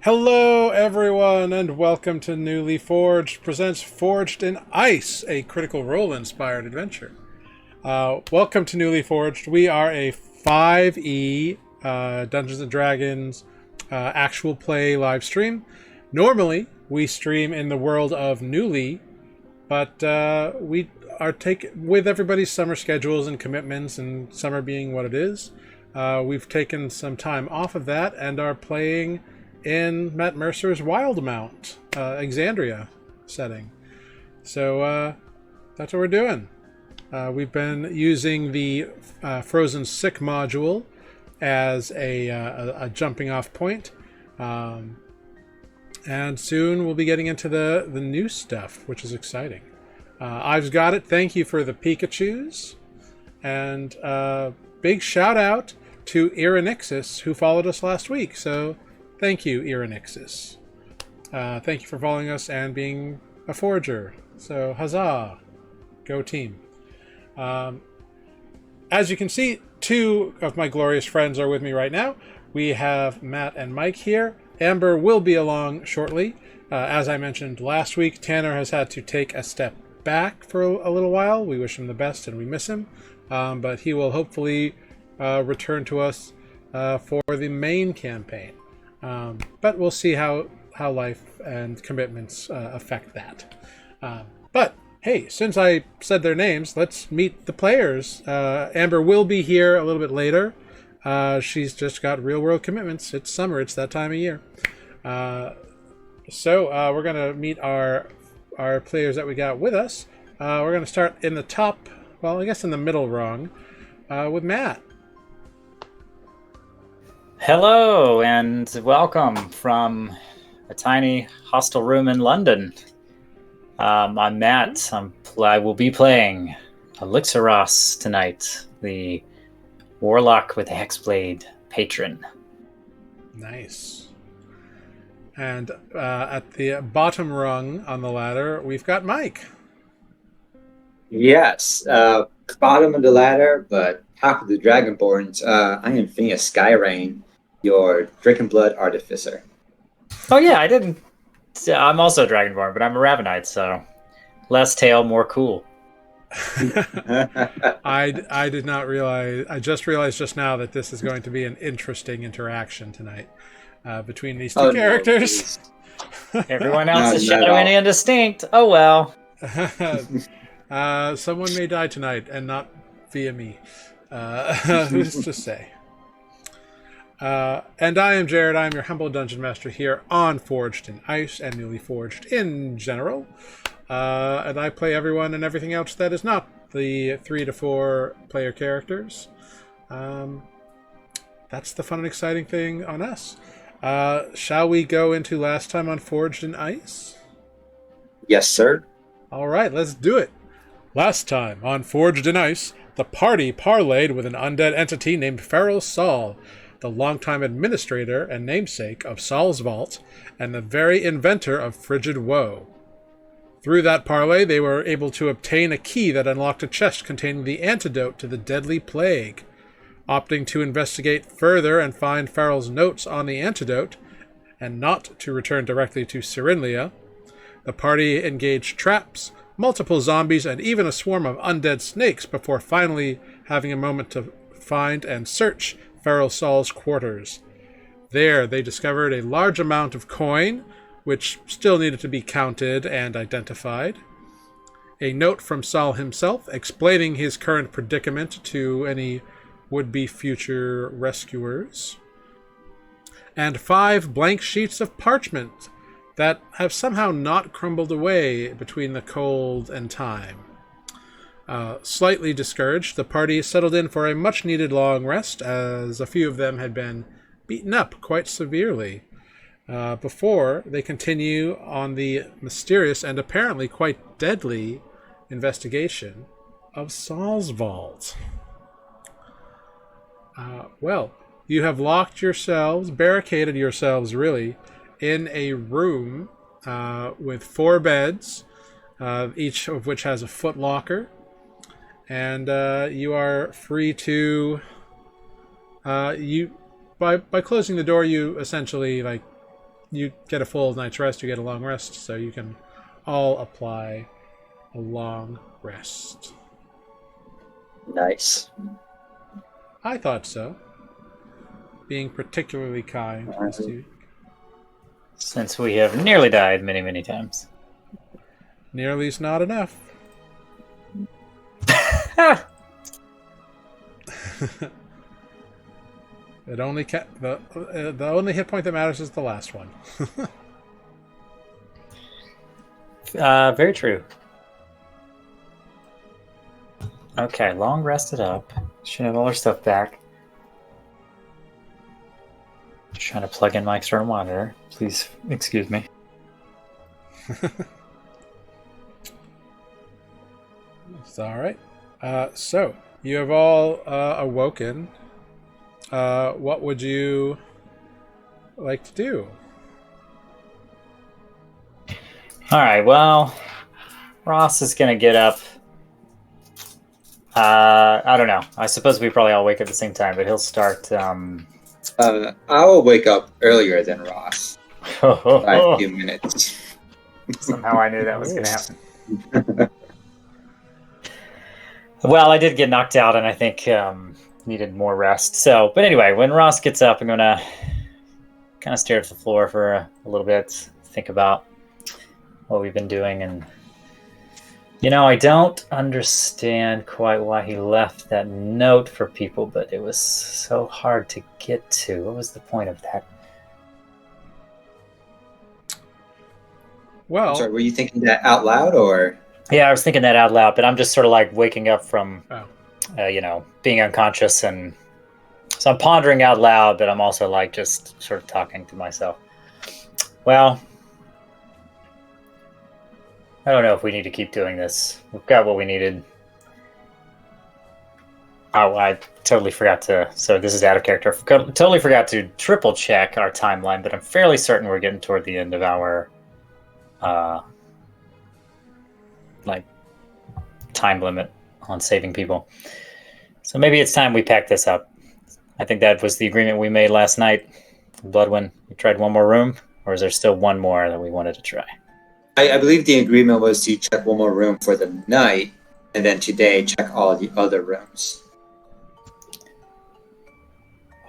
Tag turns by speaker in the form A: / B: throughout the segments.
A: Hello, everyone, and welcome to Nuuli Forged presents Forged in Ice, a Critical Role-inspired adventure. Welcome to Nuuli Forged. We are a 5e Dungeons & Dragons actual play live stream. Normally, we stream in the world of Nuuli, but we are with everybody's summer schedules and commitments, and summer being what it is. We've taken some time off of that and are playing in Matt Mercer's Wildmount, Exandria setting. So that's what we're doing. We've been using the Frozen Sick module as a jumping off point. And soon we'll be getting into the new stuff, which is exciting. I've got it. Thank you for the Pikachus. And big shout out to Irenixis, who followed us last week. So thank you, Irenixis. Thank you for following us and being a forger. So huzzah. Go team. As you can see, two of my glorious friends are with me right now. We have Matt and Mike here. Amber will be along shortly. As I mentioned last week, Tanner has had to take a step back for a little while. We wish him the best and we miss him. But he will hopefully return to us for the main campaign. But we'll see how life and commitments affect that. But hey, since I said their names, let's meet the players. Amber will be here a little bit later. She's just got real-world commitments. It's summer. It's that time of year. So we're going to meet our players that we got with us. We're going to start in the top, well, I guess in the middle rung, with Matt.
B: Hello and welcome from a tiny hostel room in London. I'm Matt. I will be playing Elixirros tonight, the warlock with a hexblade patron.
A: Nice. And at the bottom rung on the ladder, we've got Mike.
C: Yes, bottom of the ladder, but top of the Dragonborns. I am Phineas Skyrain, your Dragonblood Artificer.
B: Oh yeah, I didn't. I'm also Dragonborn, but I'm a Ravenite, so less tail, more cool.
A: I did not realize. I just realized just now that this is going to be an interesting interaction tonight between these two characters.
C: No,
B: Everyone else is shadowy and distinct. Oh well.
A: Someone may die tonight, and not via me. Who's to say? And I am Jared. I am your humble dungeon master here on Forged in Ice and Nuuli Forged in general. And I play everyone and everything else that is not the 3 to 4 player characters. That's the fun and exciting thing on us. Shall we go into last time on Forged in Ice?
C: Yes, sir.
A: All right, let's do it. Last time on Forged in Ice, the party parlayed with an undead entity named Feral Sol, the longtime administrator and namesake of Salsvault, and the very inventor of Frigid Woe. Through that parlay, they were able to obtain a key that unlocked a chest containing the antidote to the deadly plague. Opting to investigate further and find Feral's notes on the antidote, and not to return directly to Syrinlya, the party engaged traps, multiple zombies, and even a swarm of undead snakes before finally having a moment to find and search Feral Sol's quarters. There, they discovered a large amount of coin, which still needed to be counted and identified. A note from Sol himself explaining his current predicament to any would-be future rescuers. And 5 blank sheets of parchment that have somehow not crumbled away between the cold and time. Slightly discouraged, the party settled in for a much-needed long rest, as a few of them had been beaten up quite severely, before they continue on the mysterious and apparently quite deadly investigation of Salsvault. Well, you have locked yourselves, barricaded yourselves, really, in a room with 4 beds, each of which has a foot locker. And you are free to by closing the door, you essentially you get a full night's rest, you get a long rest, so you can all apply a long rest.
C: Nice.
A: I thought so. Being particularly kind this week.
B: Since we have nearly died many, many times.
A: Nearly's not enough. It only the only hit point that matters is the last one.
B: Very true. Okay, long rested up. Should have all our stuff back. Just trying to plug in my external monitor. Please excuse me.
A: It's all right. So you have all awoken. What would you like to do?
B: All right. Well, Ross is gonna get up. I don't know. I suppose we probably all wake up at the same time, but he'll start.
C: I will wake up earlier than Ross by a few minutes.
B: Somehow I knew that was going to happen. Well, I did get knocked out, and I think needed more rest. So, but anyway, when Ross gets up, I'm going to kind of stare at the floor for a little bit, think about what we've been doing, and I don't understand quite why he left that note for people, but it was so hard to get to. What was the point of that?
A: Well,
C: sorry, were you thinking that out loud, or?
B: Yeah, I was thinking that out loud, but I'm just sort of like waking up from, being unconscious, and so I'm pondering out loud, but I'm also like just sort of talking to myself. Well, I don't know if we need to keep doing this. We've got what we needed. Oh, I totally forgot to... So this is out of character. Totally forgot to triple check our timeline, but I'm fairly certain we're getting toward the end of our... time limit on saving people. So maybe it's time we pack this up. I think that was the agreement we made last night. Bloodwind, we tried one more room, or is there still one more that we wanted to try?
C: I believe the agreement was to check one more room for the night, and then today check all the other rooms.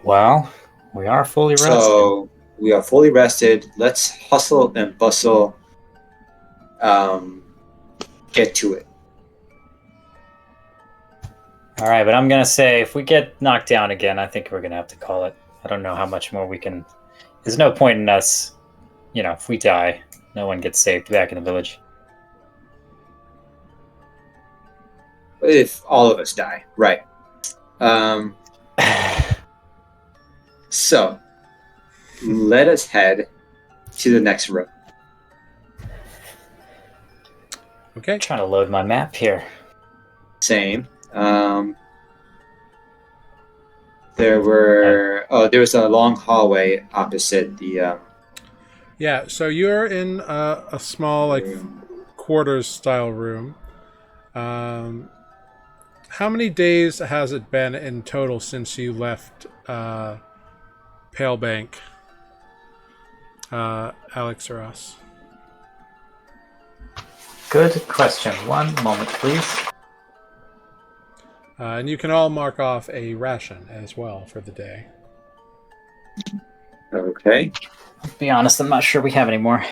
B: Well, we are fully rested.
C: So we are fully rested. Let's hustle and bustle. Get to it.
B: All right, but I'm going to say if we get knocked down again, I think we're going to have to call it. I don't know how much more we can... There's no point in us, if we die, no one gets saved back in the village.
C: If all of us die, right. So, let us head to the next room.
A: Okay.
B: I'm trying to load my map here.
C: Same. There was a long hallway opposite the...
A: Yeah, so you're in a small, quarters-style room. How many days has it been in total since you left Palebank, Alex or us?
B: Good question. One moment, please.
A: And you can all mark off a ration as well for the day.
C: Okay.
B: I'll be honest, I'm not sure we have any more.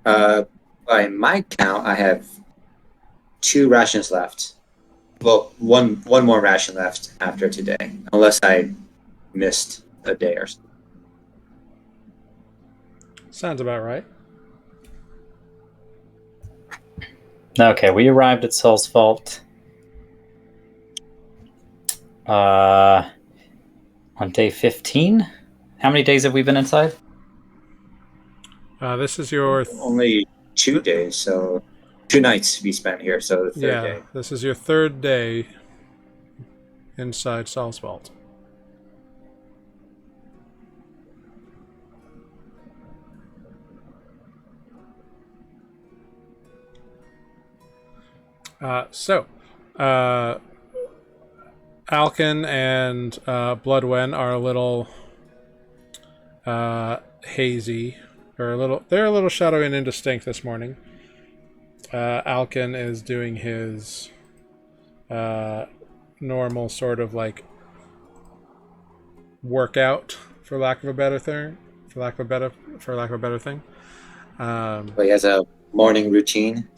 C: By my count, I have 2 rations left. Well, one more ration left after today, unless I missed a day or so.
A: Sounds about right.
B: Okay, we arrived at Salsvault on day 15. How many days have we been inside?
A: This is your...
C: Only 2 days, so 2 nights to be spent here, so the third day.
A: This is your 3rd day inside Salsvault. Alkin and Bloodwen are a little hazy, or they're a little shadowy and indistinct this morning. Alkin is doing his normal sort of like workout, for lack of a better thing.
C: But he has a morning routine.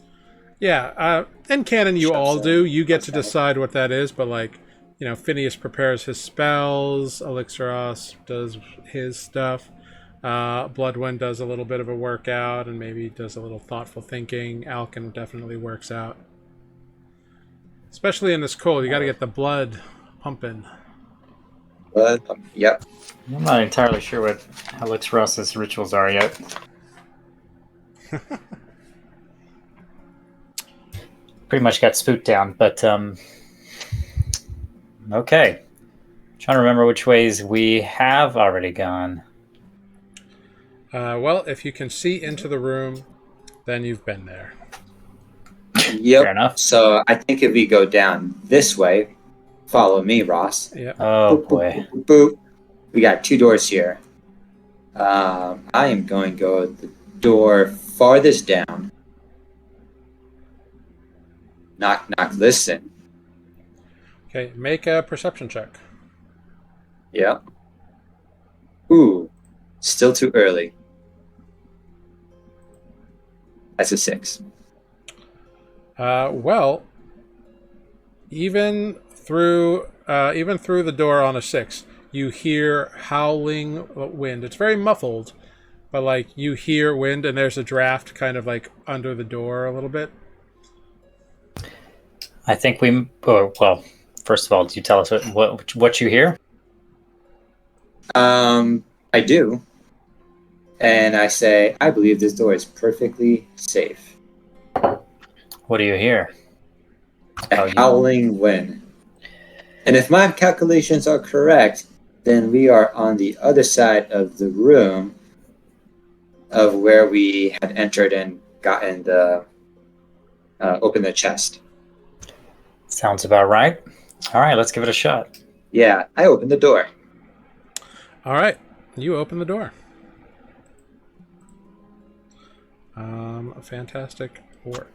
A: Yeah, in canon you all do. You get to
C: Okay.
A: decide what that is, but like, Phineas prepares his spells, Elixaros does his stuff, Bloodwind does a little bit of a workout and maybe does a little thoughtful thinking. Alkin definitely works out. Especially in this cold, you got to get the blood pumping.
C: But yep.
B: I'm not entirely sure what Elixiros's rituals are yet. Pretty much got spooked down, but okay. Trying to remember which ways we have already gone.
A: Well, if you can see into the room, then you've been there.
C: Yep.
B: Fair enough.
C: So I think if we go down this way, follow me, Ross.
A: Yeah.
B: Oh
C: Boop,
B: boy.
C: boop, boop, boop. We got 2 doors here. I am going to go the door farthest down. Knock, knock, listen.
A: Okay, make a perception check.
C: Yep. Ooh, still too early. That's a 6.
A: Well, even through the door on a 6, you hear howling wind. It's very muffled, but like you hear wind, and there's a draft kind of like under the door a little bit.
B: I think we. Well, first of all, do you tell us what you hear?
C: I do. And I say, I believe this door is perfectly safe.
B: What do you hear?
C: A howling wind. And if my calculations are correct, then we are on the other side of the room of where we had entered and gotten the opened the chest.
B: Sounds about right. All right, let's give it a shot.
C: Yeah, I opened the door.
A: All right, you open the door. Fantastic work.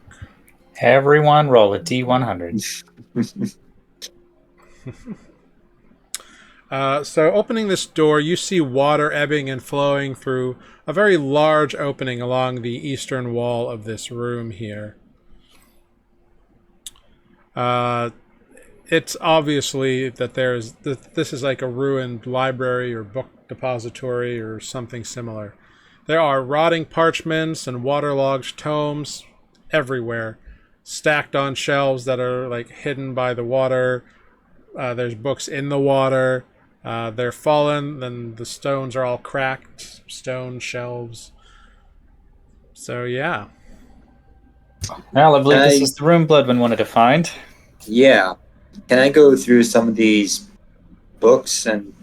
B: Everyone roll a D100.
A: So opening this door, you see water ebbing and flowing through a very large opening along the eastern wall of this room here. It's obviously that this is like a ruined library or book depository or something similar. There are rotting parchments and waterlogged tomes everywhere, stacked on shelves that are like hidden by the water. There's books in the water. They're fallen, then the stones are all cracked, stone shelves. So yeah.
B: Well, I believe this is the room Bloodman wanted to find.
C: Yeah. Can I go through some of these books and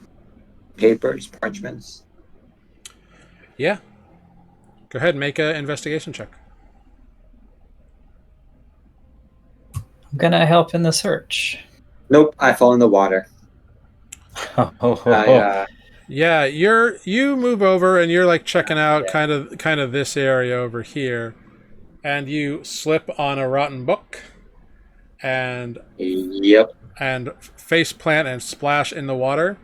C: papers, parchments?
A: Yeah. Go ahead and make an investigation check.
B: I'm gonna help in the search.
C: Nope, I fall in the water.
A: Yeah, you move over and you're like checking out kind of this area over here, and you slip on a rotten book, and
C: Yep.
A: and face plant and splash in the water.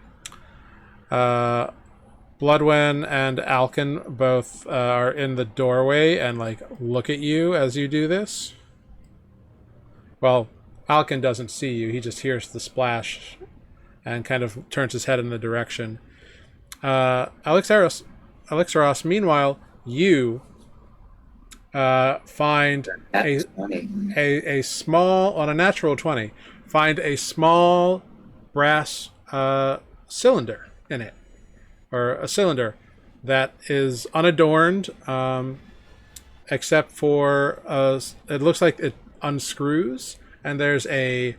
A: Bloodwen and Alkin both are in the doorway and like look at you as you do this. Well, Alkin doesn't see you; he just hears the splash and kind of turns his head in the direction. Elixaros, meanwhile, you find a small, on a natural 20, find a small brass cylinder in it, or a cylinder that is unadorned, except for it looks like it unscrews, and there's a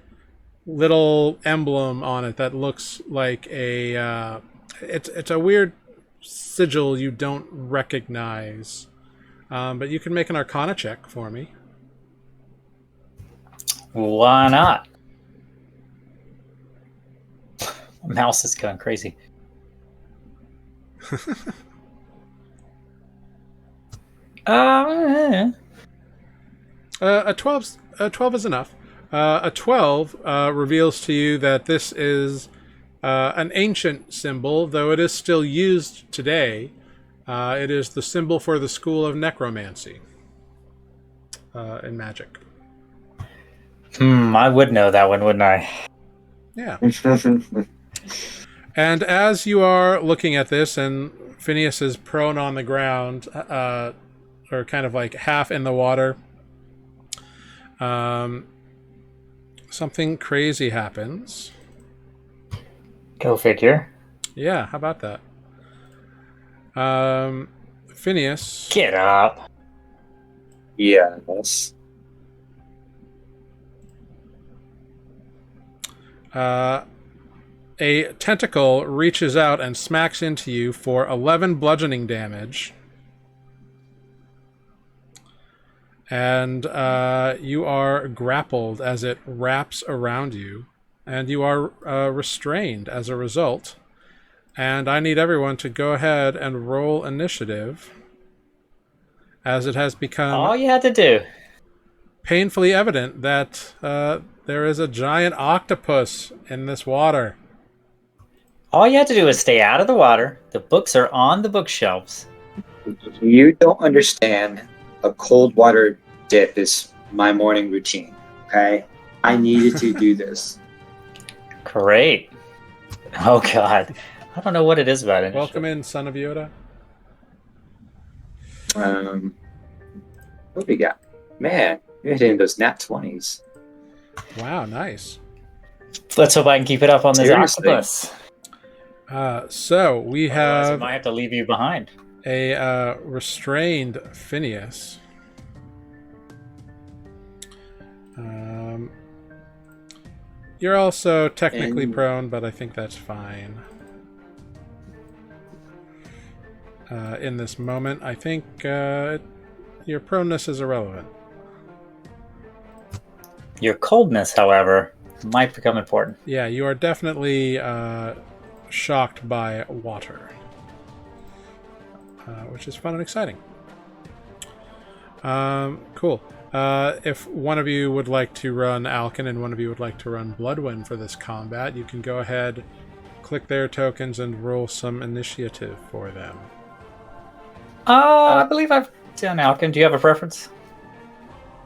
A: little emblem on it that looks like a it's a weird sigil you don't recognize, but you can make an Arcana check for me.
B: Why not? Mouse is going crazy.
A: A 12 is enough. A 12 reveals to you that this is an ancient symbol, though it is still used today. It is the symbol for the school of necromancy in magic.
B: I would know that one, wouldn't I?
A: Yeah. And as you are looking at this, and Phineas is prone on the ground, or kind of like half in the water, something crazy happens.
B: Go figure.
A: Yeah, how about that? Phineas.
B: Get up.
C: Yes.
A: A tentacle reaches out and smacks into you for 11 bludgeoning damage. And you are grappled as it wraps around you. And you are restrained as a result. And I need everyone to go ahead and roll initiative, as it has become
B: All you had to do.
A: painfully evident that there is a giant octopus in this water.
B: All you had to do is stay out of the water. The books are on the bookshelves.
C: You don't understand. A cold water dip is my morning routine. Okay, I needed to do this.
B: Great. Oh God, I don't know what it is about it.
A: Welcome in, son of Yoda.
C: What we got? Man, you're hitting those nat 20s.
A: Wow, nice.
B: Let's hope I can keep it up on this
C: Seriously?
B: octopus.
A: So we
B: Otherwise, I
A: have
B: might have to leave you behind.
A: a restrained Phineas. You're also technically prone, but I think that's fine. In this moment, I think your proneness is irrelevant.
B: Your coldness, however, might become important.
A: Yeah, you are definitely shocked by water, which is fun and exciting. Cool. If one of you would like to run Alkin and one of you would like to run Bloodwind for this combat, you can go ahead, click their tokens, and roll some initiative for them.
B: I believe I've done Alkin. Do you have a preference?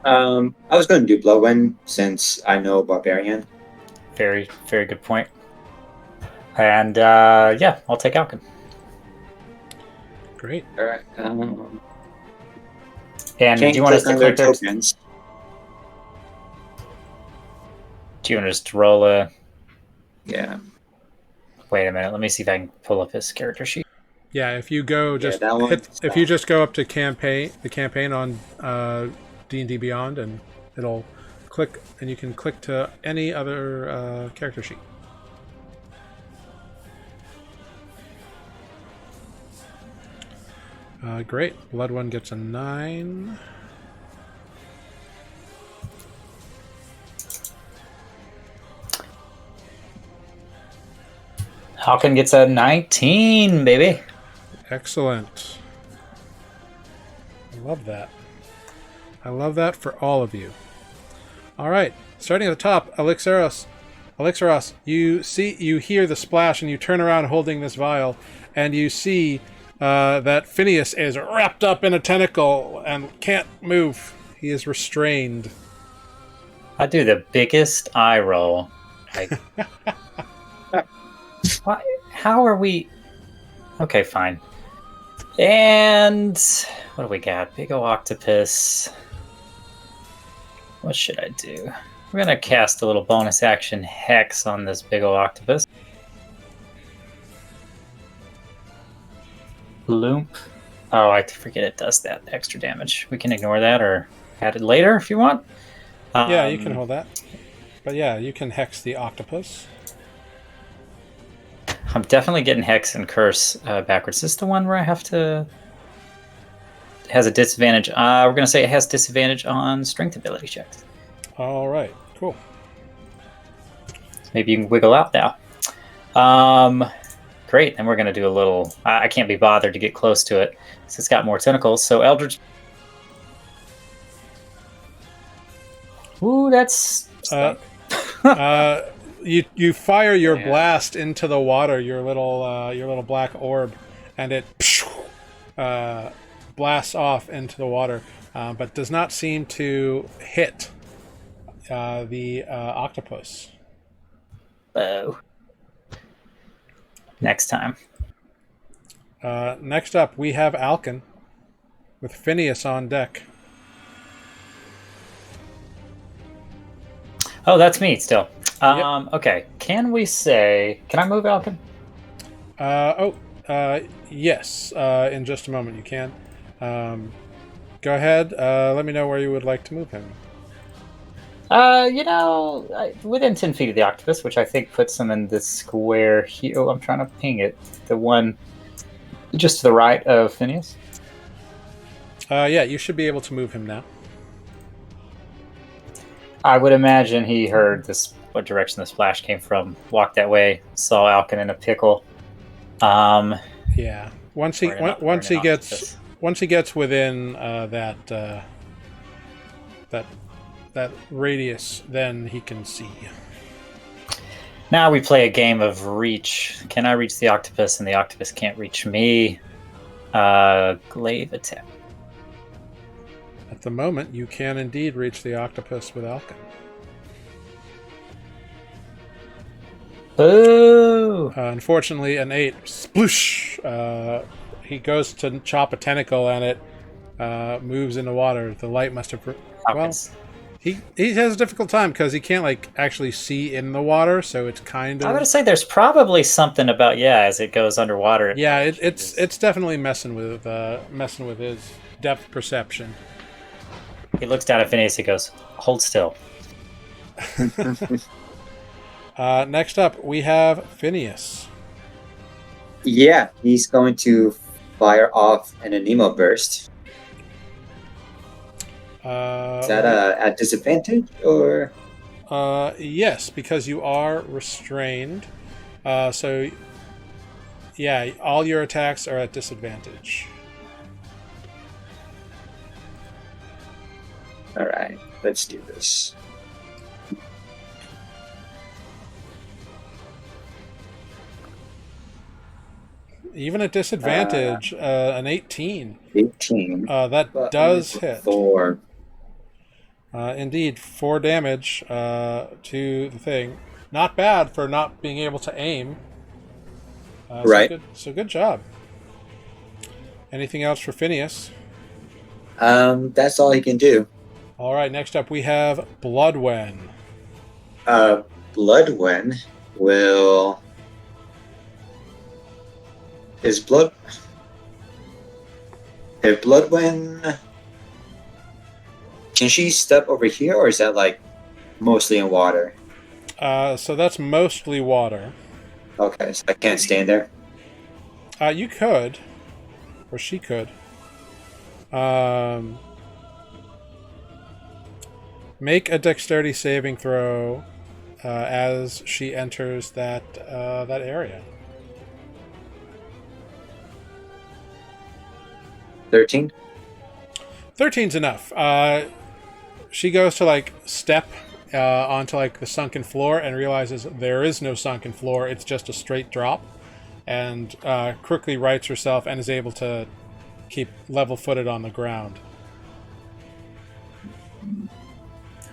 C: I was going to do Bloodwind since I know Barbarian.
B: Very, very good point. And yeah, I'll take Alkin.
A: Great.
C: All right.
B: And do you want us to click their
C: tokens?
B: Do you want us to roll a?
C: Yeah.
B: Wait a minute. Let me see if I can pull up his character sheet.
A: Yeah, if you go just
C: that one.
A: if you just go up to the campaign on D&D Beyond, and it'll click, and you can click to any other character sheet. Great. Blood one gets a 9.
B: Alkin gets a 19, baby.
A: Excellent. I love that. I love that for all of you. All right, starting at the top, Elixeros, you hear the splash, and you turn around holding this vial, and you see that Phineas is wrapped up in a tentacle and can't move. He is restrained.
B: I do the biggest eye roll. Like, why, how are we? Okay, fine. And what do we got? Big ol' octopus. What should I do? We're gonna cast a little bonus action hex on this big ol' octopus. Loop. Oh, I forget it does that extra damage. We can ignore that or add it later if you want.
A: Yeah, you can hold that. But yeah, you can hex the octopus.
B: I'm definitely getting hex and curse backwards. Is this the one where I have to? It has a disadvantage. We're gonna say it has disadvantage on strength ability checks.
A: All right, cool.
B: Maybe you can wiggle out now. Great. And we're going to do a little... I can't be bothered to get close to it because it's got more tentacles. So Eldritch... Ooh, that's...
A: You fire your blast into the water, your little black orb, and it blasts off into the water, but does not seem to hit the octopus.
B: Oh. Next time.
A: Next up, we have Alkin with Phineas on deck.
B: Oh, that's me still.
A: Yep.
B: Okay. Can we say... Can I move Alkin?
A: Yes. In just a moment you can. Go ahead. Let me know where you would like to move him.
B: Within 10 feet of the octopus, which I think puts him in this square here. Oh, I'm trying to ping it. The one just to the right of Phineas.
A: Yeah, you should be able to move him now.
B: I would imagine he heard what direction the splash came from, walked that way, saw Alkin in a pickle.
A: Yeah. Once he gets within that radius, then he can see.
B: Now we play a game of reach. Can I reach the octopus and the octopus can't reach me? Glaive attack.
A: At the moment, you can indeed reach the octopus with Alkin.
B: Boo!
A: Unfortunately, an 8. Sploosh! He goes to chop a tentacle and it moves in the water. The light must have... He has a difficult time because he can't actually see in the water, so it's kind of...
B: I would say there's probably something about as it goes underwater.
A: Yeah, it's definitely messing with his depth perception.
B: He looks down at Phineas. He goes, "Hold still."
A: Next up, we have Phineas.
C: Yeah, he's going to fire off an Anemo burst. Is that at disadvantage or?
A: Yes, because you are restrained. So, yeah, all your attacks are at disadvantage.
C: All right, let's do this.
A: Even at disadvantage, an 18.
C: 18.
A: That does hit.
C: 4.
A: Indeed, 4 damage to the thing. Not bad for not being able to aim.
C: Right.
A: So good job. Anything else for Phineas?
C: That's all he can do.
A: All right, next up we have Bloodwen.
C: Bloodwen will... If Bloodwen... Can she step over here, or is that mostly in water?
A: So that's mostly water.
C: Okay, so I can't stand there.
A: You could, or she could. Make a dexterity saving throw as she enters that area.
C: 13?
A: 13's enough. She goes to step onto the sunken floor and realizes there is no sunken floor. It's just a straight drop, and quickly rights herself and is able to keep level-footed on the ground.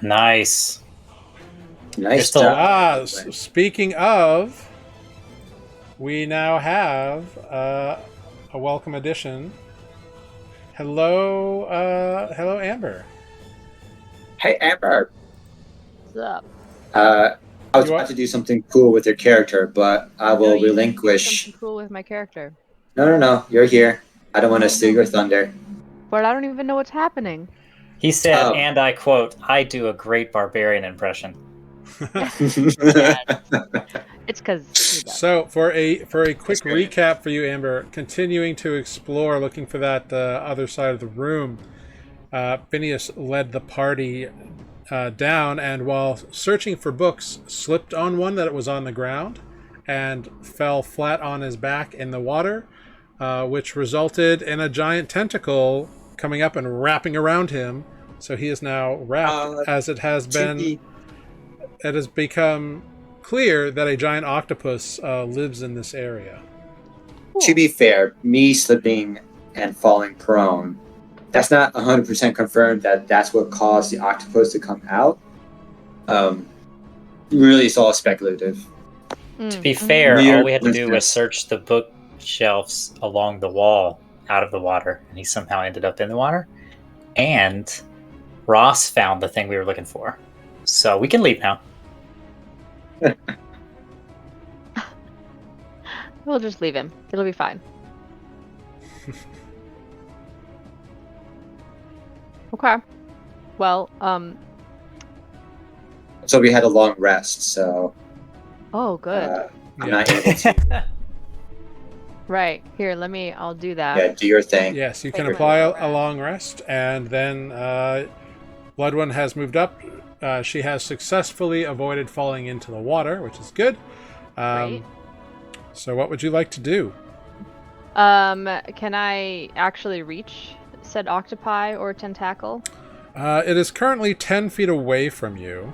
B: Nice.
C: Nice job.
A: Speaking of, we now have a welcome addition. Hello, Amber.
C: Hey, Amber.
D: What's up?
C: I was about to do something cool with your character, but I will relinquish.
D: Something cool with my character.
C: No. You're here. I don't want to steal your thunder.
D: But I don't even know what's happening.
B: He said, and I quote, "I do a great barbarian impression."
D: It's because.
A: So for a quick recap for you, Amber, continuing to explore, looking for that other side of the room, Phineas led the party down, and while searching for books, slipped on one that was on the ground, and fell flat on his back in the water, which resulted in a giant tentacle coming up and wrapping around him. So he is now wrapped, as it has been. It has become clear that a giant octopus lives in this area.
C: To be fair, me slipping and falling prone, that's not 100% confirmed that that's what caused the octopus to come out. Really, it's all speculative.
B: To be fair, all we had to do was search the bookshelves along the wall out of the water, and he somehow ended up in the water. And Ross found the thing we were looking for. So we can leave now.
D: We'll just leave him. It'll be fine. Okay. Well,
C: So we had a long rest, so...
D: Oh, good.
C: I'm not able to...
D: Right. Here, I'll do that.
C: Yeah, do your thing.
A: Yes, you can apply a long rest, and then Blood One has moved up. She has successfully avoided falling into the water, which is good.
D: Right.
A: So what would you like to do?
D: Can I actually reach said octopi or tentacle?
A: It is currently 10 feet away from you.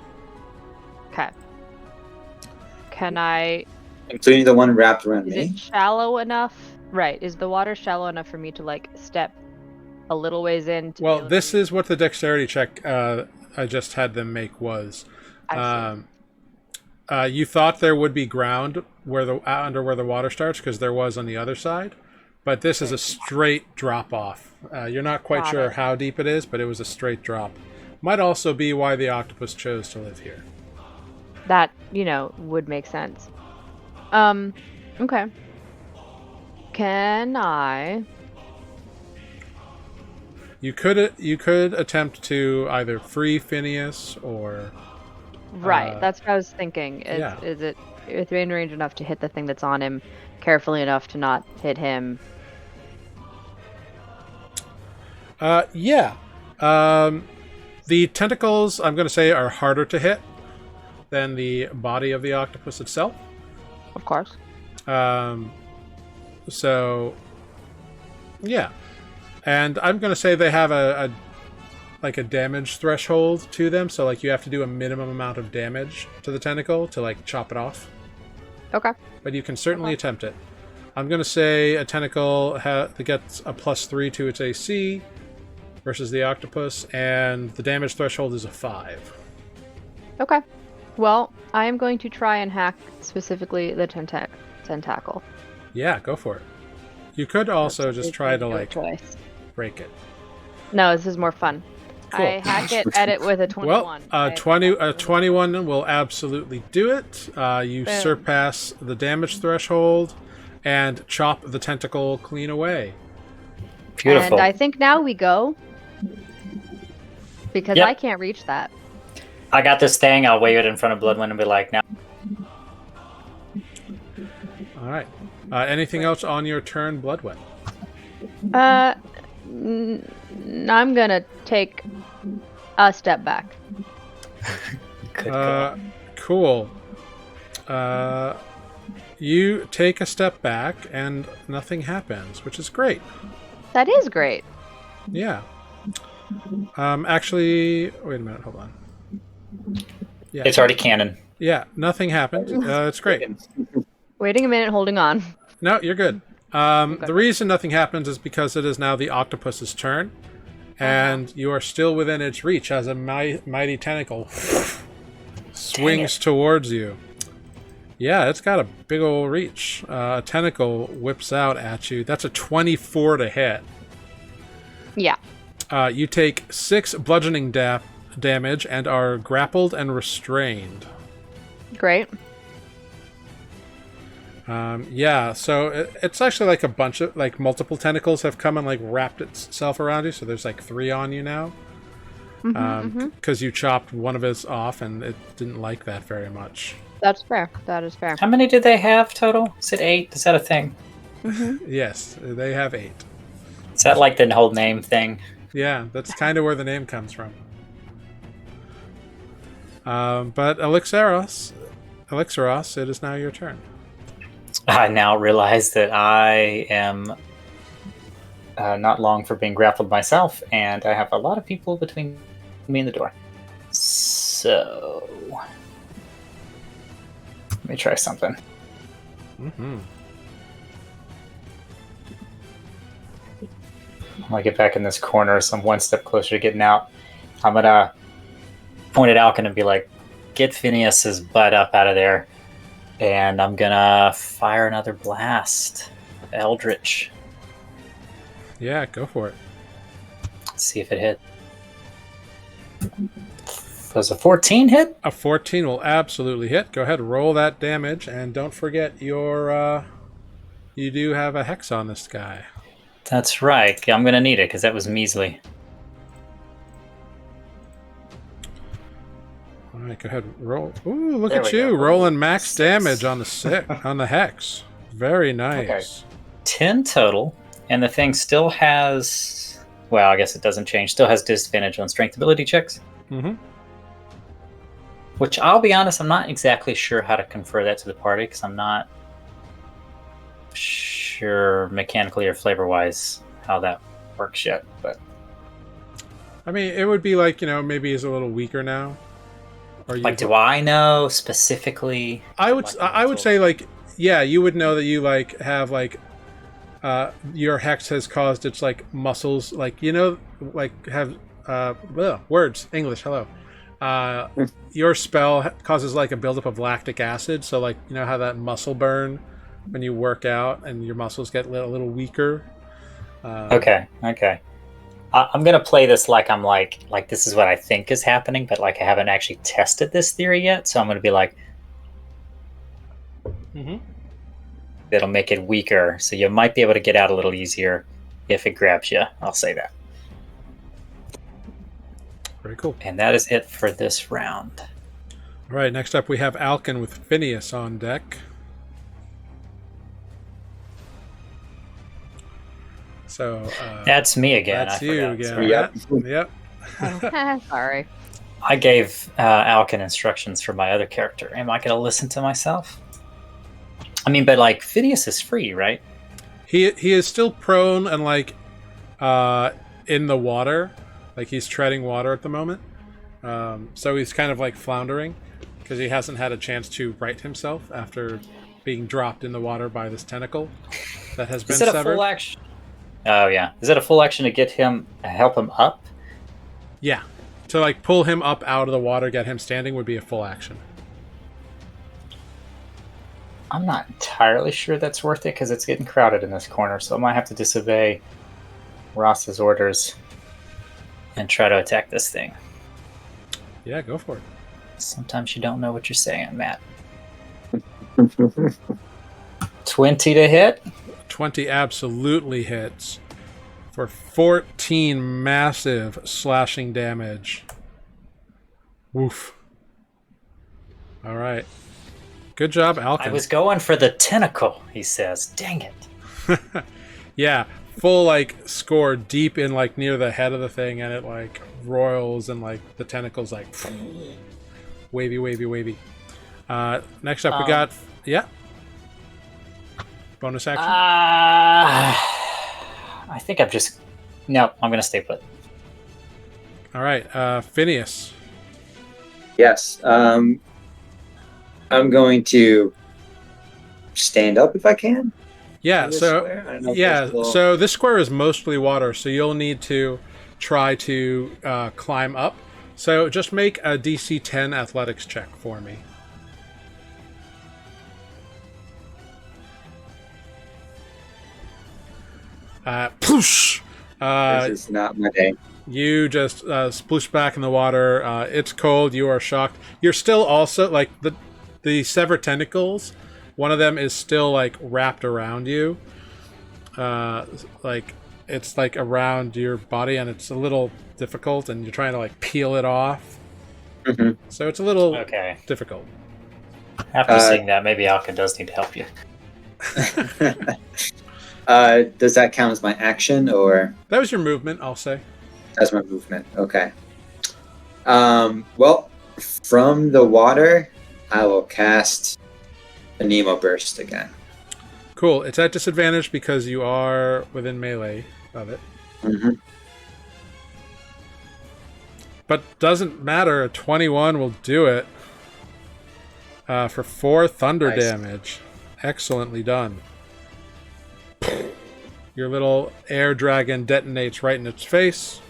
D: Okay. Can I...
C: Including the one wrapped around
D: Is
C: me?
D: it shallow enough? Right. Is the water shallow enough for me to, like, step a little ways in? To
A: Well, this is what the dexterity check I just had them make was.
D: I see.
A: You thought there would be ground under where the water starts, because there was on the other side, but this is a straight drop off. You're not quite sure how deep it is, but it was a straight drop. Might also be why the octopus chose to live here.
D: That, would make sense. Okay. Can I...
A: You could attempt to either free Phineas or...
D: Right, that's what I was thinking. Is it within range enough to hit the thing that's on him, carefully enough to not hit him?
A: Yeah. The tentacles, I'm going to say, are harder to hit than the body of the octopus itself.
D: Of course.
A: So, yeah. And I'm going to say they have a damage threshold to them, so like you have to do a minimum amount of damage to the tentacle to like chop it off.
D: Okay.
A: But you can certainly attempt it. I'm going to say a tentacle that gets a +3 to its AC versus the octopus, and the damage threshold is a 5.
D: Okay. Well, I am going to try and hack specifically the tentacle.
A: Yeah, go for it. You could also just try to like break it.
D: No, this is more fun.
A: Cool.
D: I hack it at it with a 21.
A: Well, 21 will absolutely do it. You surpass the damage threshold and chop the tentacle clean away.
B: Beautiful.
D: And I think now we go. Because I can't reach that.
B: I got this thing. I'll wave it in front of Bloodwind and be like, now.
A: All right. Anything else on your turn, Bloodwind?
D: I'm gonna take a step back.
A: Cool. You take a step back and nothing happens, which is great.
D: That is great.
A: Yeah. Actually, wait a minute. Hold on. Yeah.
B: It's already canon.
A: Yeah, nothing happened. It's great.
D: Waiting a minute, holding on.
A: No, you're good. The reason nothing happens is because it is now the octopus's turn, and you are still within its reach as a mighty tentacle swings towards you. Yeah, it's got a big old reach. A tentacle whips out at you. That's a 24 to hit.
D: Yeah.
A: You take 6 bludgeoning damage and are grappled and restrained.
D: Great.
A: Yeah, so it's actually like a bunch of, like, multiple tentacles have come and, like, wrapped itself around you, so there's, like, 3 on you now. Because you chopped one of it off, and it didn't like that very much.
D: That's fair. That is fair.
B: How many did they have total? Is it 8? Is that a thing?
A: Yes, they have 8.
B: Is that like the whole name thing?
A: Yeah, that's kind of where the name comes from. But Elixiros, it is now your turn.
B: I now realize that I am not long for being grappled myself, and I have a lot of people between me and the door. So, let me try something.
A: Mm-hmm.
B: I'm gonna get back in this corner, so I'm one step closer to getting out. I'm gonna point at Alkin and be like, "Get Phineas's butt up out of there," and I'm gonna fire another blast, Eldritch.
A: Yeah, go for it.
B: See if it hit. Does a 14 hit?
A: A 14 will absolutely hit. Go ahead, roll that damage, and don't forget your. You do have a hex on this guy.
B: That's right. I'm gonna need it because that was measly.
A: All right, go ahead, roll. Ooh, look
B: There
A: at
B: we
A: you
B: go.
A: rolling max
B: 6.
A: damage on the hex. Very nice.
B: Okay. 10 total, and the thing still has. Well, I guess it doesn't change. Still has disadvantage on strength ability checks.
A: Mm-hmm.
B: Which I'll be honest, I'm not exactly sure how to confer that to the party because I'm not sure mechanically or flavor wise how that works yet. But
A: I mean, it would be like, maybe he's a little weaker now. Or
B: like, do I know specifically?
A: I would say like, yeah, you would know that you like have like your hex has caused its like muscles like like have words English hello. Your spell causes like a buildup of lactic acid, so like how that muscle burn when you work out and your muscles get a little weaker.
B: Okay. I'm gonna play this like I'm like this is what I think is happening, but like I haven't actually tested this theory yet. So I'm gonna be like, it'll make it weaker, so you might be able to get out a little easier if it grabs you. I'll say that.
A: Very cool.
B: And that is it for this round.
A: All right, next up we have Alkin with Phineas on deck. So
B: that's me again.
A: That's you again. Yep.
D: Sorry.
B: I gave Alkin instructions for my other character. Am I going to listen to myself? I mean, but like Phineas is free, right?
A: He is still prone and like in the water, like he's treading water at the moment. So he's kind of like floundering because he hasn't had a chance to right himself after being dropped in the water by this tentacle that has been severed.
B: Is it a full action? Oh yeah, is it a full action to help him up?
A: Yeah, to like pull him up out of the water, get him standing would be a full action.
B: I'm not entirely sure that's worth it because it's getting crowded in this corner, so I might have to disobey Ross's orders and try to attack this thing.
A: Yeah, go for it.
B: Sometimes you don't know what you're saying, Matt. 20 to hit?
A: 20 absolutely hits for 14 massive slashing damage. Woof. All right. Good job, Alkin.
B: I was going for the tentacle, he says. Dang it.
A: Yeah, full like score deep in like near the head of the thing, and it like roils and like the tentacles like wavy. Next up we got bonus action.
B: I think I'm going to stay put.
A: All right, Phineas.
C: Yes. I'm going to stand up if I can.
A: Yeah, so this square is mostly water, so you'll need to try to climb up. So just make a DC 10 athletics check for me. Ploosh!
C: This is not my day.
A: You just sploosh back in the water. It's cold. You are shocked. You're still also like the severed tentacles. One of them is still like wrapped around you. Like it's like around your body, and it's a little difficult, and you're trying to like peel it off.
C: Mm-hmm.
A: So it's a little difficult.
B: After seeing that, maybe Alkin does need to help you.
C: Does that count as my action, or
A: that was your movement? I'll say
C: that's my movement. Okay. Well, from the water, I will cast a Nemo Burst again.
A: Cool. It's at disadvantage because you are within melee of it.
C: Mm-hmm.
A: But doesn't matter. A 21 will do it. For 4 thunder damage. Excellently done. Your little air dragon detonates right in its face.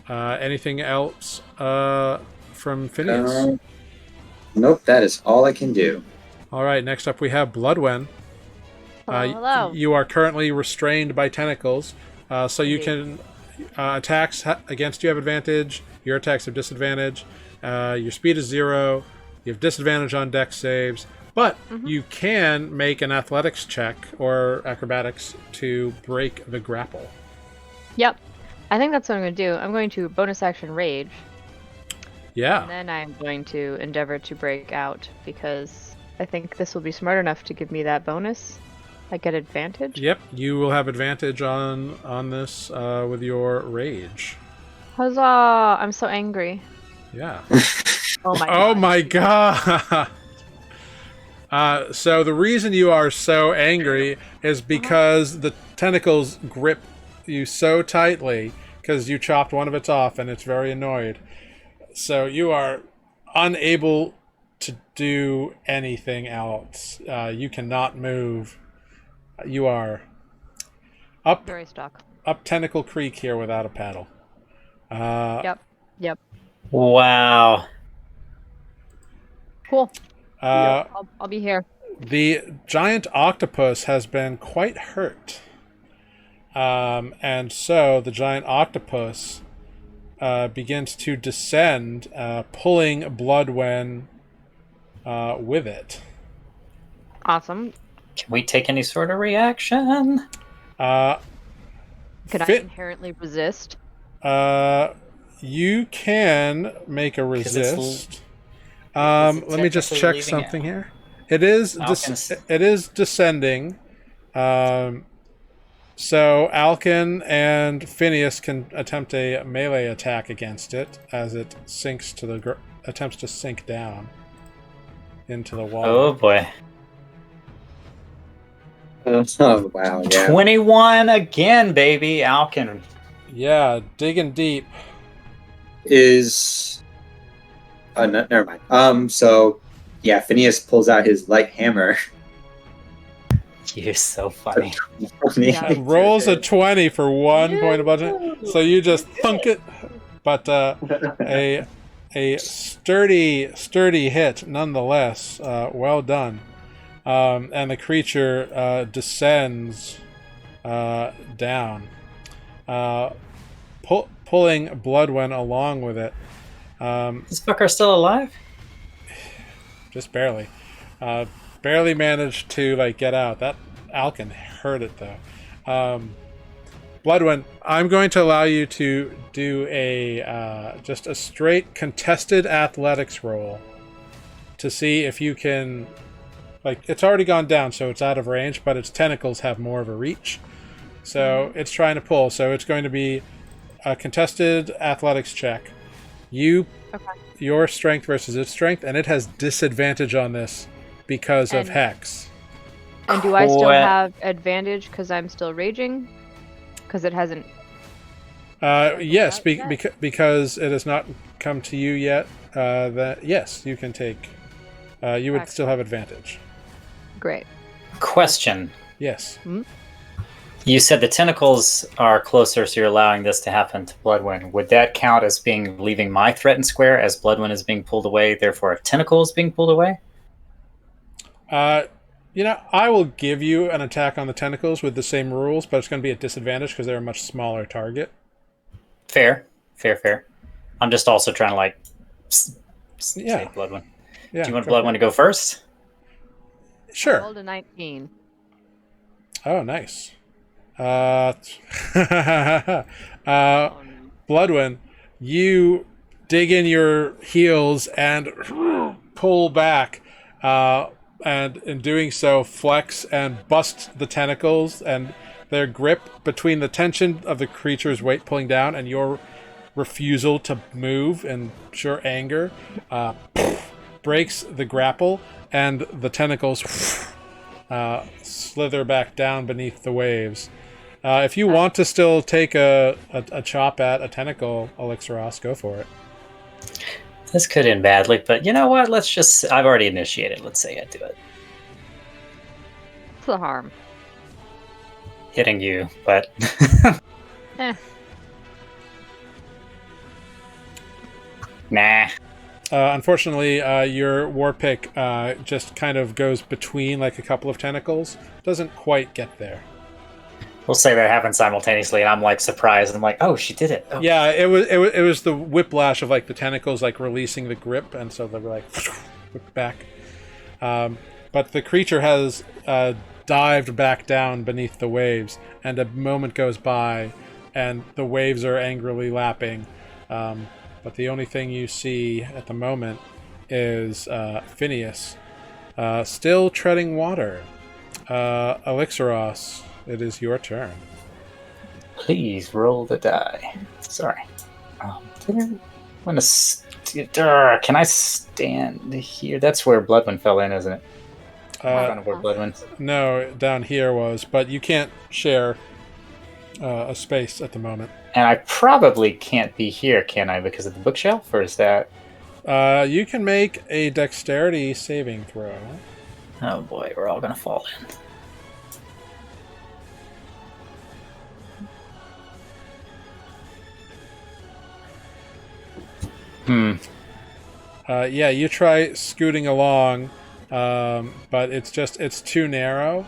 A: Anything else from Phineas?
C: Nope, that is all I can do.
A: All right, next up we have Bloodwen.
D: Hello.
A: You are currently restrained by tentacles, so you can attacks against you have advantage. Your attacks have disadvantage. Your speed is 0. You have disadvantage on dex saves, but you can make an athletics check or acrobatics to break the grapple.
D: Yep. I think that's what I'm going to do. I'm going to bonus action rage.
A: Yeah.
D: And then I'm going to endeavor to break out because I think this will be smart enough to give me that bonus. I get advantage.
A: Yep, you will have advantage on this with your rage.
D: Huzzah! I'm so angry.
A: Yeah.
D: Oh my god.
A: Oh my god! So the reason you are so angry is because the tentacles grip you so tightly because you chopped one of its off and it's very annoyed. So you are unable to do anything else. You cannot move. You are up
D: Very stuck.
A: Up Tentacle Creek here without a paddle.
D: Yep.
B: Wow.
D: Cool. I'll be here.
A: The giant octopus has been quite hurt. And so the giant octopus begins to descend, pulling Bloodwen with it.
D: Awesome.
B: Can we take any sort of reaction?
D: Could I inherently resist?
A: You can make a resist. Let me just check something here. It is descending. So Alkin and Phineas can attempt a melee attack against it as it sinks to attempts to sink down into the wall.
B: Oh boy.
C: Oh wow! Yeah.
B: 21 again, baby, Alkin.
A: Yeah, digging deep.
C: Never mind. So yeah, Phineas pulls out his light hammer.
B: You're so funny.
A: Rolls a 20 for 1 point of bludgeoning. So you just thunk it, but a sturdy hit nonetheless. Well done. And the creature descends down, pulling Bloodwen along with it.
B: This fucker's still alive?
A: Just barely. Barely managed to get out. That Alkin heard it though. Bloodwen, I'm going to allow you to do just a straight contested athletics roll to see if you can. It's already gone down, so it's out of range, but its tentacles have more of a reach. So it's trying to pull. So it's going to be a contested athletics check. Your strength versus its strength, and it has disadvantage on this because of Hex.
D: And do I still have advantage because I'm still raging? Because it hasn't...
A: yes, because it has not come to you yet. Yes, you can take... you would still have advantage.
D: Great.
B: Question.
A: Yes.
D: Hmm?
B: You said the tentacles are closer, so you're allowing this to happen to Bloodwen. Would that count as leaving my threatened square as Bloodwen is being pulled away, therefore a tentacle is being pulled away?
A: I will give you an attack on the tentacles with the same rules, but it's going to be at disadvantage because they're a much smaller target.
B: Fair. I'm just also trying to save Bloodwen.
A: Yeah,
B: do you want Bloodwen to go first?
A: Sure.
D: I rolled a 19.
A: Oh, nice. Bloodwen, you dig in your heels and pull back, and in doing so, flex and bust the tentacles, and their grip between the tension of the creature's weight pulling down and your refusal to move in sheer anger breaks the grapple, and the tentacles slither back down beneath the waves. If you want to still take a chop at a tentacle, Elixaros, go for it.
B: This could end badly, but you know what? I've already initiated. Let's say I do it.
D: What's the harm?
B: Hitting you, but... Nah.
A: Unfortunately, your war pick just kind of goes between like a couple of tentacles. Doesn't quite get there.
B: We'll say that happened simultaneously, and I'm like surprised. I'm like, "Oh, she did it!" Oh.
A: Yeah, it was the whiplash of like the tentacles like releasing the grip, and so they were like whipped back. But the creature has dived back down beneath the waves, and a moment goes by, and the waves are angrily lapping. But the only thing you see at the moment is Phineas, still treading water. Elixaros, it is your turn.
B: Please roll the die. Sorry. Can I stand here? That's where Bloodwind fell in, isn't it? Kind of where Bloodwind.
A: No, down here was, but you can't share a space at the moment.
B: And I probably can't be here, can I, because of the bookshelf, or is that...
A: You can make a dexterity saving throw.
B: Oh boy, we're all going to fall in.
A: Yeah, you try scooting along, but it's too narrow,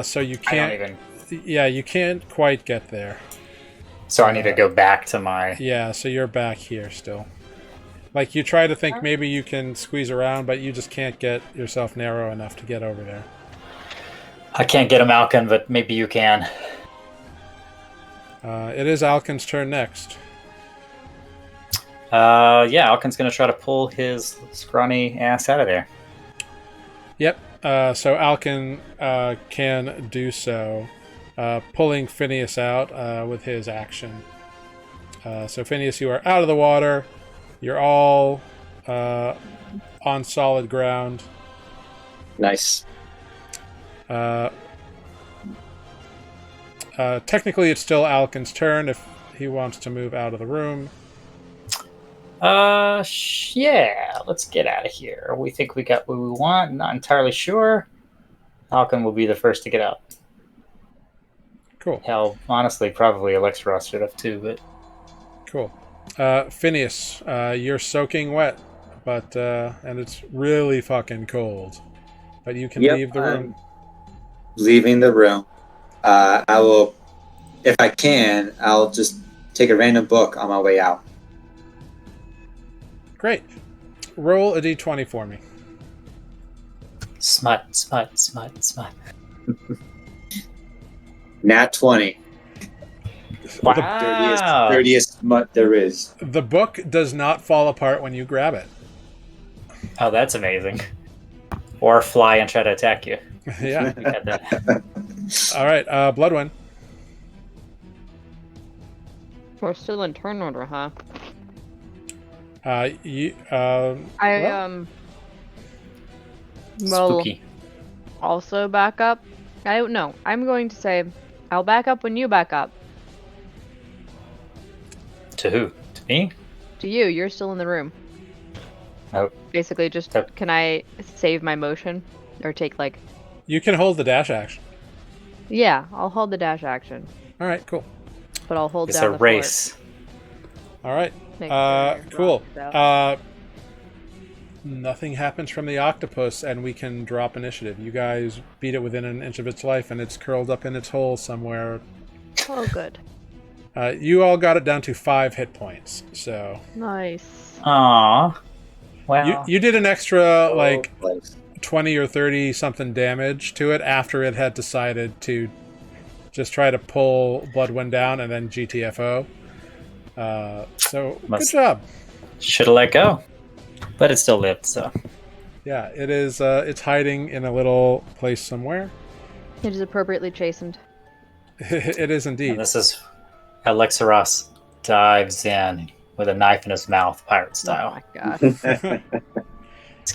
A: so you can't... Yeah, you can't quite get there.
B: So I need to go back to my...
A: Yeah, so you're back here still. Like, you try to think maybe you can squeeze around, but you just can't get yourself narrow enough to get over there.
B: I can't get him, Alkin, but maybe you can.
A: It is Alkin's turn next.
B: Yeah, Alkin's going to try to pull his scrawny ass out of there.
A: Yep, so Alkin can do so. Pulling Phineas out with his action. So Phineas, you are out of the water. You're all on solid ground.
C: Nice.
A: Technically, it's still Alkin's turn if he wants to move out of the room.
B: Yeah, let's get out of here. We think we got what we want. Not entirely sure. Alkin will be the first to get out.
A: Cool.
B: Hell, honestly, probably Elixaros should have too, but...
A: Cool. Phineas, you're soaking wet, but and it's really fucking cold. But you can leave the room.
C: Leaving the room. I will, if I can, I'll just take a random book on my way out.
A: Great. Roll a d20 for me.
B: Smut.
C: Nat 20.
B: Wow.
C: Dirtiest smut there is.
A: The book does not fall apart when you grab it.
B: Oh, that's amazing. Or fly and try to attack you.
A: Yeah.
B: You had that.
A: All right, Bloodwind.
D: We're still in turn order, huh?
B: Spooky.
D: Also back up. I'm going to say I'll back up when you back up.
B: To who? To me?
D: To you. You're still in the room.
B: Oh.
D: Basically, just can I save my motion or take like?
A: You can hold the dash action.
D: Yeah, I'll hold the dash action.
A: All right, cool.
D: But I'll hold
B: it's
D: down
B: a
D: the
B: race.
D: fork.
A: All right. Cool. Nothing happens from the octopus, and we can drop initiative. You guys beat it within an inch of its life, and it's curled up in its hole somewhere.
D: Oh, good.
A: You all got it down to 5 hit points, so...
D: Nice.
B: Aww. Wow.
A: You did an extra, 20 or 30 something damage to it after it had decided to just try to pull Bloodwind down and then GTFO. Good job.
B: Should have let go. But it still lived, so...
A: Yeah, it is. It's hiding in a little place somewhere.
D: It is appropriately chastened.
A: It is indeed.
B: And this is Elixaros dives in with a knife in his mouth, pirate style.
D: Oh my god.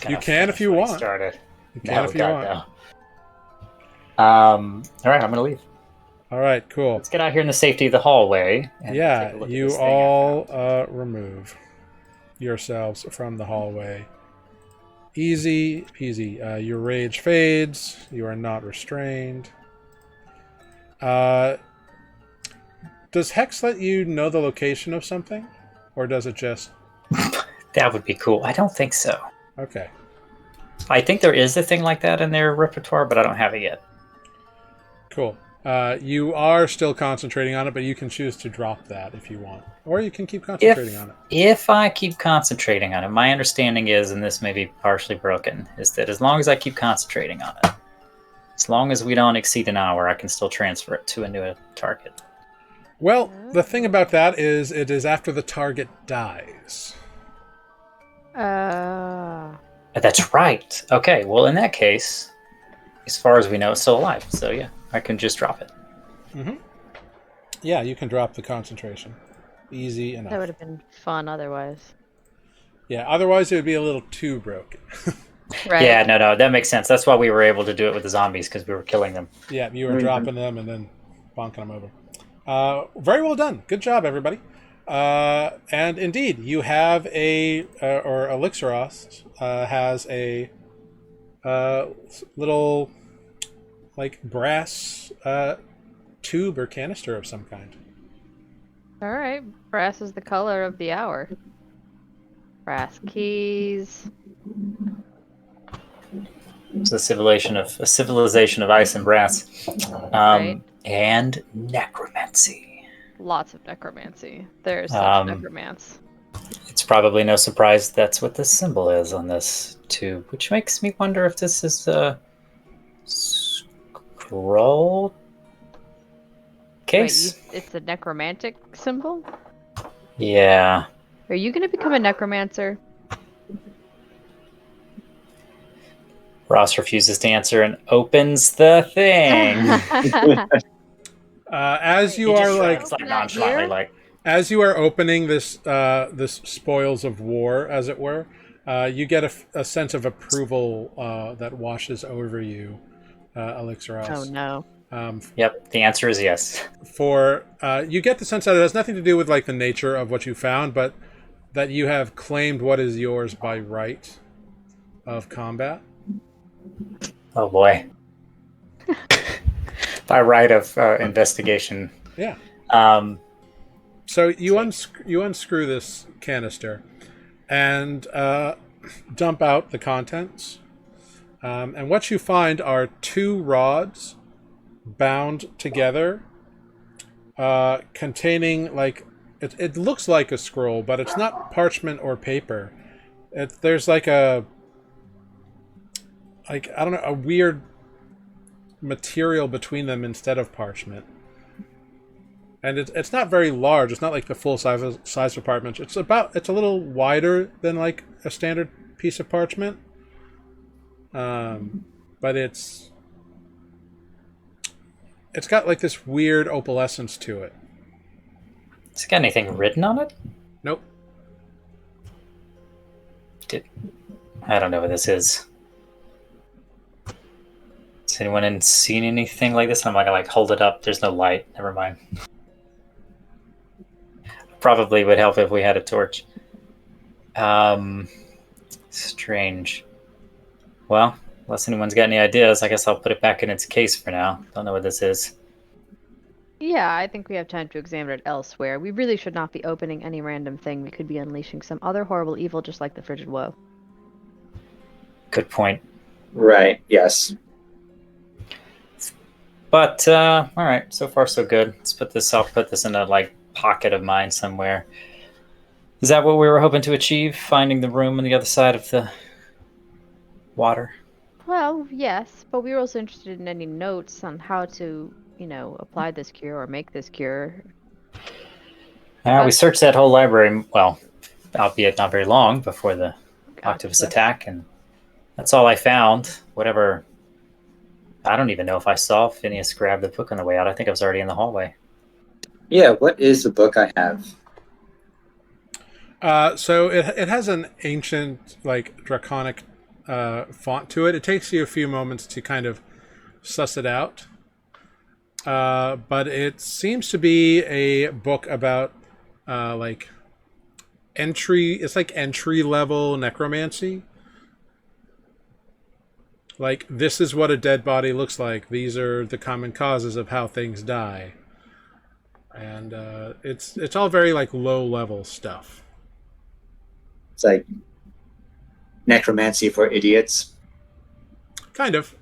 A: You can if you want.
B: Started.
A: You can if you want.
B: All right, I'm gonna leave.
A: All right, cool.
B: Let's get out here in the safety of the hallway. And
A: Yeah,
B: take a look at
A: you
B: this thing I
A: all
B: found.
A: remove yourselves from the hallway. Easy peasy. Your rage fades. You are not restrained. Does Hex let you know the location of something? Or does it just...
B: That would be cool. I don't think so.
A: Okay.
B: I think there is a thing like that in their repertoire, but I don't have it yet.
A: Cool. You are still concentrating on it, but you can choose to drop that if you want. Or you can keep concentrating on it.
B: If I keep concentrating on it, my understanding is, and this may be partially broken, is that as long as I keep concentrating on it, as long as we don't exceed an hour, I can still transfer it to a new target.
A: Well, the thing about that is it is after the target dies.
B: That's right. Okay, well, in that case, as far as we know, it's still alive. So, yeah, I can just drop it.
A: Mm-hmm. Yeah, you can drop the concentration. Easy enough.
D: That would have been fun otherwise.
A: Yeah, otherwise it would be a little too broken.
D: Right.
B: Yeah, no, that makes sense. That's why we were able to do it with the zombies, because we were killing them.
A: Yeah, you were dropping them and then bonking them over. Very well done. Good job, everybody. And indeed, you have or Elixeros has a little, like, brass tube or canister of some kind.
D: All right. Brass is the color of the hour. Brass keys.
B: It's a civilization of ice and brass,
D: Right.
B: and necromancy.
D: Lots of necromancy. There's such necromancy.
B: It's probably no surprise that's what this symbol is on this tube, which makes me wonder if this is a scroll case.
D: Wait, it's a necromantic symbol?
B: Yeah.
D: Are you going to become a necromancer?
B: Ross refuses to answer and opens the thing.
A: As you are
B: nonchalantly, like
A: as you are opening this this spoils of war, as it were, you get a sense of approval that washes over you, Elixeros.
D: Oh no.
B: Yep, the answer is yes.
A: For you get the sense that it has nothing to do with like the nature of what you found, but that you have claimed what is yours by right of combat.
B: Oh boy. By right of investigation.
A: Yeah. So you unscrew this canister and dump out the contents. And what you find are 2 rods bound together, containing, like, it looks like a scroll, but it's not parchment or paper. There's like a weird material between them instead of parchment. And it's not very large. It's not like the full size of parchment. It's a little wider than like a standard piece of parchment. But it's got like this weird opalescence to it.
B: Has it got anything written on it?
A: Nope.
B: I don't know what this is. Has anyone seen anything like this? I'm not gonna like hold it up. There's no light. Never mind. Probably would help if we had a torch. Strange. Well, unless anyone's got any ideas, I guess I'll put it back in its case for now. Don't know what this is.
D: Yeah, I think we have time to examine it elsewhere. We really should not be opening any random thing. We could be unleashing some other horrible evil, just like the Frigid Woe.
B: Good point.
C: Right, yes.
B: But, all right, so far so good. I'll put this in a, like, pocket of mine somewhere. Is that what we were hoping to achieve? Finding the room on the other side of the water?
D: Well, yes, but we were also interested in any notes on how to, apply this cure or make this cure.
B: We searched that whole library, well, albeit not very long, before the octopus attack, and that's all I found. Whatever. I don't even know if I saw Phineas grab the book on the way out. I think I was already in the hallway.
C: Yeah, what is the book I have?
A: So it has an ancient, like, draconic font to it. It takes you a few moments to kind of suss it out. But it seems to be a book about like it's like entry level necromancy. Like, this is what a dead body looks like. These are the common causes of how things die. And it's all very like low level stuff.
C: It's like necromancy for idiots.
A: Kind of.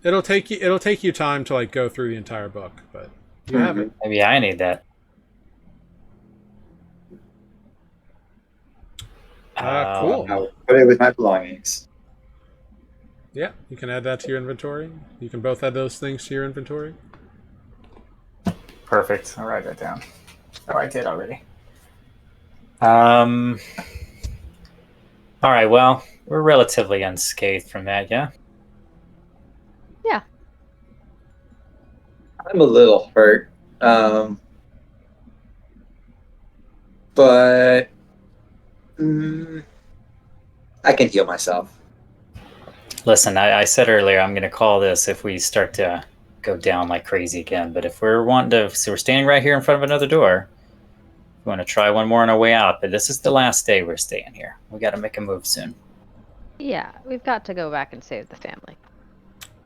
A: It'll take you time to like go through the entire book, but you have it.
B: Maybe I need that.
A: Cool.
C: I'll put it with my belongings.
A: Yeah, you can add that to your inventory. You can both add those things to your inventory.
B: Perfect. I'll write that down. Oh, I did already. All right. Well, we're relatively unscathed from that, yeah.
D: Yeah.
C: I'm a little hurt, but I can heal myself.
B: Listen, I said earlier I'm going to call this if we start to go down like crazy again. But if we're wanting to, so we're standing right here in front of another door. We want to try one more on our way out, but this is the last day we're staying here. We got to make a move soon.
D: Yeah, we've got to go back and save the family.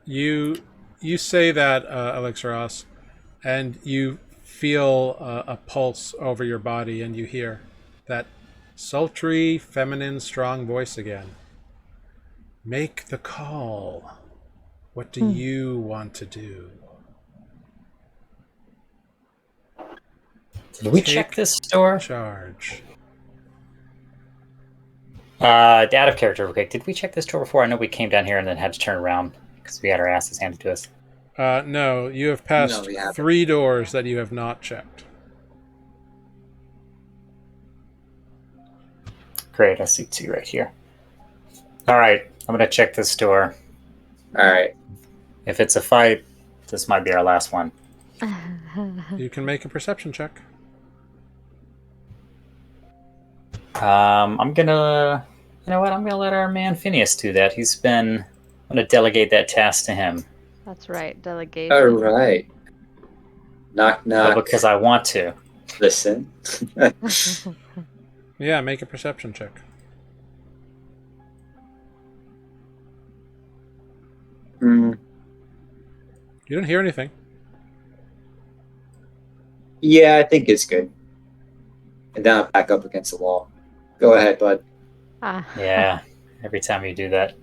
A: You say that, Elixros, and you feel a pulse over your body, and you hear that sultry, feminine, strong voice again. Make the call. What do you want to do?
B: Did we check this door?
A: Charge.
B: Out of character, okay. Did we check this door before? I know we came down here and then had to turn around because we had our asses handed to us.
A: No, you have passed 3 doors that you have not checked.
B: Great, I see 2 right here. All right, I'm going to check this door.
C: All right.
B: If it's a fight, this might be our last one.
A: You can make a perception check.
B: I'm gonna, you know what? I'm gonna let our man Phineas do that. I'm gonna delegate that task to him.
D: That's right, delegation.
C: All right. Knock, knock.
B: Because I want to.
C: Listen.
A: Yeah, make a perception check.
C: Mm,
A: You don't hear anything.
C: yeah, I think it's good. And then I'll back up against the wall. Go ahead, bud.
B: Yeah, every time you do that.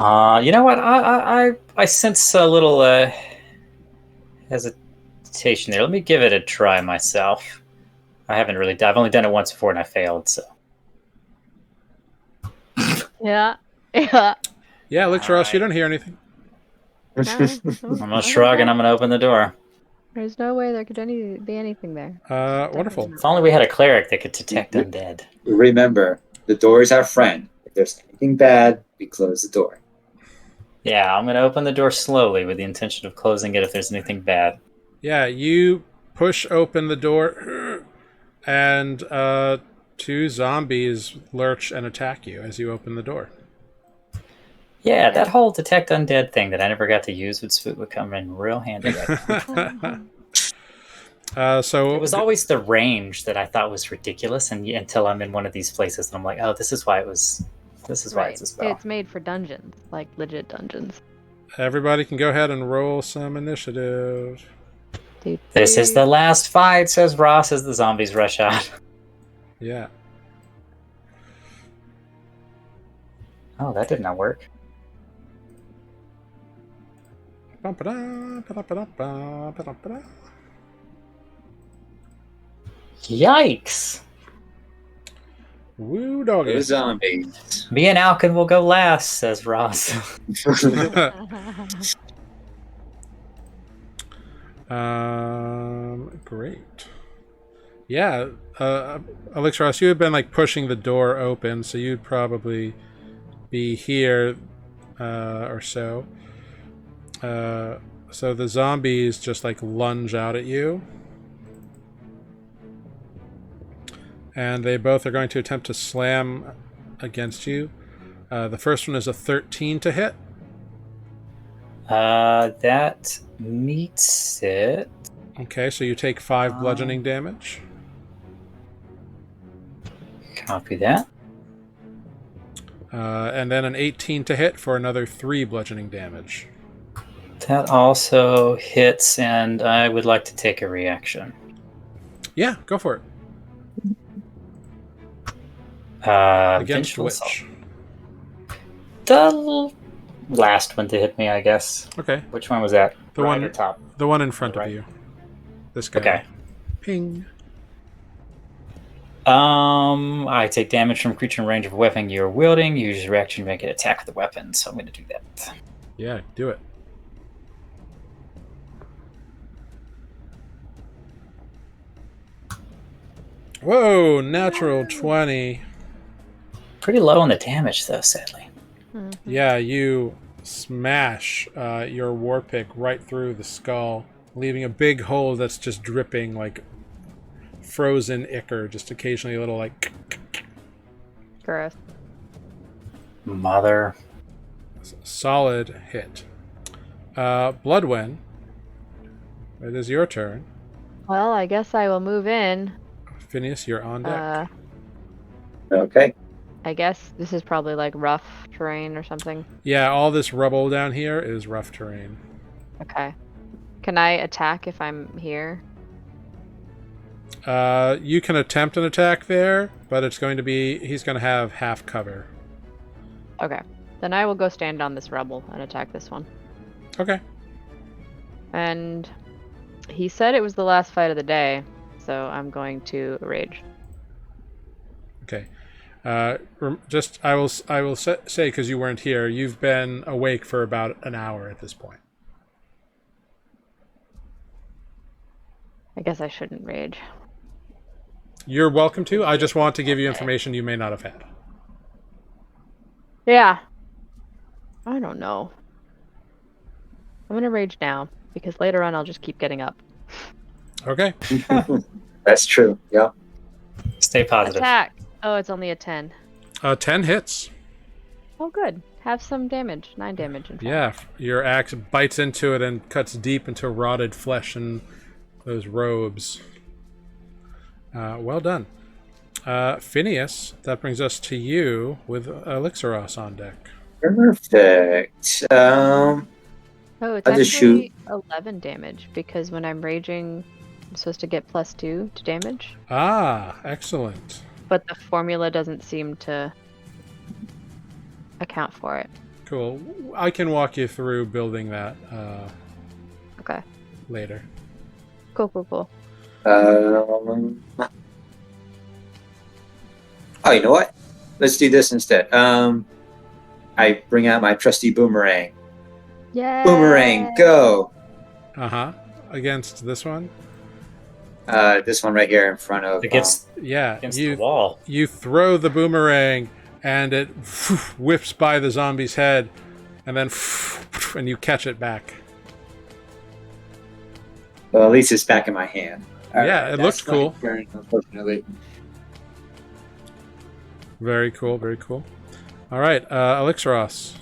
B: You know what? I sense a little hesitation there. Let me give it a try myself. I've only done it once before and I failed, so.
D: Yeah. Yeah.
A: Yeah, Elixros, you don't hear anything.
B: I'm gonna shrug and I'm gonna open the door.
D: There's no way there could be anything there.
A: Wonderful.
B: If only we had a cleric that could detect undead.
C: Remember, the door is our friend. If there's anything bad, we close the door.
B: Yeah, I'm gonna open the door slowly with the intention of closing it if there's anything bad.
A: Yeah, you push open the door, and 2 zombies lurch and attack you as you open the door.
B: Yeah, that whole detect undead thing that I never got to use would come in real handy right now.
A: So
B: it was always the range that I thought was ridiculous, and until I'm in one of these places, and I'm like, oh, this is why it's a spell.
D: It's made for dungeons, like legit dungeons.
A: Everybody can go ahead and roll some initiative.
B: This is the last fight, says Ross as the zombies rush out.
A: Yeah.
B: Oh, that did not work. Yikes!
A: Woo doggy.
C: Those zombies.
B: Me and Alkin will go last, says Ross.
A: Great. Yeah, Elixros, you had been like pushing the door open, so you'd probably be here or so. So the zombies just like lunge out at you. And they both are going to attempt to slam against you. The first one is a 13 to hit.
B: That meets it.
A: Okay, so you take 5 bludgeoning damage.
B: Copy that.
A: And then an 18 to hit for another 3 bludgeoning damage.
B: That also hits, and I would like to take a reaction.
A: Yeah, go for it. Against
B: Vengeful
A: which?
B: Assault. The last one to hit me, I guess.
A: Okay.
B: Which one was that?
A: The
B: Right
A: one
B: or top?
A: The one in front
B: Right.
A: of you. This guy.
B: Okay.
A: Ping.
B: I take damage from creature in range of a weapon you're wielding. You use your reaction to make an attack with the weapon, so I'm going to do that.
A: Yeah, do it. Whoa, natural 20.
B: Pretty low on the damage, though, sadly.
A: Yeah, you smash your war pick right through the skull, leaving a big hole that's just dripping like frozen ichor, just occasionally a little like...
D: Gross.
B: Mother.
A: Solid hit. Bloodwind, it is your turn.
D: Well, I guess I will move in.
A: Phineas, you're on deck.
C: Okay.
D: I guess this is probably like rough terrain or something.
A: Yeah, all this rubble down here is rough terrain.
D: Okay. Can I attack if I'm here?
A: You can attempt an attack there, but it's going to be... He's going to have half cover.
D: Okay. Then I will go stand on this rubble and attack this one.
A: Okay.
D: And he said it was the last fight of the day, so I'm going to rage.
A: Okay. I will say, because you weren't here, you've been awake for about an hour at this point.
D: I guess I shouldn't rage.
A: You're welcome to. I just want to give you information you may not have had.
D: Yeah. I don't know. I'm gonna rage now, because later on I'll just keep getting up.
A: Okay.
C: That's true. Yeah.
B: Stay positive.
D: Attack! Oh, it's only a 10.
A: 10 hits.
D: Oh, good. Have some damage. 9 damage, in fact.
A: Yeah, your axe bites into it and cuts deep into rotted flesh and those robes. Well done. Phineas, that brings us to you with Elixaros on deck.
C: Perfect.
D: Oh, it's
C: I'll just
D: actually 11 damage, because when I'm raging, I'm supposed to get +2 to damage.
A: Ah, excellent.
D: But the formula doesn't seem to account for it.
A: Cool. I can walk you through building that
D: Okay.
A: later.
D: Cool.
C: Oh, you know what? Let's do this instead. I bring out my trusty boomerang.
D: Yeah.
C: Boomerang, go!
A: Against this one?
C: This one right here in front of...
B: Against
A: you,
B: the wall.
A: You throw the boomerang, and it whips by the zombie's head, and then and you catch it back.
C: Well, at least it's back in my hand.
A: Yeah, it looks cool.
C: Burn, unfortunately.
A: Very cool, very cool. All right, Elixaros.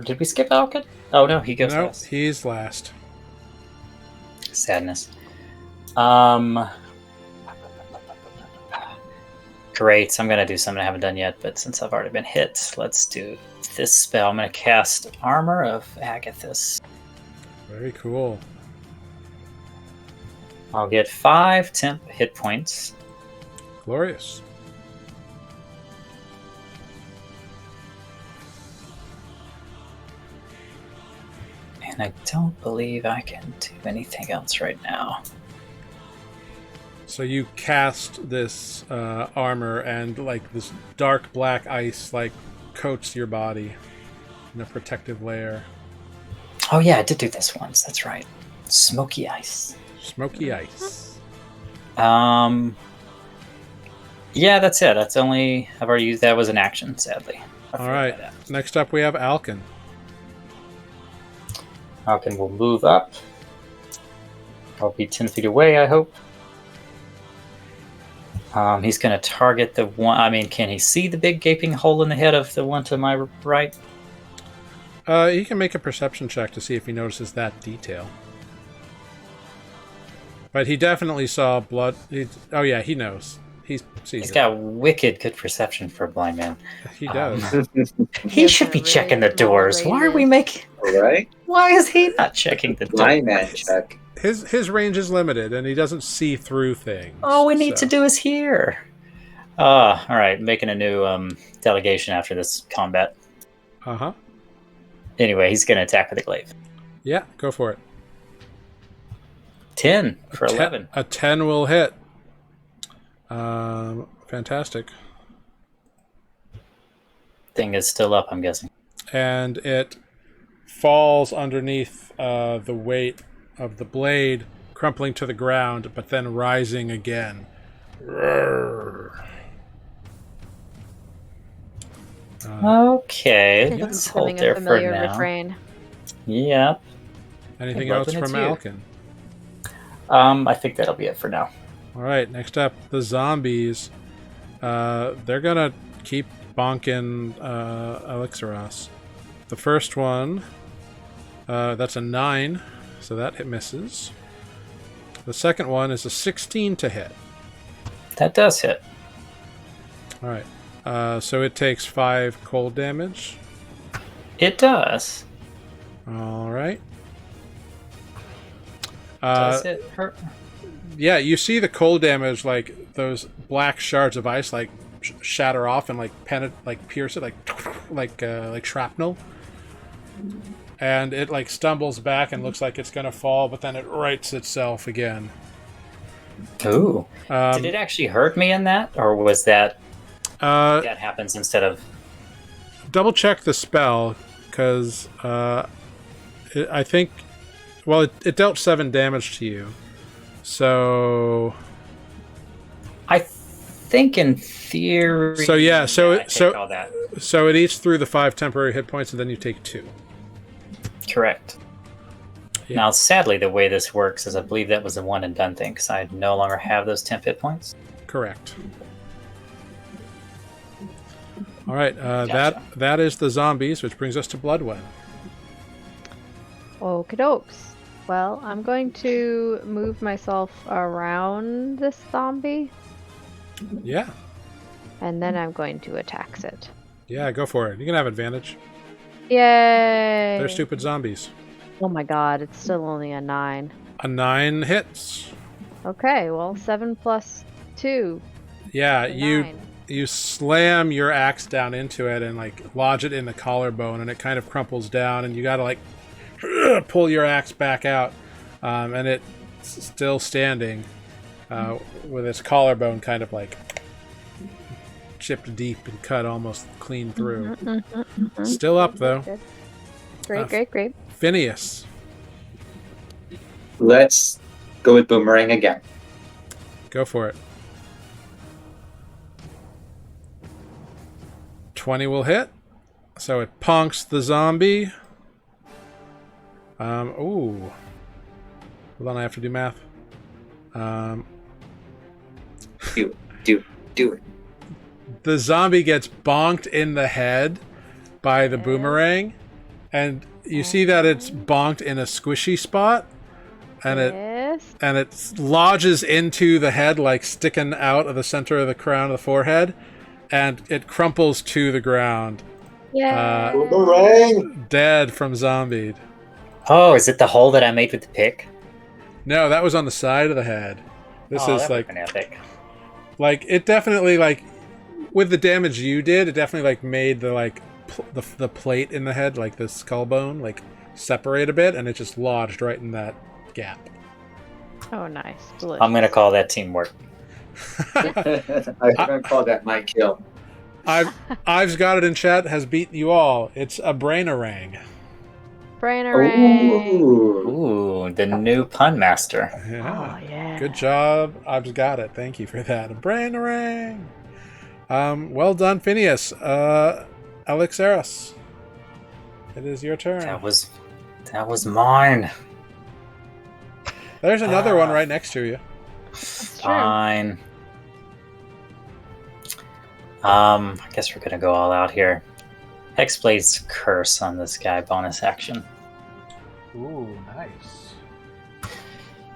B: Did we skip Alkin? Oh no, he goes
A: No,
B: last.
A: he's last.
B: Sadness. Great, I'm gonna do something I haven't done yet, but since I've already been hit, let's do this spell. I'm gonna cast Armor of Agathis.
A: Very cool.
B: I'll get 5 temp hit points.
A: Glorious.
B: And I don't believe I can do anything else right now.
A: So you cast this armor, and like this dark black ice like coats your body in a protective layer.
B: Oh yeah, I did do this once. That's right. Smoky ice.
A: Smoky ice.
B: Yeah, that's it. That's only I've already used that was an action, sadly.
A: All right. Next up, we have Alkin.
B: Alkin will move up. I'll be 10 feet away, I hope. He's going to target the one. I mean, can he see the big gaping hole in the head of the one to my right?
A: He can make a perception check to see if he notices that detail. But he definitely saw blood. Oh yeah, he knows. He sees
B: He's
A: it.
B: got wicked good perception for a blind man.
A: He does.
B: He should be checking the doors. Why are we making?
C: Right?
B: Why is he not checking the
C: Blind
B: doors?
C: man check.
A: His range is limited, and he doesn't see through things.
B: All we need to do is here. All right, making a new delegation after this combat.
A: Uh-huh.
B: Anyway, he's going to attack with a glaive.
A: Yeah, go for it.
B: 10 for 11.
A: A 10 will hit. Fantastic.
B: Thing is still up, I'm guessing.
A: And it falls underneath the weight of the blade, crumpling to the ground, but then rising again.
B: Okay, let's hold there for now.
D: Refrain.
B: Yep.
A: Anything else from
B: you.
A: Alkin?
B: I think that'll be it for now.
A: All right, next up, the zombies. They're gonna keep bonking Elixeros. The first one, that's a 9, so that misses. The second one is a 16 to hit.
B: That does hit.
A: All right, so it takes 5 cold damage.
B: It does.
A: All right.
B: Does it hurt?
A: Yeah, you see the cold damage, like those black shards of ice, like shatter off and like pierce it, like shrapnel. And it like stumbles back and looks like it's gonna fall, but then it rights itself again.
B: Ooh! Did it actually hurt me in that, or was that that happens instead of?
A: Double check the spell, because I think. Well, it dealt 7 damage to you. So
B: I think in theory.
A: So yeah, so
B: all that.
A: So it eats through the 5 temporary hit points, and then you take 2.
B: Correct. Yeah. Now, sadly, the way this works is I believe that was a one and done thing because I no longer have those temp hit points.
A: Correct. All right,
B: Gotcha.
A: that is the zombies, which brings us to Bloodwen.
D: Okie dokes. Well, I'm going to move myself around this zombie,
A: Yeah,
D: and then I'm going to attack it.
A: yeah, go for it. You can have advantage.
D: Yay!
A: They're stupid zombies.
D: Oh my god, it's still only a 9.
A: A 9 hits.
D: Okay, well, 7 plus 2.
A: Yeah,
D: So
A: you
D: 9.
A: you slam your axe down into it and like lodge it in the collarbone, and it kind of crumples down, and you gotta like pull your axe back out, and it's still standing with its collarbone kind of like chipped deep and cut almost clean through. Still up though.
D: Good. Great.
A: Phineas,
C: Let's go with Boomerang again.
A: go for it. 20 will hit, so it punks the zombie. Ooh. Hold on, I have to do math.
C: Do it.
A: The zombie gets bonked in the head by the boomerang, and you see that it's bonked in a squishy spot, and
D: Yes.
A: it lodges into the head, like sticking out of the center of the crown of the forehead, and it crumples to the ground,
D: Yeah.
C: Boomerang!
A: dead from zombied.
B: Oh, is it the hole that I made with the pick?
A: No, that was on the side of the head. This is
B: that
A: like,
B: would've been epic.
A: like it definitely like with the damage you did, it definitely like made the like the plate in the head, like the skull bone, like separate a bit, and it just lodged right in that gap.
D: Oh, nice. Delicious.
B: I'm gonna call that teamwork.
C: I'm gonna call that my kill.
A: I've got it in chat. Has beaten you all. It's a brainarang.
D: Brainerang.
C: Ooh.
B: Ooh, the new pun master.
A: Yeah.
D: Oh, yeah.
A: Good job. I've got it. Thank you for that. A brainarang. Well done, Phineas. Elixeros, it is your turn.
B: That was mine.
A: There's another one right next to you.
D: That's true.
B: Fine. I guess we're gonna go all out here. Hexblade's Curse on this guy, bonus action.
A: Ooh, nice.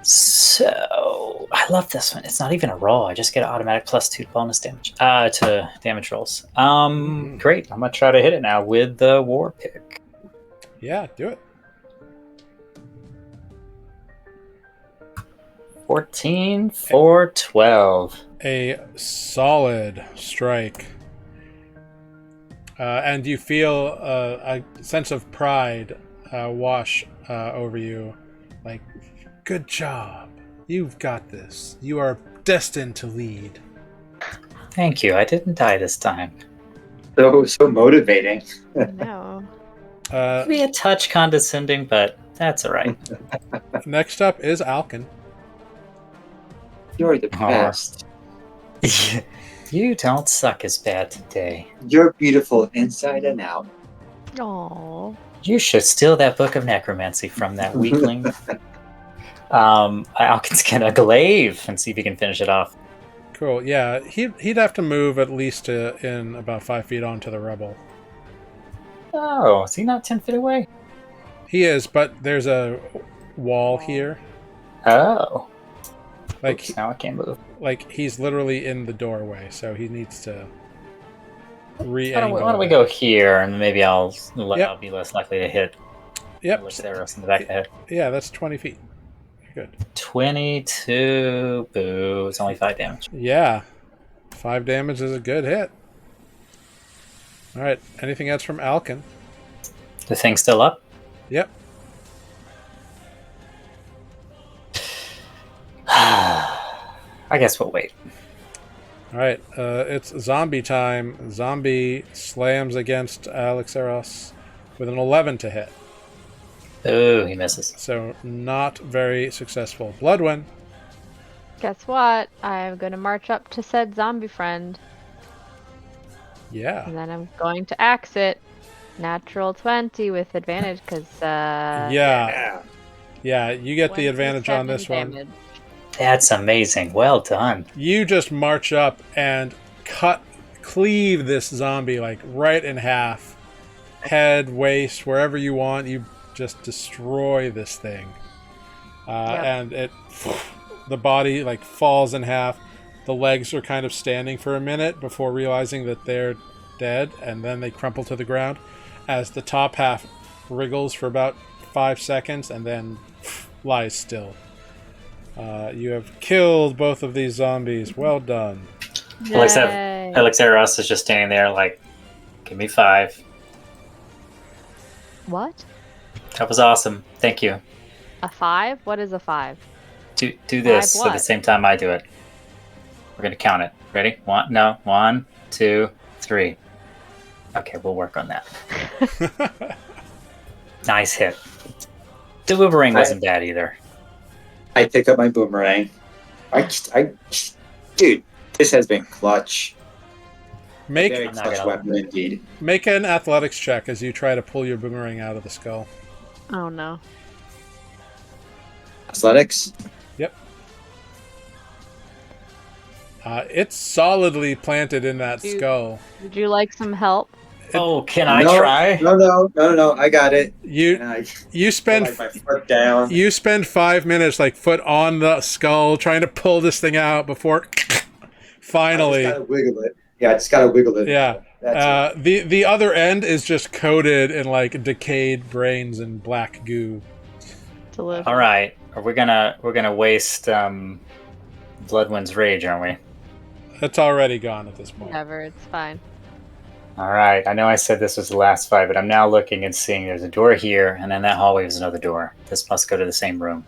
B: So I love this one. It's not even a roll. I just get an automatic +2 bonus damage to damage rolls. Great. I'm gonna try to hit it now with the war pick.
A: Yeah, do it.
B: 14 for 12.
A: A solid strike. And you feel a sense of pride wash over you. Like, good job. You've got this. You are destined to lead.
B: Thank you. I didn't die this time.
C: So motivating.
D: No.
B: Maybe a touch condescending, but that's all right.
A: Next up is Alkin.
C: You're the best.
B: You don't suck as bad today.
C: You're beautiful inside and out.
D: Aww.
B: You should steal that book of necromancy from that weakling. Alkin's gonna glaive and see if he can finish it off.
A: Cool. Yeah, he'd have to move at least in about 5 feet onto the rubble.
B: Oh, is he not 10 feet away?
A: He is, but there's a wall here.
B: Oh.
A: Like
B: Oops, now I can't move.
A: Like he's literally in the doorway, so he needs to
B: Why don't we go here, and maybe I'll be less likely to hit.
A: Yep.
B: Luceros in the back of the head.
A: Yeah, that's 20 feet. Good.
B: 22. Boo. It's only 5 damage.
A: Yeah. 5 damage is a good hit. Alright, anything else from Alkin?
B: The thing's still up?
A: Yep.
B: I guess we'll wait.
A: Alright, it's zombie time. Zombie slams against Alexeros with an 11 to hit.
B: Ooh, he misses.
A: So not very successful. Bloodwind.
D: Guess what? I'm gonna march up to said zombie friend,
A: Yeah.
D: and then I'm going to axe it. Natural 20 with advantage, because
A: Yeah, you get the advantage on this one.
D: damage.
B: That's amazing. Well done.
A: You just march up and cleave this zombie like right in half. Head, waist, wherever you want. You just destroy this thing. And the body like falls in half. The legs are kind of standing for a minute before realizing that they're dead, and then they crumple to the ground as the top half wriggles for about 5 seconds and then lies still. You have killed both of these zombies. Well done.
B: Alexeros is just standing there like, give me 5.
D: What?
B: That was awesome. Thank you.
D: A 5? What is a 5?
B: Do this
D: 5 what?
B: at the same time I do it. We're going to count it. Ready? 1, 2, 3. Okay, we'll work on that. Nice hit. The boomerang wasn't bad either.
C: I pick up my boomerang. Dude, this has been clutch. Very clutch weapon indeed.
A: Make an athletics check as you try to pull your boomerang out of the skull.
D: Oh no.
C: Athletics?
A: Yep. It's solidly planted in that skull.
D: Would you like some help?
B: Can I try?
C: No. I got it.
A: You spend
C: my foot down.
A: You spend 5 minutes like foot on the skull trying to pull this thing out before finally.
C: I just gotta wiggle it. Yeah, I just gotta wiggle it.
A: Yeah. The other end is just coated in like decayed brains and black goo.
B: All right, we're gonna waste Bloodwind's rage, aren't we?
A: It's already gone at this point.
D: Never. It's fine.
B: All right, I know I said this was the last fight, but I'm now looking and seeing there's a door here, and then that hallway is another door. This must go to the same room.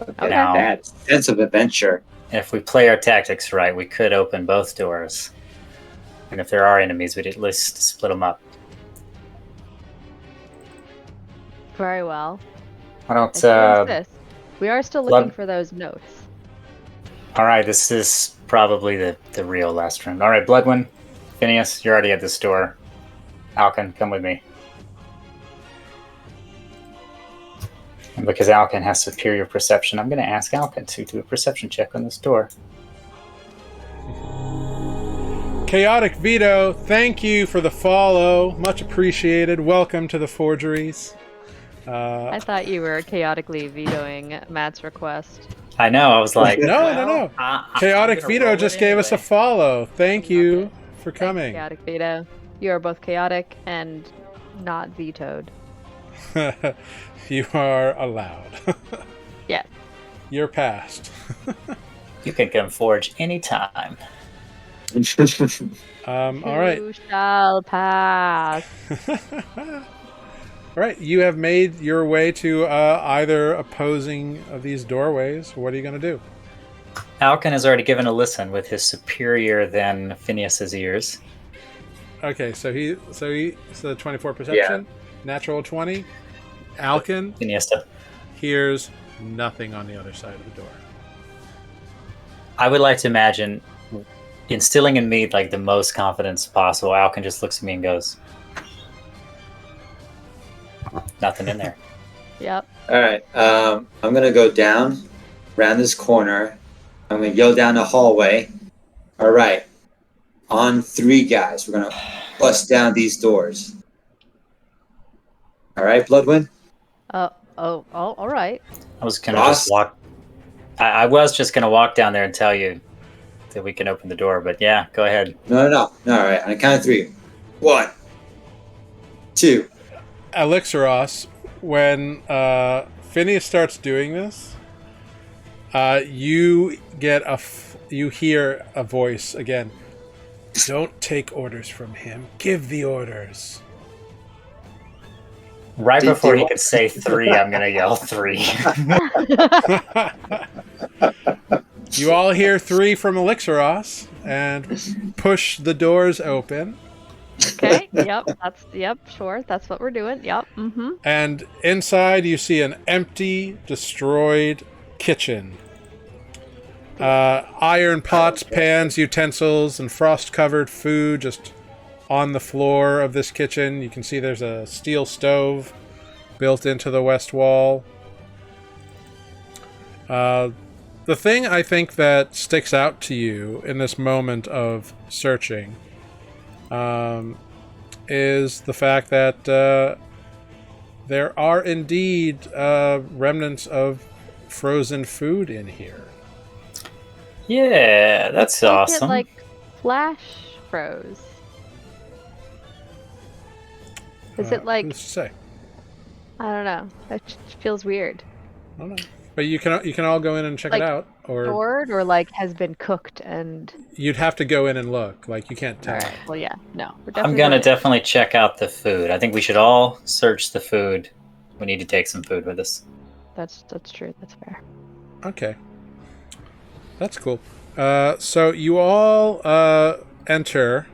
C: Okay. Now, that sense of adventure.
B: If we play our tactics right, we could open both doors. And if there are enemies, we'd at least split them up.
D: Very well.
B: Why don't
D: this? We are still looking for those notes.
B: All right, this is probably the real last room. All right, Bloodwind, Phineas, you're already at this door. Alkin, come with me. And because Alkin has superior perception, I'm going to ask Alkin to do a perception check on this door.
A: Chaotic Vito, thank you for the follow. Much appreciated. Welcome to the Forgeries.
D: I thought you were chaotically vetoing Matt's request.
B: I know. I was like,
A: No. Chaotic Vito just gave us a follow. Thank you for coming.
D: Chaotic Vito. You are both chaotic and not vetoed.
A: You are allowed.
D: Yes.
A: You're passed.
B: You can come forge anytime.
A: All right.
D: You shall pass.
A: All right. You have made your way to either opposing of these doorways. What are you going to do?
B: Alkin has already given a listen with his superior than Phineas's ears.
A: Okay, so 24 perception, natural 20. Alkin
B: Phineas,
A: hears nothing on the other side of the door.
B: I would like to imagine instilling in me like the most confidence possible. Alkin just looks at me and goes, "Nothing in there."
D: Yep.
C: All right. I'm gonna go down, around this corner. I'm gonna yell down the hallway. All right. On 3, guys. We're gonna bust down these doors. All right, Bloodwind.
D: All right.
B: I was gonna just walk. I was just gonna walk down there and tell you that we can open the door, but yeah, go ahead.
C: No. All right. On the count of 3. 1, 2.
A: Elixeros, when Phineas starts doing this, you hear a voice again. Don't take orders from him. Give the orders.
B: Right before he could say 3, I'm gonna yell 3.
A: You all hear 3 from Elixeros and push the doors open.
D: Okay. Yep. Sure. That's what we're doing. Yep. Mm-hmm.
A: And inside you see an empty, destroyed kitchen. Iron pots, pans, utensils, and frost-covered food just on the floor of this kitchen. You can see there's a steel stove built into the west wall. The thing I think that sticks out to you in this moment of searching is the fact that there are indeed remnants of frozen food in here.
B: Yeah, that's awesome.
D: It like flash froze. Is it like?
A: Who's to say?
D: I don't know. That feels weird.
A: I don't know. But you can all go in and check
D: Like,
A: it out, or
D: stored or like has been cooked and.
A: you'd have to go in and look. Like you can't tell.
D: All right. Well, yeah. No. We're
B: I'm gonna definitely check out the food. I think we should all search the food. We need to take some food with us.
D: That's true. That's fair.
A: Okay. That's cool. So you all enter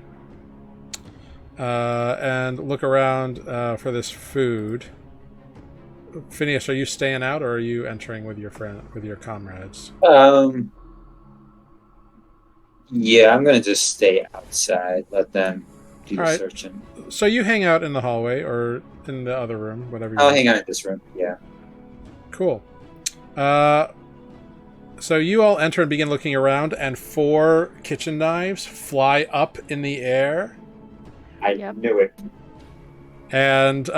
A: and look around for this food. Phineas, are you staying out or are you entering with your comrades?
C: Yeah, I'm gonna just stay outside. Let them do the
A: All right.
C: searching.
A: So you hang out in the hallway or in the other room, whatever.
C: I'll hang out in this room. Yeah.
A: Cool. So you all enter and begin looking around, and 4 kitchen knives fly up in the air.
C: I knew it.
A: And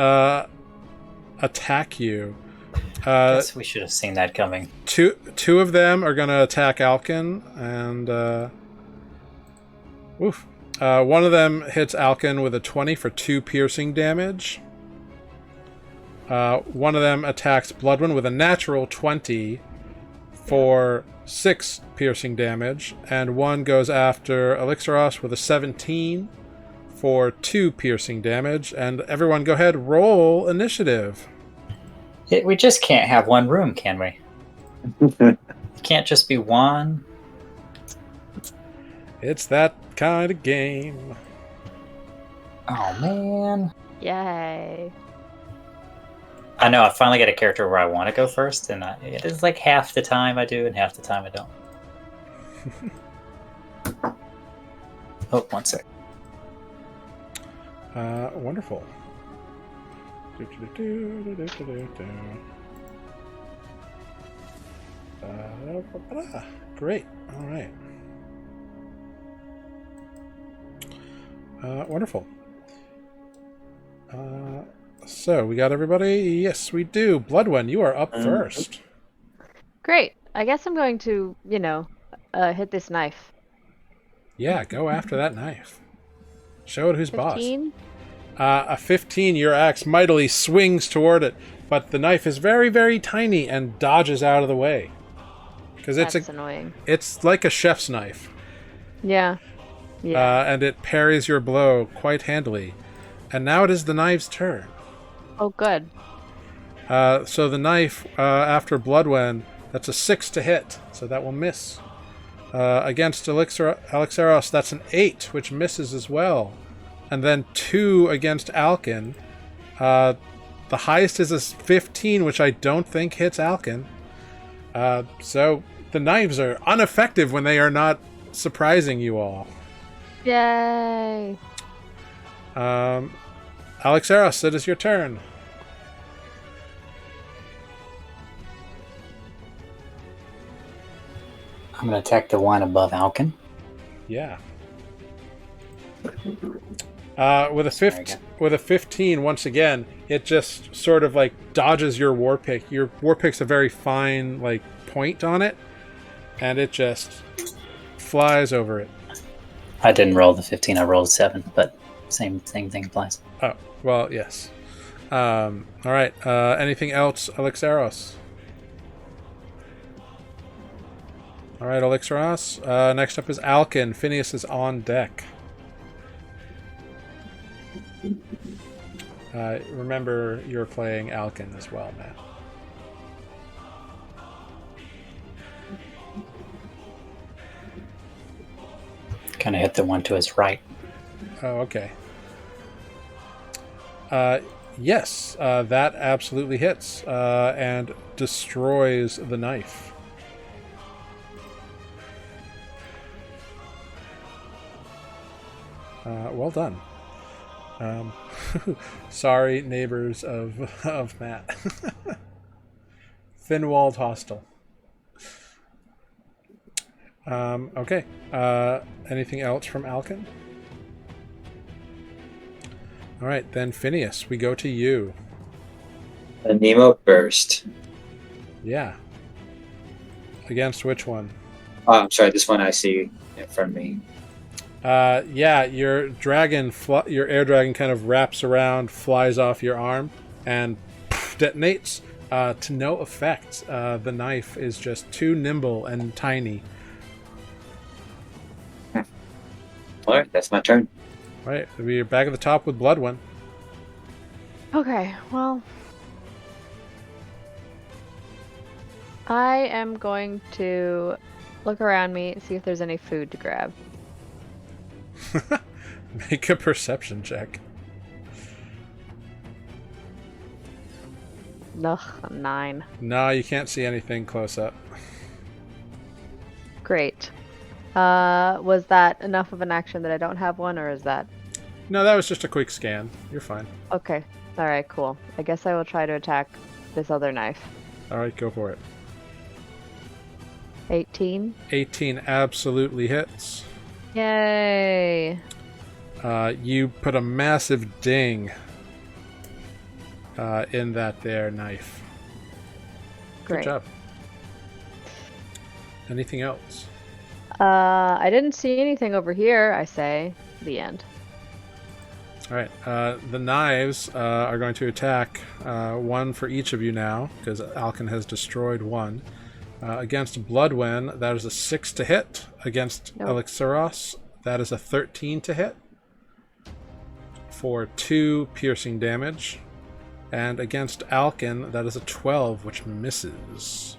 A: attack you.
B: I guess we should have seen that coming.
A: Two of them are going to attack Alkin, and one of them hits Alkin with a 20 for 2 piercing damage. One of them attacks Bloodwind with a natural 20 for 6 piercing damage, and one goes after Elixeros with a 17 for 2 piercing damage. And everyone, go ahead, roll initiative.
B: We just can't have one room, can we? It can't just be one.
A: It's that kind of game.
B: Oh man!
D: Yay!
B: I know. I finally get a character where I want to go first, and it is like half the time I do, and half the time I don't. Oh, one sec.
A: Wonderful. Great. All right. Wonderful. So, we got everybody? Yes, we do. Bloodwen, you are up first.
D: Great. I guess I'm going to, hit this knife.
A: Yeah, go after that knife. Show it who's
D: 15?
A: boss. A 15, your axe mightily swings toward it, but the knife is very, very tiny and dodges out of the way. Because
D: That's annoying.
A: It's like a chef's knife.
D: Yeah. Yeah.
A: And it parries your blow quite handily. And now it is the knife's turn.
D: Oh, good.
A: So the knife, after Bloodwen, that's a 6 to hit, so that will miss. Against Alexaros, that's an 8, which misses as well. And then 2 against Alkin. The highest is a 15, which I don't think hits Alkin. So the knives are ineffective when they are not surprising you all.
D: Yay!
A: Alexaros, it is your turn.
B: I'm going to attack the one above Alkin.
A: Yeah. With a 15, once again, it just sort of like dodges your war pick. Your war pick's a very fine like point on it, and it just flies over it.
B: I didn't roll the 15. I rolled 7, but same thing applies.
A: Oh, well, yes. All right. Anything else, Alexaros? All right, Alexaros. Next up is Alkin. Phineas is on deck. Remember, you're playing Alkin as well, Matt.
B: Kind of hit the one to his right.
A: Oh, okay. Yes, that absolutely hits and destroys the knife. Well done. Sorry, neighbors of Matt. Thin-walled hostile. Okay. Anything else from Alkin? All right, then Phineas, we go to you.
C: A Nemo burst.
A: Yeah. Against which one?
C: Oh, I'm sorry. This one I see in front of me.
A: Yeah, your your air dragon kind of wraps around, flies off your arm, and detonates to no effect. The knife is just too nimble and tiny.
C: All right, that's my turn.
A: Right, we're back at the top with Bloodwen.
D: Okay, well, I am going to look around me, see if there's any food to grab.
A: Make a perception check.
D: Ugh, a 9.
A: No, you can't see anything close up.
D: Great. Was that enough of an action that I don't have one, or is that...
A: No, that was just a quick scan. You're fine.
D: Okay. Alright, cool. I guess I will try to attack this other knife.
A: Alright, go for it.
D: 18.
A: 18 absolutely hits.
D: Yay!
A: You put a massive ding in that there knife.
D: Great.
A: Good job. Anything else?
D: I didn't see anything over here, I say. The end.
A: Alright, the knives are going to attack one for each of you now, because Alkin has destroyed one. Against Bloodwen, that is a 6 to hit. Against Alexaros, that is a 13 to hit. For 2 piercing damage. And against Alkin, that is a 12, which misses.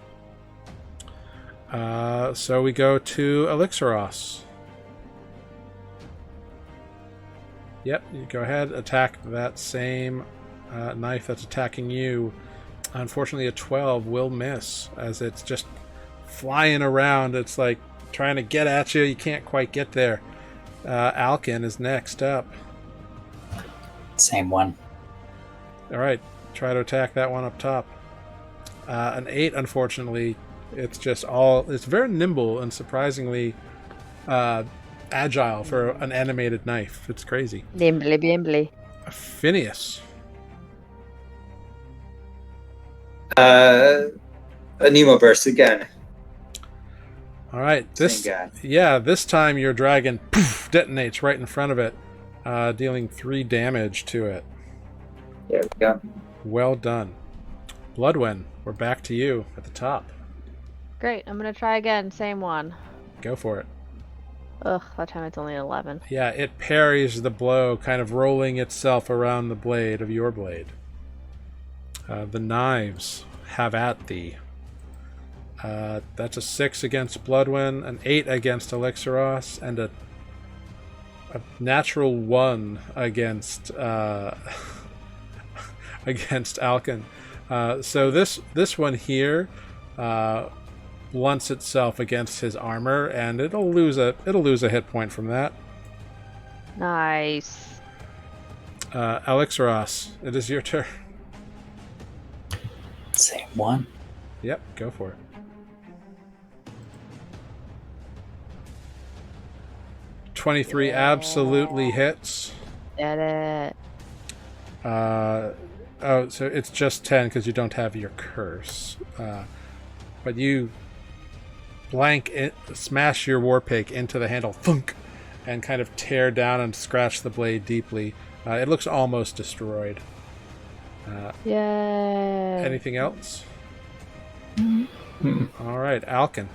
A: So we go to Alexaros. Yep, you go ahead, attack that same knife that's attacking you. Unfortunately, a 12 will miss, as it's just flying around. It's like trying to get at you. You can't quite get there. Alkin is next up.
B: Same one.
A: All right, try to attack that one up top. An 8, unfortunately. It's just it's very nimble and surprisingly agile for an animated knife. It's crazy.
D: Nimbly bimbly.
A: Phineas.
C: A Nemo burst again.
A: All right.
C: Same guy.
A: This time your dragon detonates right in front of it, dealing 3 damage to it.
C: There we go.
A: Well done. Bloodwen, we're back to you at the top.
D: Great. I'm gonna try again. Same one.
A: Go for it.
D: Ugh, that time it's only 11.
A: Yeah, it parries the blow, kind of rolling itself around the blade of your blade. The knives have at thee. That's a 6 against Bloodwen, an 8 against Elixeros, and a natural 1 against against Alkin. So this one here blunts itself against his armor, and it'll lose a hit point from that.
D: Nice.
A: Elixeros, it is your turn.
B: Same one.
A: Yep, go for it. 23 absolutely hits.
D: Get it.
A: So it's just 10 because you don't have your curse. But you smash your warpig into the handle, thunk, and kind of tear down and scratch the blade deeply. It looks almost destroyed.
D: Yay.
A: Anything else? All right, Alkin.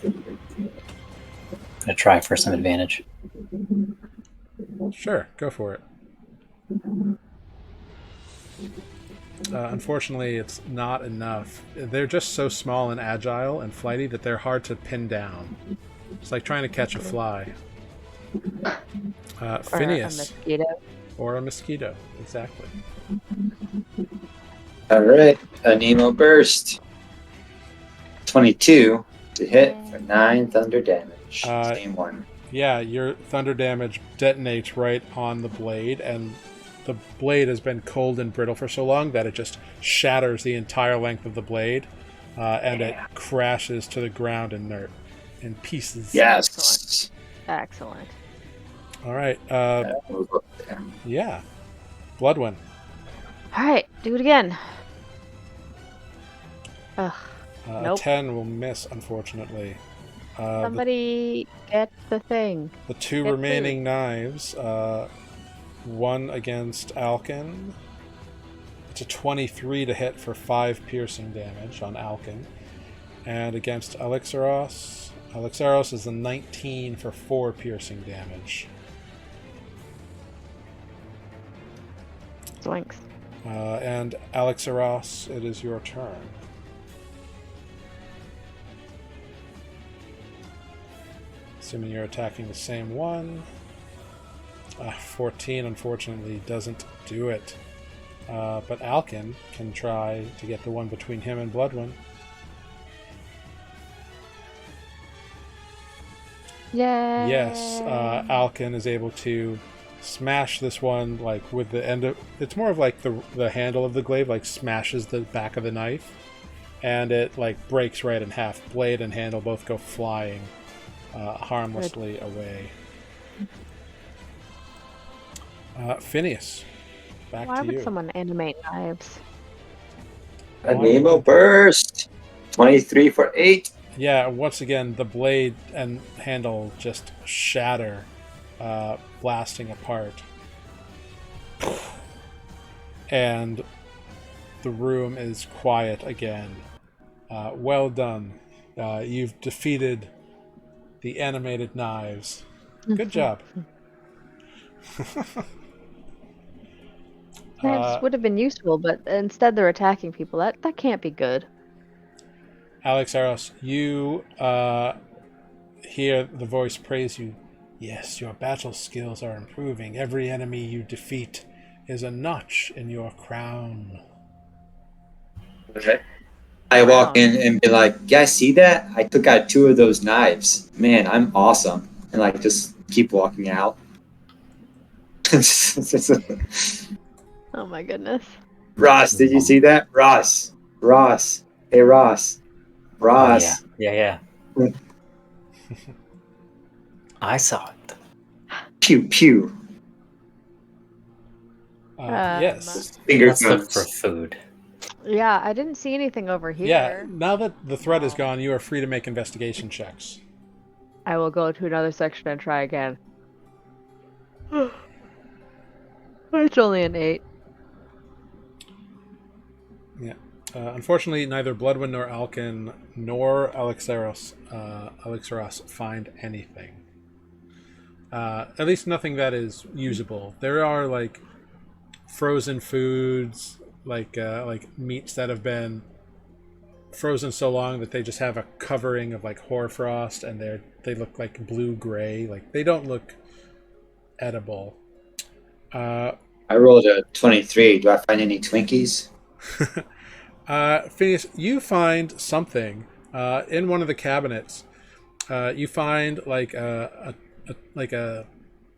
B: I'm gonna try for some advantage.
A: Sure, go for it. Unfortunately, it's not enough. They're just so small and agile and flighty that they're hard to pin down. It's like trying to catch a fly. Phineas.
D: Or a mosquito.
A: Or a mosquito, exactly.
C: All right, a Nemo burst. 22 to hit for 9 thunder damage. Same one.
A: Yeah, your thunder damage detonates right on the blade, and the blade has been cold and brittle for so long that it just shatters the entire length of the blade, and it crashes to the ground inert in pieces.
C: Yes.
D: Excellent.
A: All right. Yeah. Bloodwen.
D: All right, do it again. Ugh. Nope.
A: 10 will miss, unfortunately.
D: Somebody get the thing.
A: The 2 remaining knives, 1 against Alkin. It's a 23 to hit for 5 piercing damage on Alkin. And against Elixeros, Elixeros is a 19 for 4 piercing damage.
D: Swings.
A: And Elixeros, it is your turn. Assuming you're attacking the same one. 14, unfortunately, doesn't do it. But Alkin can try to get the one between him and Bloodwen.
D: Yay!
A: Yes, Alkin is able to smash this one, like, with the end of... It's more of like the handle of the glaive, like, smashes the back of the knife. And it, like, breaks right in half. Blade and handle both go flying harmlessly away. Phineas, back
D: Why
A: to you.
D: would someone animate knives?
C: A Nemo burst. 23 for 8.
A: Yeah, once again, the blade and handle just shatter, blasting apart. And the room is quiet again. Well done. You've defeated the animated knives. Good job.
D: Knives would have been useful, but instead they're attacking people. That can't be good.
A: Elixeros, you hear the voice praise you. Yes, your battle skills are improving. Every enemy you defeat is a notch in your crown.
C: Okay. I walk in and be like, "You guys see that? I took out 2 of those knives. Man, I'm awesome." And like just keep walking out.
D: Oh my goodness.
C: Ross, did you see that? Ross. Hey, Ross.
B: Yeah. I saw it.
C: Pew pew.
A: Yes.
C: Finger
B: Let's look
C: guns.
B: for food.
D: Yeah, I didn't see anything over
A: Yeah,
D: here.
A: now that the threat is gone, you are free to make investigation checks.
D: I will go to another section and try again. It's only an 8.
A: Yeah. Unfortunately, neither Bloodwind nor Alkin nor Elixeros find anything. At least nothing that is usable. There are like frozen foods, like meats that have been frozen so long that they just have a covering of like hoarfrost, and they look like blue gray. Like they don't look edible.
C: I rolled a 23. Do I find any Twinkies?
A: Phineas, you find something in one of the cabinets. You find like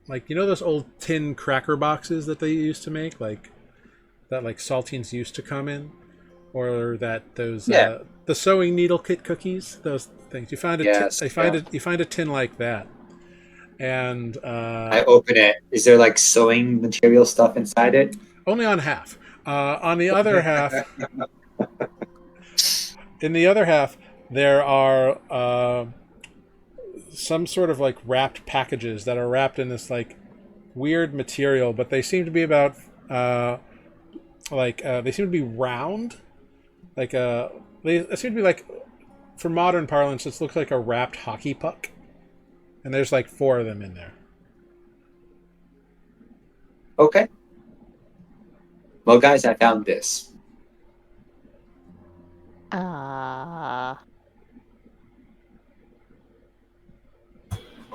A: like you know those old tin cracker boxes that they used to make, like that like saltines used to come in, or that those the sewing needle kit cookies, those things. You find you find a tin like that, and
C: I open it. Is there like sewing material stuff inside it?
A: only on half. On the other half, in the other half, there are some sort of like wrapped packages that are wrapped in this like weird material, but they seem to be about they seem to be round, they seem to be like, for modern parlance, it looks like a wrapped hockey puck, and there's like 4 of them in there.
C: Okay. Well, guys, I found this.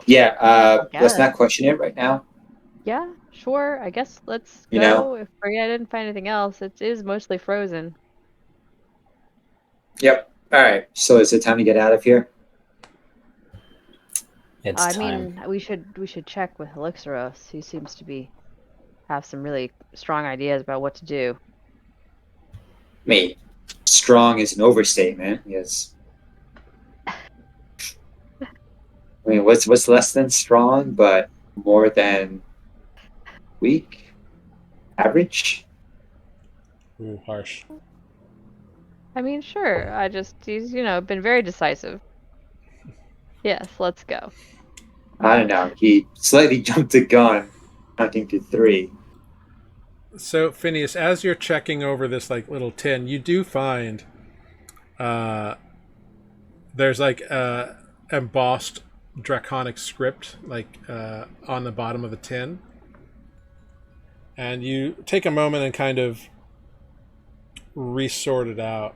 C: Yeah, let's not question it right now.
D: Yeah, sure. I guess let's
C: You
D: go.
C: know?
D: If I didn't find anything else, it is mostly frozen.
C: Yep. All right. So is it time to get out of here?
B: It's
D: I
B: time.
D: mean, we should check with Elixeros. He seems to have some really strong ideas about what to do.
C: Me. Strong is an overstatement. Yes. I mean, what's less than strong, but more than weak? Average?
A: Ooh, harsh.
D: I mean, sure. He's been very decisive. Yes, let's go.
C: I don't know. He slightly jumped the gun, counting to 3.
A: So Phineas, as you're checking over this like little tin, you do find there's like embossed draconic script like on the bottom of the tin, and you take a moment and kind of resort it out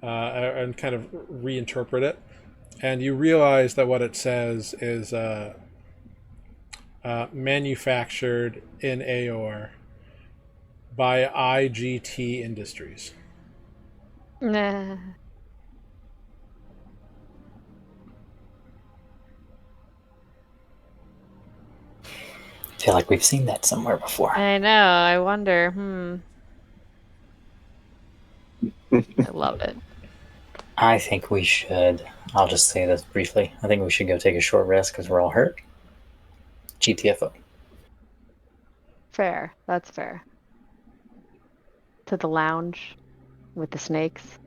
A: and kind of reinterpret it, and you realize that what it says is manufactured in Aor by IGT Industries.
D: Nah.
B: I feel like we've seen that somewhere before.
D: I know. I wonder. I love it.
B: I think we should. I'll just say this briefly. I think we should go take a short rest because we're all hurt. GTFO.
D: Fair. That's fair. To the lounge with the snakes.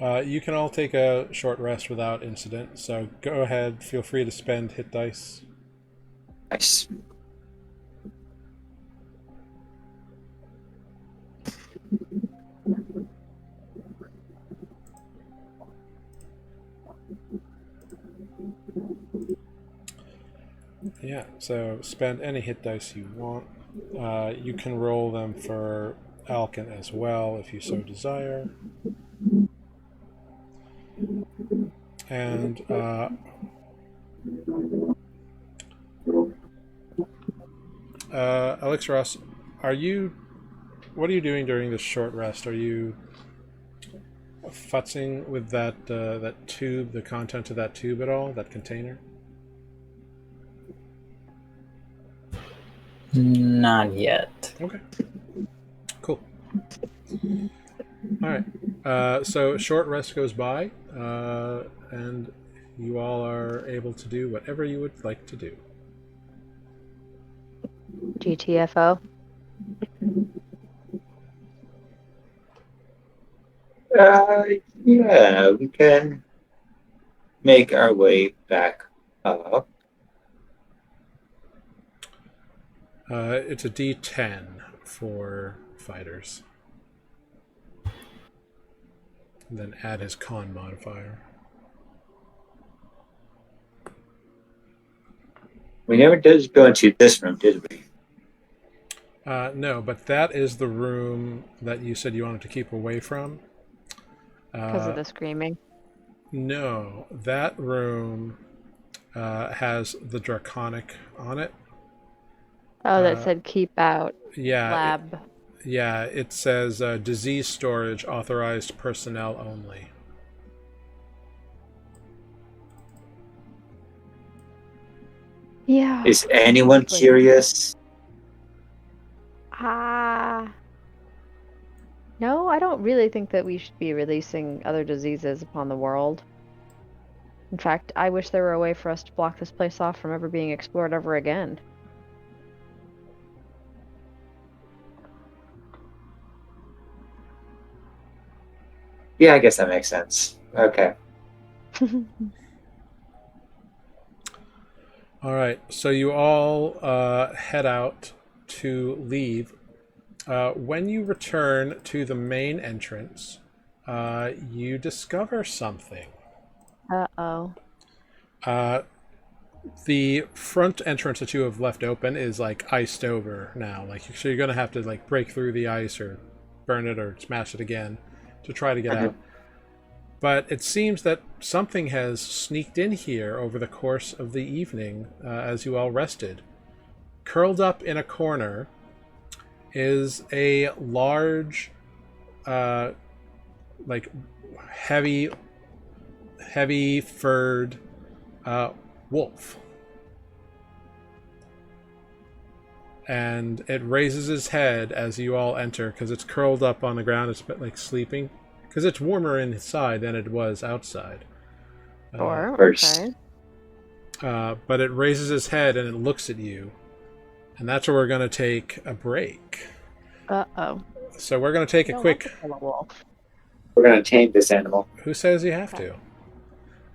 A: You can all take a short rest without incident, so go ahead. Feel free to spend hit dice.
C: Nice.
A: Yeah, so spend any hit dice you want. You can roll them for Alkin as well if you so desire. And Elixeros, what are you doing during this short rest? Are you futzing with that tube, the content of that tube at all, that container?
B: Not yet.
A: Okay. Cool. All right. So short rest goes by, and you all are able to do whatever you would like to do.
D: GTFO.
C: Uh, yeah, we can make our way back up.
A: It's a D10 for fighters. And then add his con modifier.
C: We never did go into this room, did we?
A: No, but that is the room that you said you wanted to keep away from.
D: Because of the screaming.
A: No, that room has the draconic on it.
D: Oh, that said keep out.
A: Yeah.
D: Lab.
A: It says disease storage authorized personnel only.
D: Yeah.
C: Is anyone curious?
D: No, I don't really think that we should be releasing other diseases upon the world. In fact, I wish there were a way for us to block this place off from ever being explored ever again.
C: Yeah, I guess that makes sense. Okay.
A: All right, so you all head out to leave. When you return to the main entrance, you discover something.
D: Uh-oh.
A: The front entrance that you have left open is like iced over now. Like, so you're gonna have to like break through the ice or burn it or smash it again to try to get out. But it seems that something has sneaked in here over the course of the evening as you all rested. Curled up in a corner is a large, like heavy furred wolf. And it raises his head as you all enter because it's curled up on the ground. It's a bit like sleeping because it's warmer inside than it was outside.
D: Okay.
A: But it raises his head and it looks at you. And that's where we're going to take a break.
D: Uh-oh.
A: So we're going to take a quick...
C: We're going to tame this animal.
A: Who says you have to?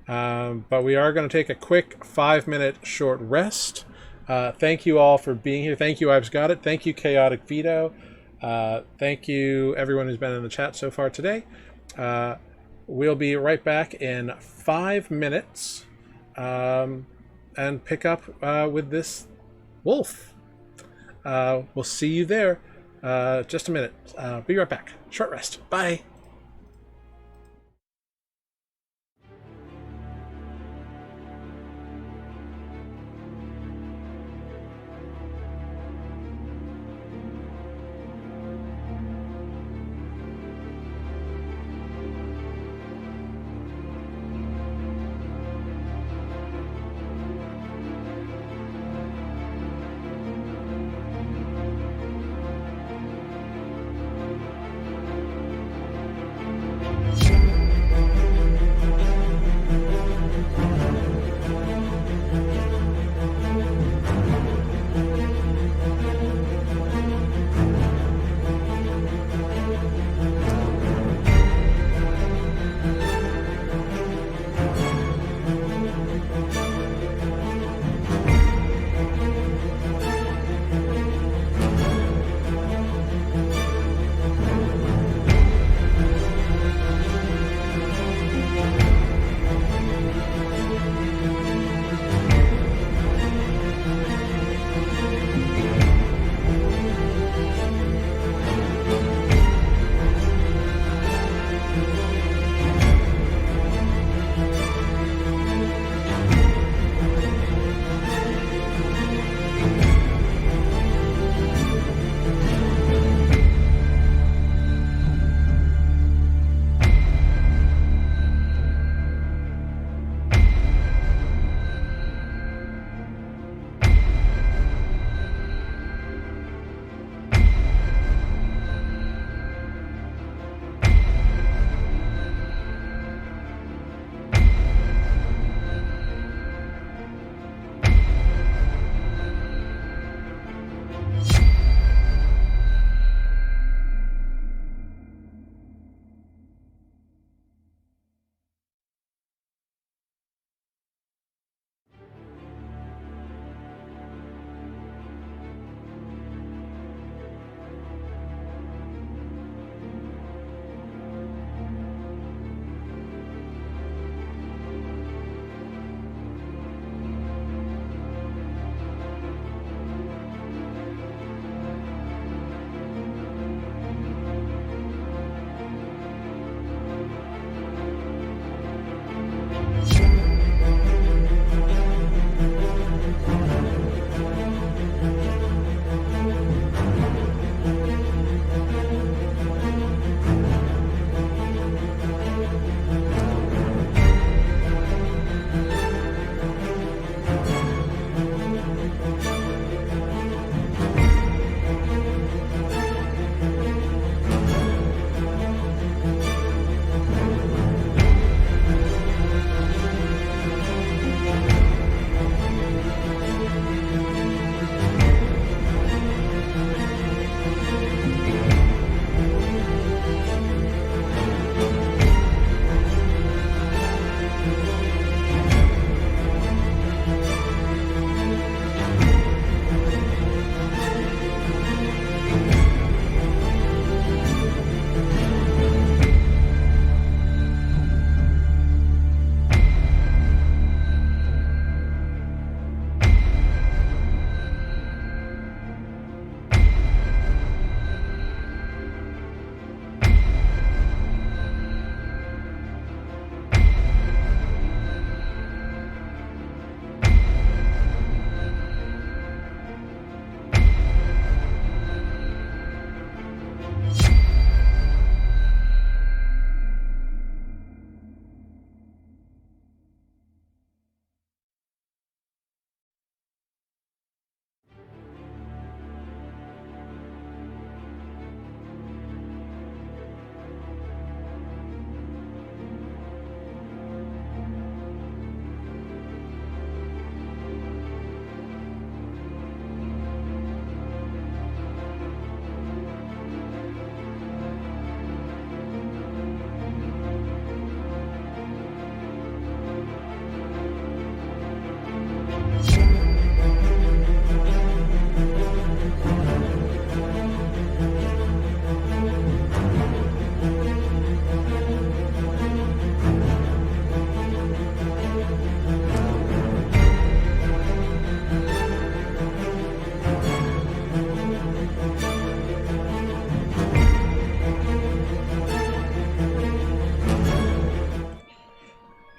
A: But we are going to take a quick 5-minute short rest. Thank you all for being here. Thank you, I've Got It. Thank you, Chaotic Vito. Thank you, everyone who's been in the chat so far today. We'll be right back in 5 minutes and pick up with this wolf. We'll see you there. Just a minute. Be right back. Short rest. Bye.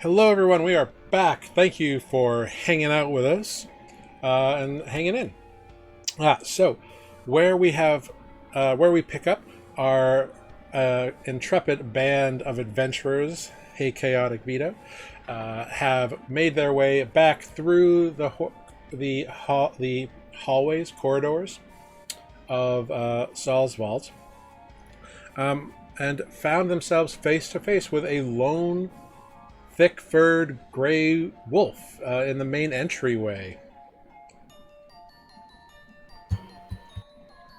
A: Hello, everyone. We are back. Thank you for hanging out with us and hanging in. So, where we pick up our intrepid band of adventurers, Hey Chaotic Vito, have made their way back through the hallways, corridors of Salsvault, and found themselves face to face with a lone, thick-furred gray wolf in the main entryway.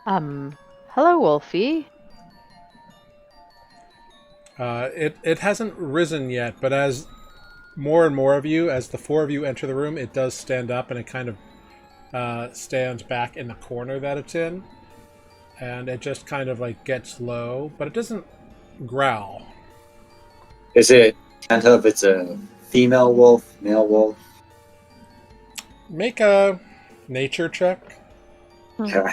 D: Hello, Wolfie.
A: It hasn't risen yet, but as more and more of you, as the four of you enter the room, it does stand up, and it kind of stands back in the corner that it's in, and it just kind of like gets low, but it doesn't growl.
C: Is it? Can't tell if it's a female wolf, male wolf.
A: Make a nature check.
C: Okay.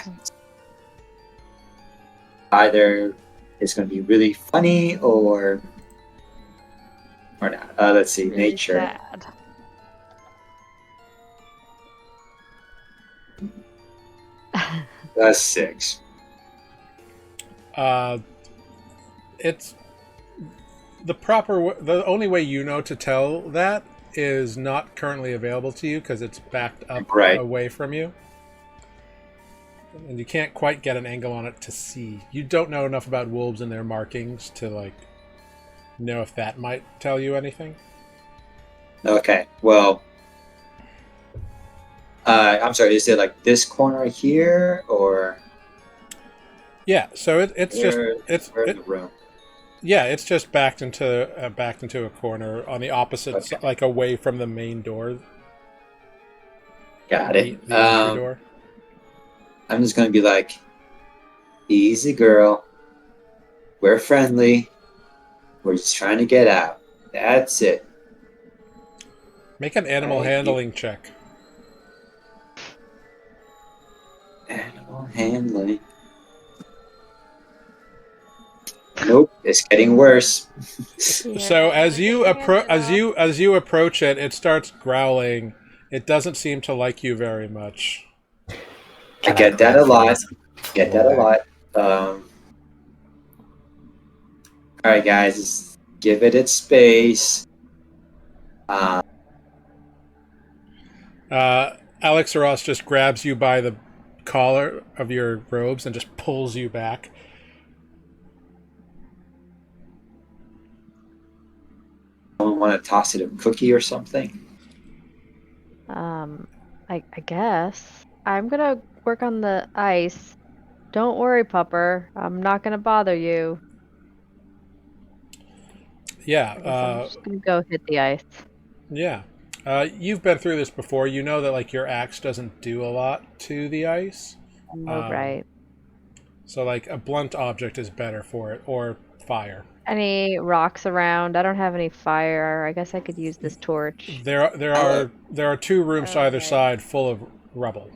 C: Either it's going to be really funny or not. Let's see,
D: Really
C: nature.
D: sad.
C: That's 6.
A: It's the only way you know to tell that is not currently available to you because it's backed up away from you. And you can't quite get an angle on it to see. You don't know enough about wolves and their markings to like know if that might tell you anything.
C: Okay, well, I'm sorry. Is it like this corner here, or?
A: Yeah, so it's
C: in the room.
A: Yeah, it's just backed into a corner on the opposite side, like away from the main door.
C: Got it.
A: The entry door.
C: I'm just going to be like, easy girl. We're friendly. We're just trying to get out. That's it.
A: Make an animal handling check.
C: Animal handling. Nope, it's getting worse.
A: So as you approach it, it starts growling. It doesn't seem to like you very much.
C: I get that a lot. All right, guys, just give it its space.
A: Alex Ross just grabs you by the collar of your robes and just pulls you back.
C: Someone want to toss it a cookie or something?
D: I guess. I'm gonna work on the ice. Don't worry, Pupper. I'm not gonna bother you.
A: Yeah.
D: I'm just gonna go hit the ice.
A: Yeah. You've been through this before. You know that like your axe doesn't do a lot to the ice.
D: Right.
A: So like a blunt object is better for it, or fire.
D: Any rocks around? I don't have any fire. I guess I could use this torch.
A: There are 2 rooms to either side full of rubble.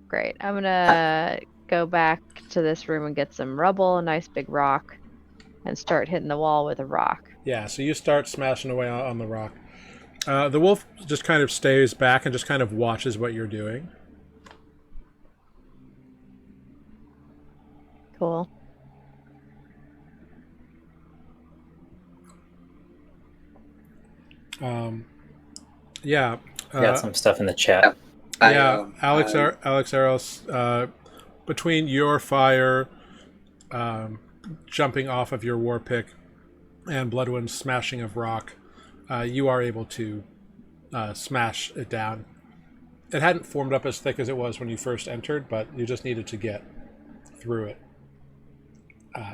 D: Great. I'm gonna go back to this room and get some rubble, a nice big rock, and start hitting the wall with a rock.
A: Yeah, so you start smashing away on the rock. The wolf just kind of stays back and just kind of watches what you're doing.
D: Cool.
A: Yeah.
B: Got some stuff in the chat.
A: Alex Eros, between your fire, jumping off of your war pick, and Bloodwind's smashing of rock, you are able to smash it down. It hadn't formed up as thick as it was when you first entered, but you just needed to get through it.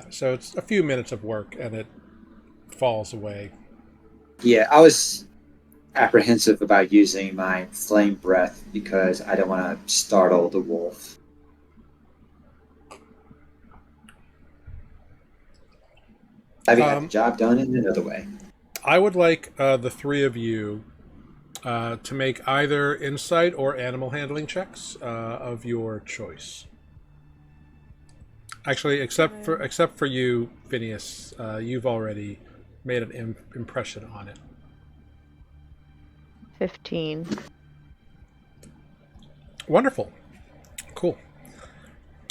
A: So it's a few minutes of work, and it falls away.
C: Yeah, I was apprehensive about using my flame breath because I don't want to startle the wolf. Having got the job done in another way.
A: I would like the 3 of you to make either insight or animal handling checks of your choice. Actually, except for you, Phineas, you've already made an impression on it.
D: 15.
A: Wonderful. Cool.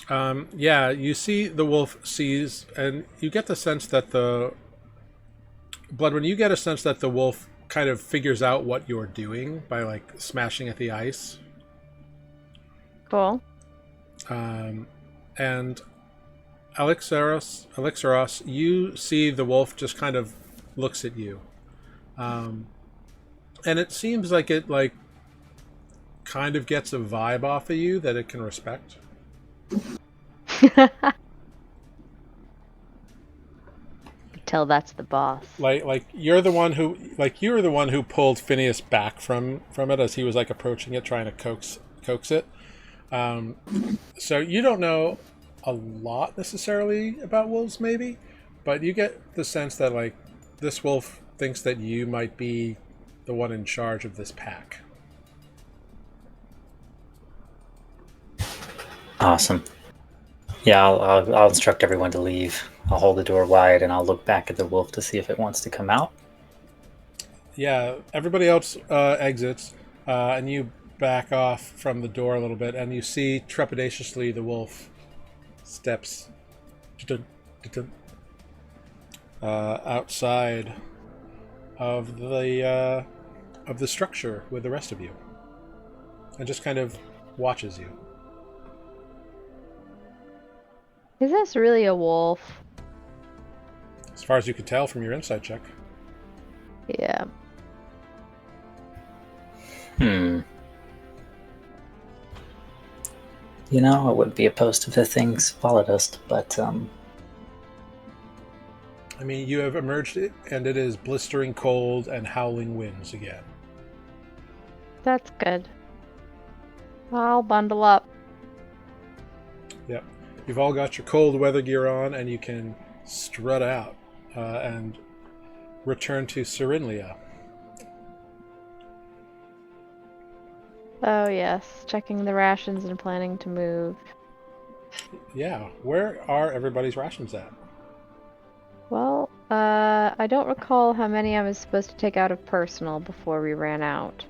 A: Yeah, you see the wolf sees, and you get the sense that Bloodwin, you get a sense that the wolf kind of figures out what you're doing by, like, smashing at the ice.
D: Cool.
A: And Elixeros, you see the wolf just kind of looks at you. And it seems like it, like, kind of gets a vibe off of you that it can respect.
D: Tell that's the boss.
A: Like you're the one who pulled Phineas back from it as he was, like, approaching it, trying to coax it. So you don't know a lot necessarily about wolves, maybe, but you get the sense that, like, this wolf thinks that you might be the one in charge of this pack.
B: Awesome. Yeah, I'll instruct everyone to leave. I'll hold the door wide, and I'll look back at the wolf to see if it wants to come out.
A: Yeah, everybody else exits, and you back off from the door a little bit, and you see trepidatiously the wolf steps outside of the structure with the rest of you, and just kind of watches you.
D: Is this really a wolf?
A: As far as you can tell from your insight check.
D: Yeah.
B: You know, I wouldn't be opposed to the things followed us, but
A: I mean, you have emerged, and it is blistering cold and howling winds again.
D: That's good. I'll bundle up.
A: Yep. You've all got your cold weather gear on, and you can strut out and return to Syrinlya.
D: Oh yes, checking the rations and planning to move.
A: Yeah, where are everybody's rations at?
D: Well, I don't recall how many I was supposed to take out of personal before we ran out.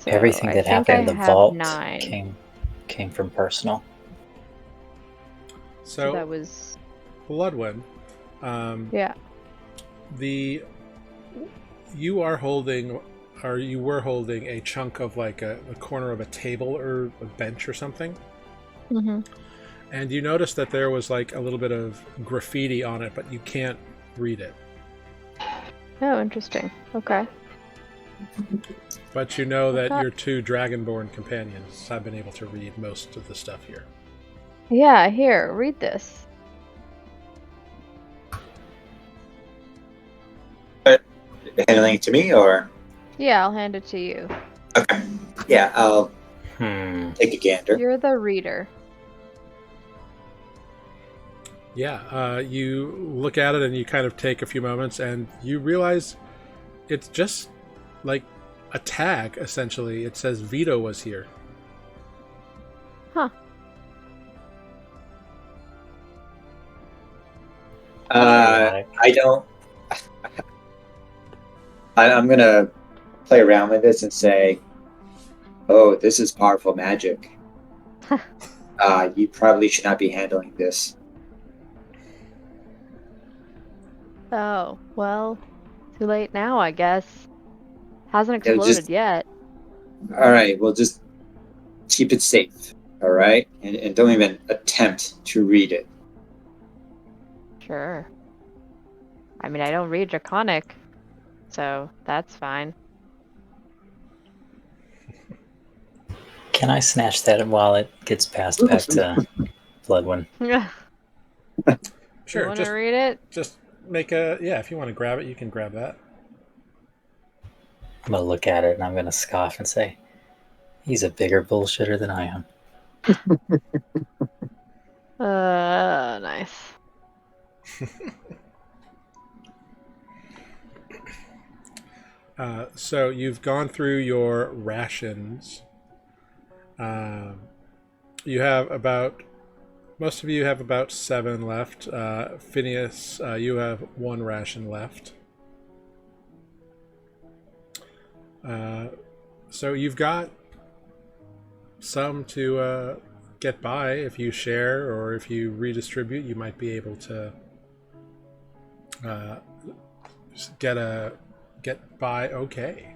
B: everything
D: I
B: that
D: think
B: happened in
D: I
B: the
D: have
B: vault
D: 9.
B: came from personal.
D: So that
A: So,
D: was
A: Bloodwind,
D: yeah.
A: you were holding a chunk of, like, a corner of a table or a bench or something,
D: Mm-hmm.
A: and you noticed that there was, like, a little bit of graffiti on it, but you can't read it.
D: Oh, interesting. Okay.
A: But you know that
D: Okay.
A: your two Dragonborn companions have been able to read most of the stuff here.
D: Yeah, here, read this.
C: Handling it to me, or
D: Yeah, I'll hand it to you.
C: okay? Yeah, I'll take a gander.
D: You're the reader.
A: Yeah, you look at it and you kind of take a few moments, and you realize it's just like a tag, essentially. It says Vito was here.
D: Huh.
C: I don't. I'm gonna play around with this and say, "Oh, this is powerful magic. You probably should not be handling this."
D: Oh, well, too late now, I guess. Hasn't
C: Yeah,
D: exploded
C: just-
D: yet.
C: All right, well, just keep it safe. All right, and don't even attempt to read it.
D: Sure. I mean, I don't read Draconic, so that's fine.
B: Can I snatch that while it gets passed back to Bloodwin?
D: You
A: Sure,
D: want to read it?
A: just make a if you want to grab it, you can grab that.
B: I'm gonna look at it and I'm gonna scoff and say, "He's a bigger bullshitter than I am."
D: Nice.
A: So you've gone through your rations. You have most of you have about 7 left. Phineas, you have 1 ration left. So you've got some to get by. If you share or if you redistribute, you might be able to get by okay.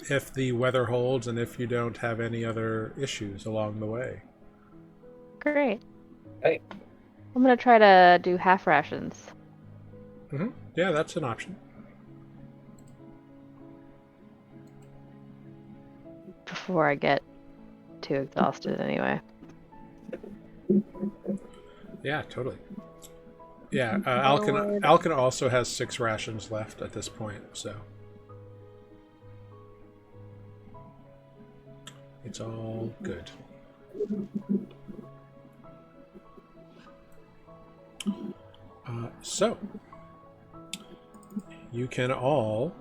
A: If the weather holds and if you don't have any other issues along the way.
D: Great.
B: Hey.
D: I'm gonna try to do half rations.
A: Mm-hmm. Yeah, that's an option.
D: Before I get too exhausted, anyway.
A: Yeah, totally. Yeah, Alkin also has 6 rations left at this point, so it's all good. So you can all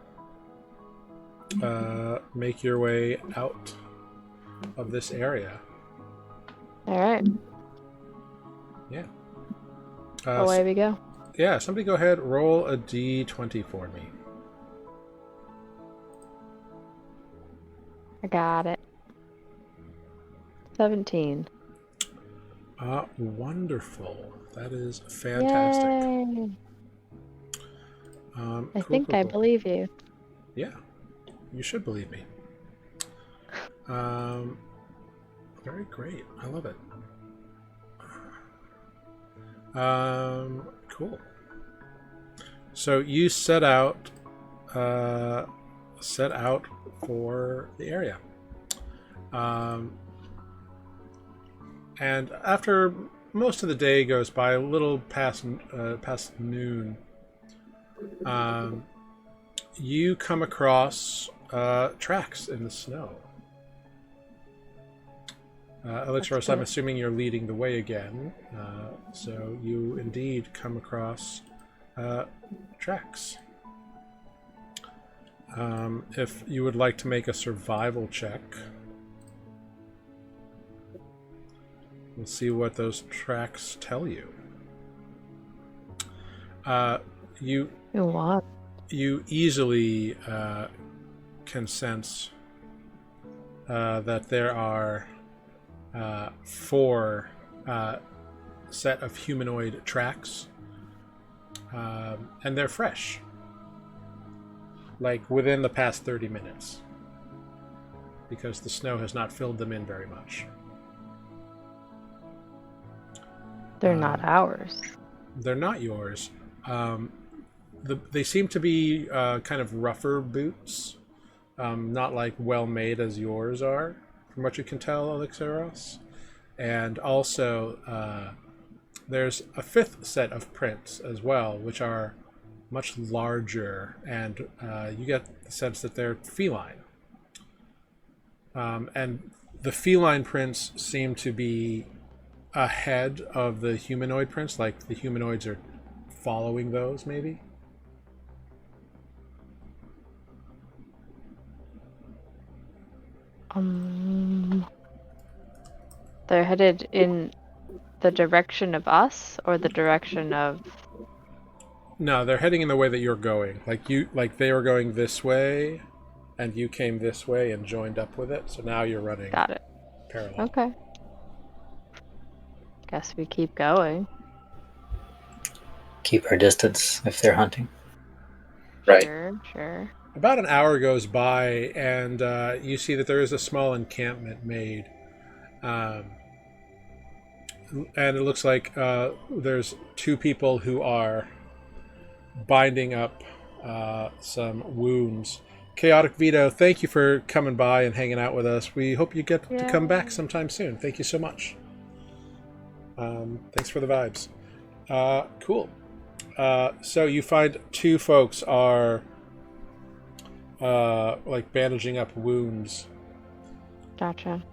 A: make your way out of this area.
D: All right.
A: Yeah.
D: Away we go.
A: Yeah, somebody go ahead, roll a d20 for me.
D: I got it. 17.
A: Wonderful. That is fantastic.
D: Yay. I think
A: cool,
D: I
A: cool.
D: believe you.
A: Yeah, you should believe me. Very great. I love it. Cool. So you set out for the area. And after most of the day goes by, a little past noon, you come across tracks in the snow. Elixir, I'm assuming you're leading the way again, so you indeed come across tracks. If you would like to make a survival check, we'll see what those tracks tell you.
D: What?
A: You easily can sense that there are 4 set of humanoid tracks, and they're fresh, like within the past 30 minutes, because the snow has not filled them in very much.
D: They're not ours.
A: They're not yours. They seem to be kind of rougher boots, not like well made as yours are, from what you can tell, Elixiros. And also, there's a 5th set of prints as well, which are much larger, and you get the sense that they're feline. And the feline prints seem to be ahead of the humanoid prints, like the humanoids are following those, maybe.
D: They're headed in the direction of us, or the direction of...
A: No, they're heading in the way that you're going. Like they were going this way, and you came this way and joined up with it. So now you're running.
D: Got it.
A: Parallel.
D: Okay. Guess we keep going.
B: Keep our distance if they're hunting.
C: Right.
D: Sure.
A: About an hour goes by, and you see that there is a small encampment made. And it looks like there's 2 people who are binding up some wounds. Chaotic Vito, thank you for coming by and hanging out with us. We hope you get to come back sometime soon. Thank you so much. Thanks for the vibes. Cool. So you find 2 folks are like bandaging up wounds.
D: Gotcha.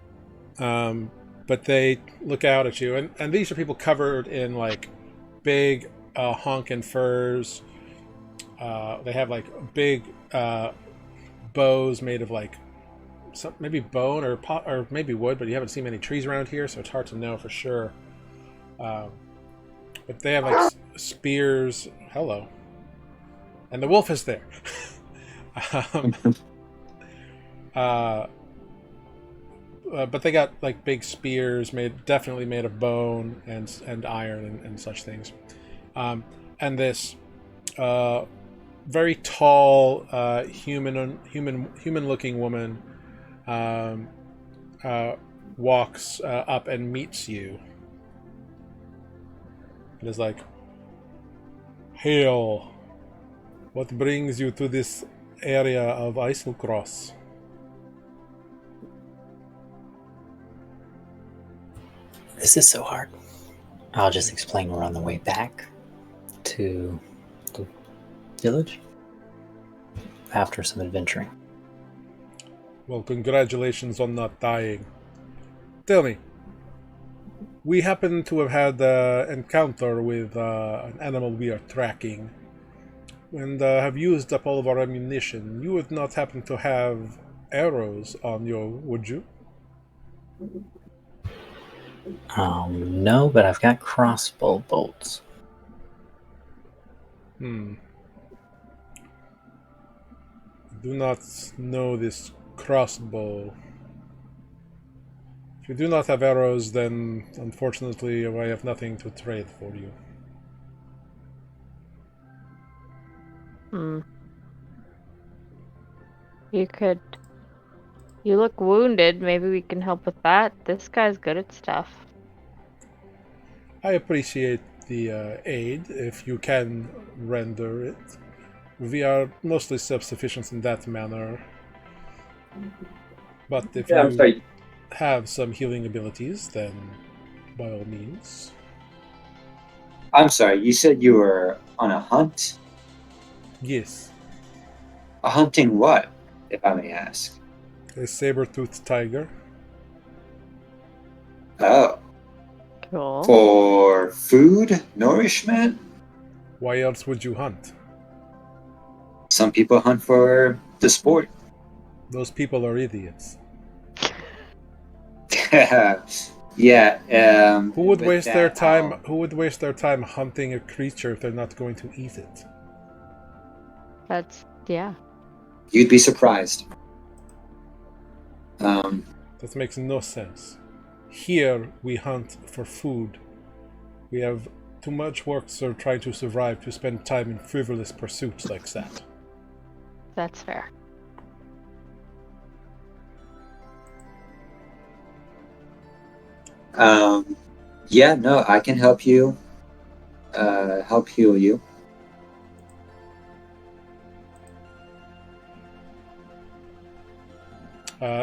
A: But they look out at you, and these are people covered in like big honkin' furs. They have like big bows made of like maybe bone or maybe wood, but you haven't seen many trees around here, so it's hard to know for sure. But they have like spears. Hello, and the wolf is there. But they got like big spears, definitely made of bone and iron and such things. And this very tall, human-looking woman walks up and meets you. It is like, "Hail! What brings you to this area of Islecross?"
B: This is so hard. I'll just explain we're on the way back to the village after some adventuring.
A: Well, congratulations on not dying. Tell me, we happen to have had an encounter with an animal we are tracking, and have used up all of our ammunition. You would not happen to have arrows on you, would you?
B: No, but I've got crossbow bolts.
A: I do not know this crossbow. If you do not have arrows, then unfortunately I have nothing to trade for you.
D: You look wounded. Maybe we can help with that. This guy's good at stuff.
A: I appreciate the aid, if you can render it. We are mostly self-sufficient in that manner. But if you have some healing abilities, then by all means.
C: I'm sorry, you said you were on a hunt?
A: Yes.
C: A hunting what, if I may ask?
A: A saber-toothed tiger.
C: Oh.
D: Cool.
C: For food? Nourishment?
A: Why else would you hunt?
C: Some people hunt for the sport.
A: Those people are idiots.
C: Yeah.
A: Who would waste their time? Who would waste their time hunting a creature if they're not going to eat it?
D: Yeah.
C: You'd be surprised.
A: That makes no sense. Here we hunt for food. We have too much work trying to survive to spend time in frivolous pursuits like that.
D: That's fair.
C: Yeah, no, I can help you. Help heal you.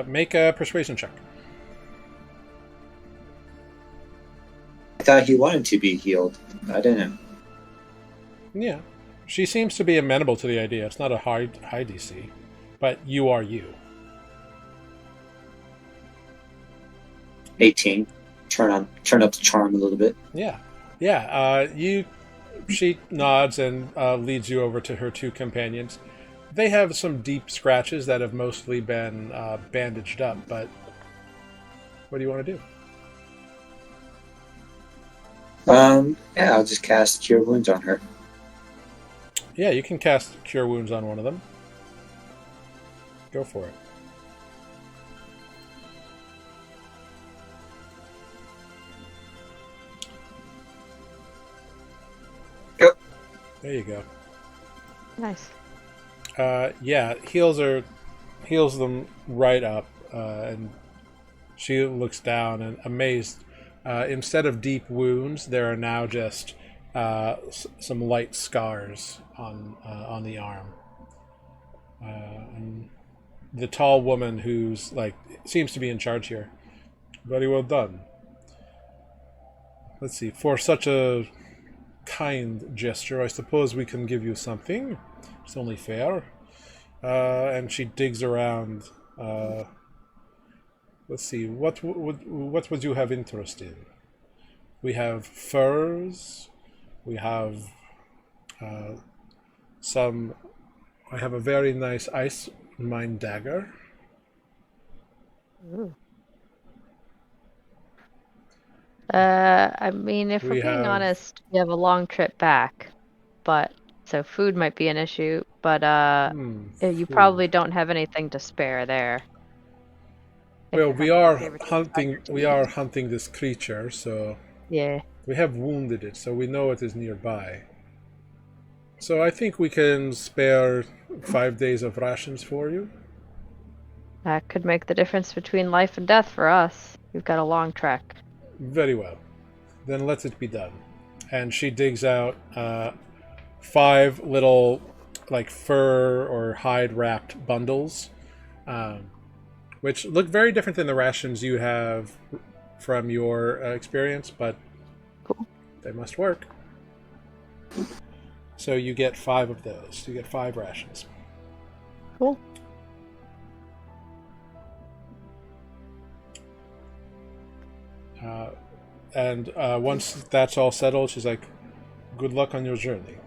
A: Make a persuasion check.
C: I thought he wanted to be healed. I didn't.
A: Yeah. She seems to be amenable to the idea. It's not a high DC. But you are you.
C: 18. Turn up the charm a little bit.
A: Yeah. She nods and leads you over to her two companions. They have some deep scratches that have mostly been bandaged up, but what do you want to do?
C: Yeah, I'll just cast Cure Wounds on her.
A: Yeah, you can cast Cure Wounds on one of them. Go for it.
C: Yep.
A: There you go.
D: Nice.
A: Yeah, heals them right up, and she looks down and amazed. Instead of deep wounds, there are now just some light scars on the arm. And the tall woman who's seems to be in charge here. Very well done. Let's see. For such a kind gesture, I suppose we can give you something. It's only fair. And she digs around. Let's see. What would you have interest in? We have furs. We have some. I have a very nice ice mine dagger.
D: Ooh. I mean, if we're being honest, we have a long trip back, so food might be an issue. But you probably don't have anything to spare there.
A: Well,
D: If
A: we
D: I
A: are
D: have a favorite
A: hunting.
D: spider
A: We are hunting this creature, so
D: Yeah.
A: we have wounded it, so we know it is nearby. So I think we can spare 5 days of rations for you.
D: That could make the difference between life and death for us. We've got a long trek.
A: Very well. Then let it be done. And she digs out 5 little, like, fur or hide wrapped bundles, which look very different than the rations you have from your experience, but
D: Cool.
A: they must work. So you get 5 of those. You get 5 rations.
D: Cool.
A: And once that's all settled, she's like, "Good luck on your journey."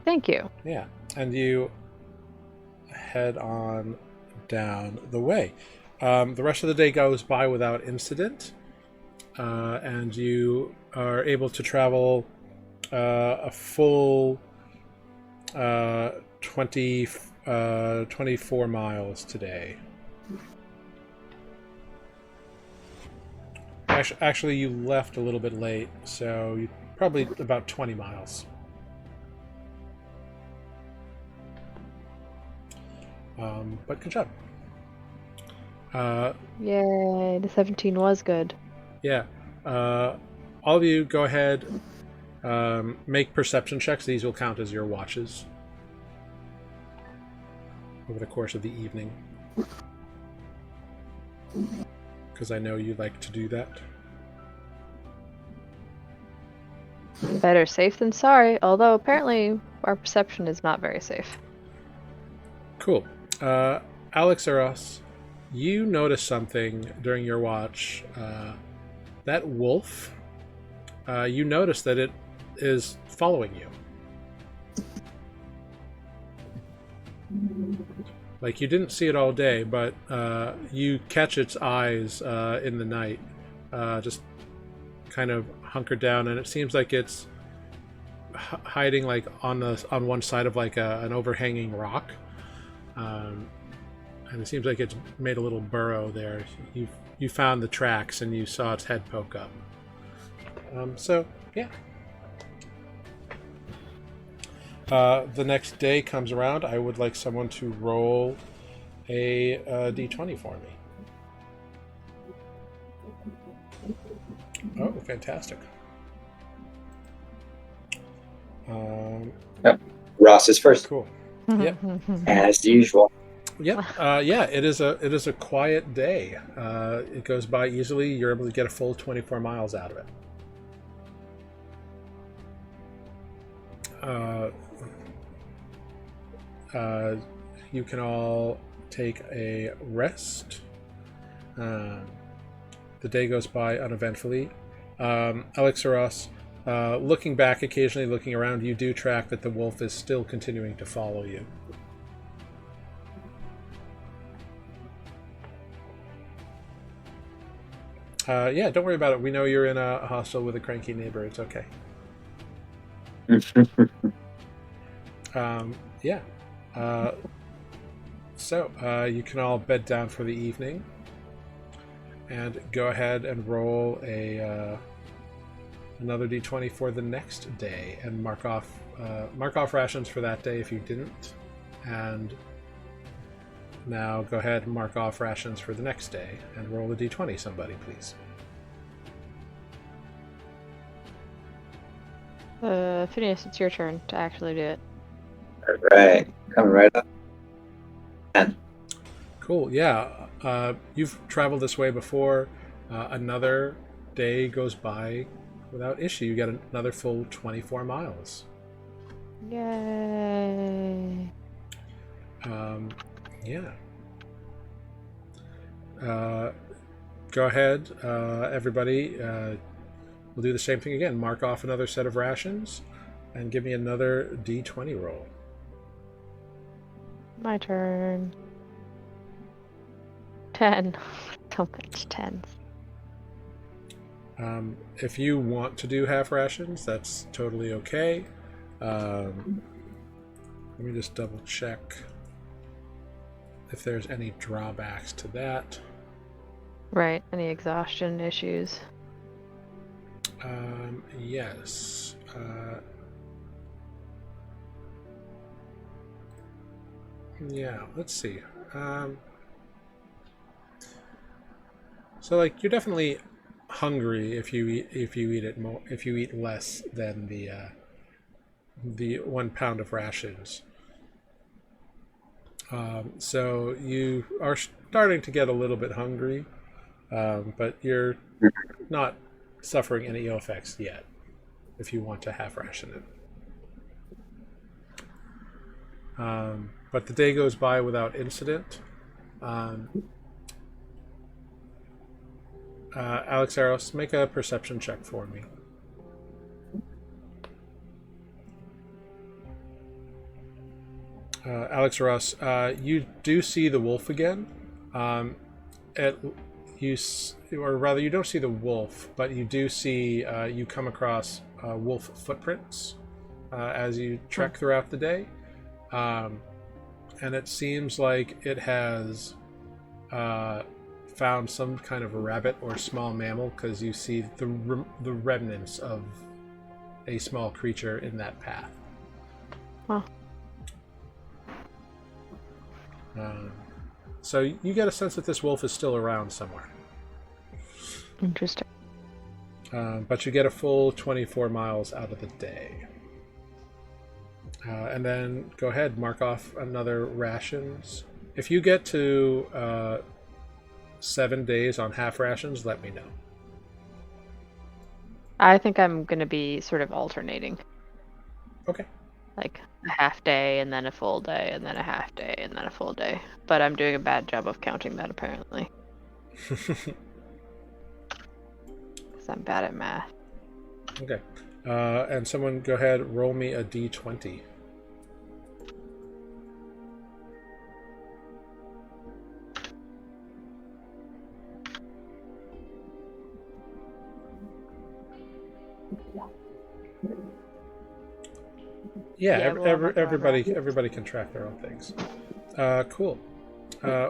D: Thank you.
A: Yeah, and you head on down the way. The rest of the day goes by without incident, and you are able to travel a full 24 miles today. Actually, you left a little bit late, so you probably about 20 miles. But good job.
D: Yay, the 17 was good.
A: Yeah. All of you go ahead, make perception checks. These will count as your watches over the course of the evening. Because I know you like to do that.
D: Better safe than sorry, although apparently our perception is not very safe.
A: Cool. Alex Eros, you notice something during your watch. That wolf, you notice that it is following you. Like, you didn't see it all day, but you catch its eyes in the night, just kind of hunkered down, and it seems like it's hiding like on one side of like an overhanging rock, and it seems like it's made a little burrow there. You found the tracks and you saw its head poke up. So yeah. The next day comes around. I would like someone to roll a d20 for me. Oh, fantastic.
C: Yep. Ross is first,
A: Cool. Yep.
C: as usual.
A: Yep. Yeah, it is a quiet day. It goes by easily. You're able to get a full 24 miles out of it. You can all take a rest. The day goes by uneventfully. Alex Ross, looking back, occasionally looking around, you do track that the wolf is still continuing to follow you. Yeah, don't worry about it. We know you're in a hostel with a cranky neighbor. It's okay. Yeah. So you can all bed down for the evening, and go ahead and roll another d20 for the next day, and mark off rations for that day if you didn't, and now go ahead and mark off rations for the next day, and roll a d20, somebody, please.
D: Phineas, it's your turn to actually do it.
C: All right, coming right up.
A: Cool. Yeah. You've traveled this way before. Another day goes by without issue. You get another full 24 miles.
D: Yay.
A: Yeah. Go ahead, everybody. We'll do the same thing again. Mark off another set of rations and give me another d20 roll.
D: My turn. 10. So much 10s.
A: If you want to do half rations, that's totally okay. Let me just double check if there's any drawbacks to that.
D: Right. Any exhaustion issues?
A: Yes. Yeah, let's see. So like you're definitely hungry if you eat less than the 1 pound of rations. So you are starting to get a little bit hungry, but you're not suffering any ill effects yet. If you want to half ration it. But the day goes by without incident. Alex Aros, make a perception check for me. Alex Ross, you do see the wolf again. You don't see the wolf, but you do see you come across wolf footprints as you trek throughout the day, and it seems like it has found some kind of a rabbit or small mammal, because you see the remnants of a small creature in that path.
D: Huh.
A: So you get a sense that this wolf is still around somewhere.
D: Interesting.
A: But you get a full 24 miles out of the day. And then go ahead, mark off another rations. If you get to 7 days on half rations, let me know.
D: I think I'm going to be sort of alternating.
A: Okay.
D: Like a half day and then a full day and then a half day and then a full day. But I'm doing a bad job of counting that, apparently. Because I'm bad at math.
A: Okay. And someone go ahead, roll me a d20. Yeah, everybody can track their own things. Cool.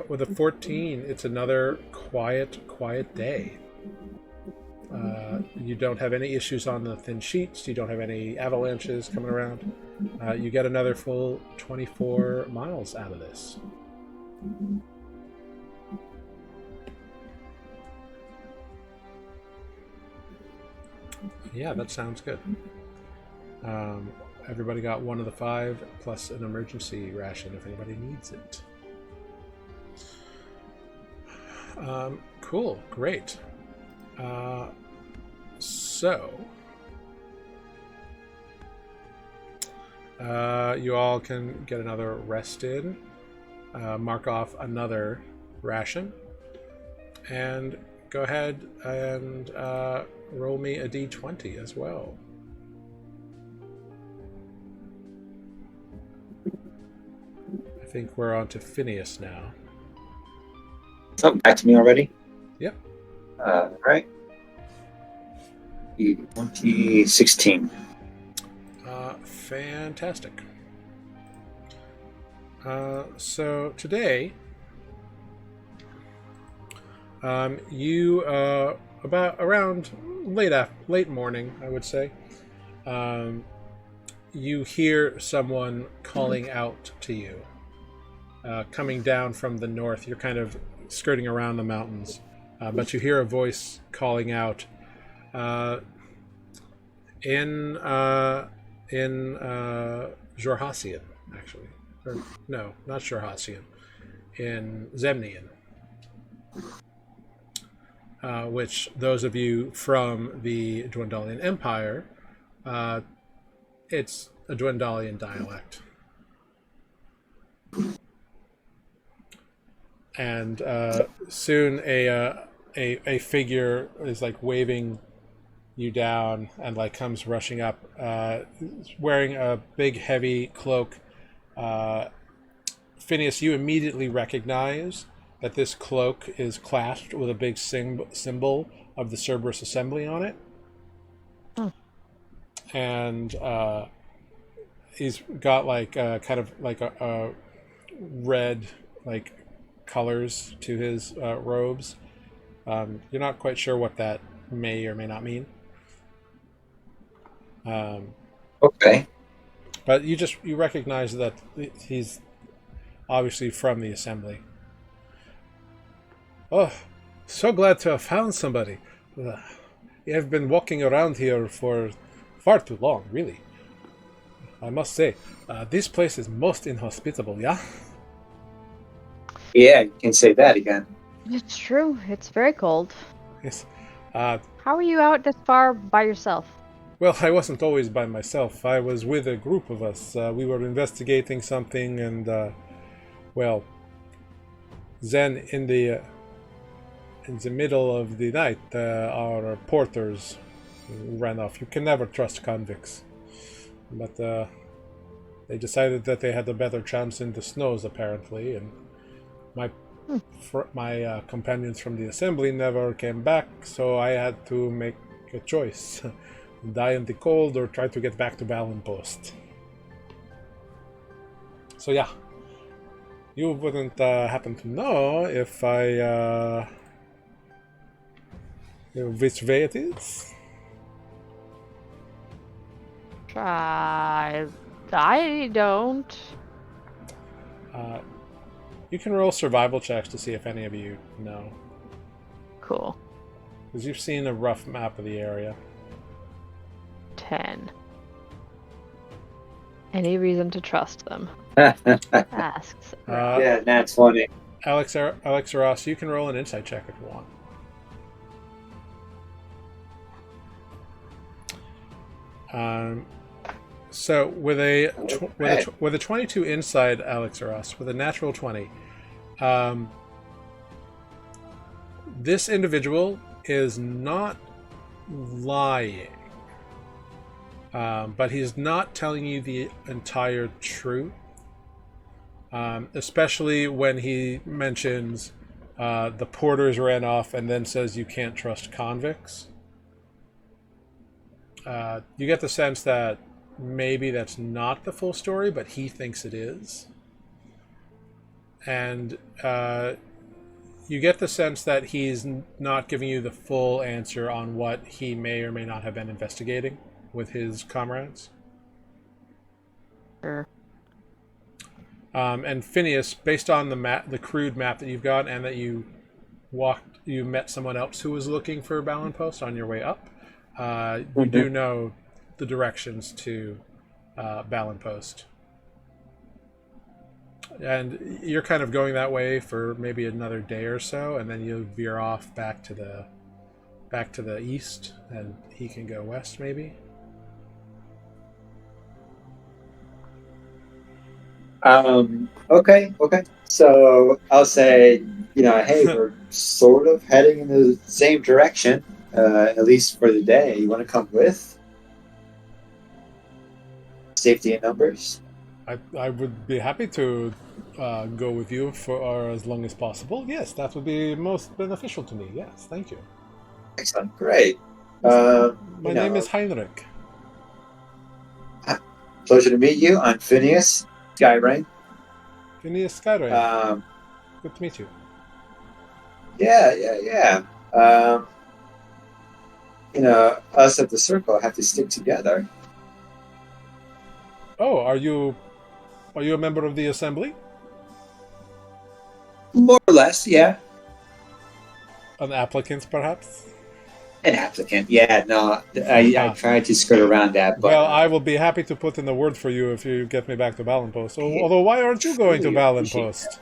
A: With a 14, it's another quiet day. You don't have any issues on the thin sheets. You don't have any avalanches coming around. You get another full 24 miles out of this. Yeah, that sounds good. Everybody got one of the 5 plus an emergency ration if anybody needs it. Cool, great. So you all can get another rest in, mark off another ration, and go ahead and roll me a d20 as well. I think we're on to Phineas now.
C: Oh, back to me already?
A: Yep.
C: Right. 2016.
A: Fantastic. So today, you about around late morning, I would say, you hear someone calling out to you, coming down from the north. You're kind of skirting around the mountains, but you hear a voice calling out in Jorhassian, actually. Or, no, not Jorhassian. In Zemnian. Which those of you from the Dwendalian Empire, it's a Dwendalian dialect. And soon a figure is like waving you down and like comes rushing up, wearing a big heavy cloak. Phineas, you immediately recognize that this cloak is clasped with a big symbol of the Cerberus Assembly on it. And he's got like kind of like a red like colors to his robes. You're not quite sure what that may or may not mean.
C: Okay.
A: But you recognize that he's obviously from the assembly. Oh, so glad to have found somebody. I've been walking around here for far too long, really. I must say, this place is most inhospitable, yeah?
C: Yeah, you can say that again.
D: It's true. It's very cold.
A: Yes.
D: How are you out this far by yourself?
A: Well, I wasn't always by myself. I was with a group of us. We were investigating something, and well, then in the middle of the night, our porters ran off. You can never trust convicts, but they decided that they had a better chance in the snows, apparently, and my companions from the assembly never came back, so I had to make a choice. Die in the cold or try to get back to Balin Post. So yeah, you wouldn't happen to know if I which way it is?
D: I don't.
A: You can roll survival checks to see if any of you know,
D: Cool.
A: because you've seen a rough map of the area.
D: 10. Any reason to trust them? Asks.
C: Yeah, that's funny.
A: Alex Ross, you can roll an insight check if you want. So with a 22 inside, Alex Ross, with a natural 20, this individual is not lying, but he's not telling you the entire truth. Especially when he mentions the porters ran off and then says you can't trust convicts. You get the sense that maybe that's not the full story, but he thinks it is. And you get the sense that he's not giving you the full answer on what he may or may not have been investigating with his comrades.
D: Sure.
A: And Phineas, based on the crude map that you've got, and that you met someone else who was looking for Balin Post on your way up, you do know the directions to Balin Post. And you're kind of going that way for maybe another day or so, and then you veer off back to the east, and he can go west maybe.
C: Okay. So I'll say, hey, we're sort of heading in the same direction, at least for the day. You want to come with? Safety in numbers.
A: I would be happy to go with you for as long as possible. Yes, that would be most beneficial to me. Yes, thank you.
C: Excellent. Great.
A: My name is Heinrich.
C: Pleasure to meet you. I'm Phineas Skyrain.
A: Phineas Skyrain. Good to meet you.
C: Yeah. Us at the circle have to stick together.
A: Oh, are you a member of the assembly?
C: More or less, yeah.
A: An applicant, perhaps?
C: An applicant, yeah. No, I tried to skirt around that. But,
A: well, I will be happy to put in the word for you if you get me back to Balin Post. Although, why aren't you going to Balin Post?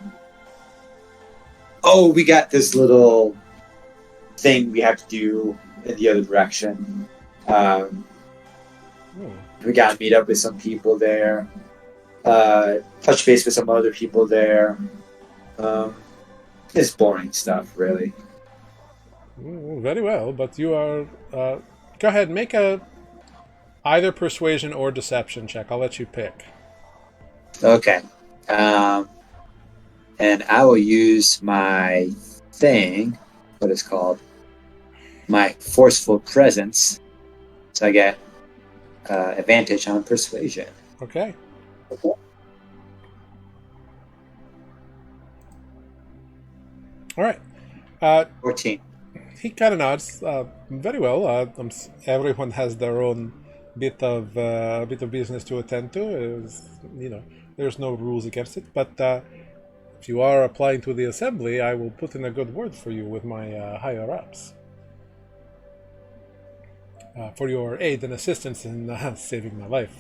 C: Oh, we got this little thing we have to do in the other direction. We got to meet up with some people there. Touch base with some other people there. It's boring stuff, really.
A: Very well, but you are... go ahead, make either persuasion or deception check. I'll let you pick.
C: Okay. And I will use my thing, what it's called, my forceful presence. So I get advantage on persuasion.
A: Okay. All right.
C: 14.
A: He kind of nods. Very well. Everyone has their own bit of business to attend to. There's no rules against it. But if you are applying to the assembly, I will put in a good word for you with my higher ups for your aid and assistance in saving my life.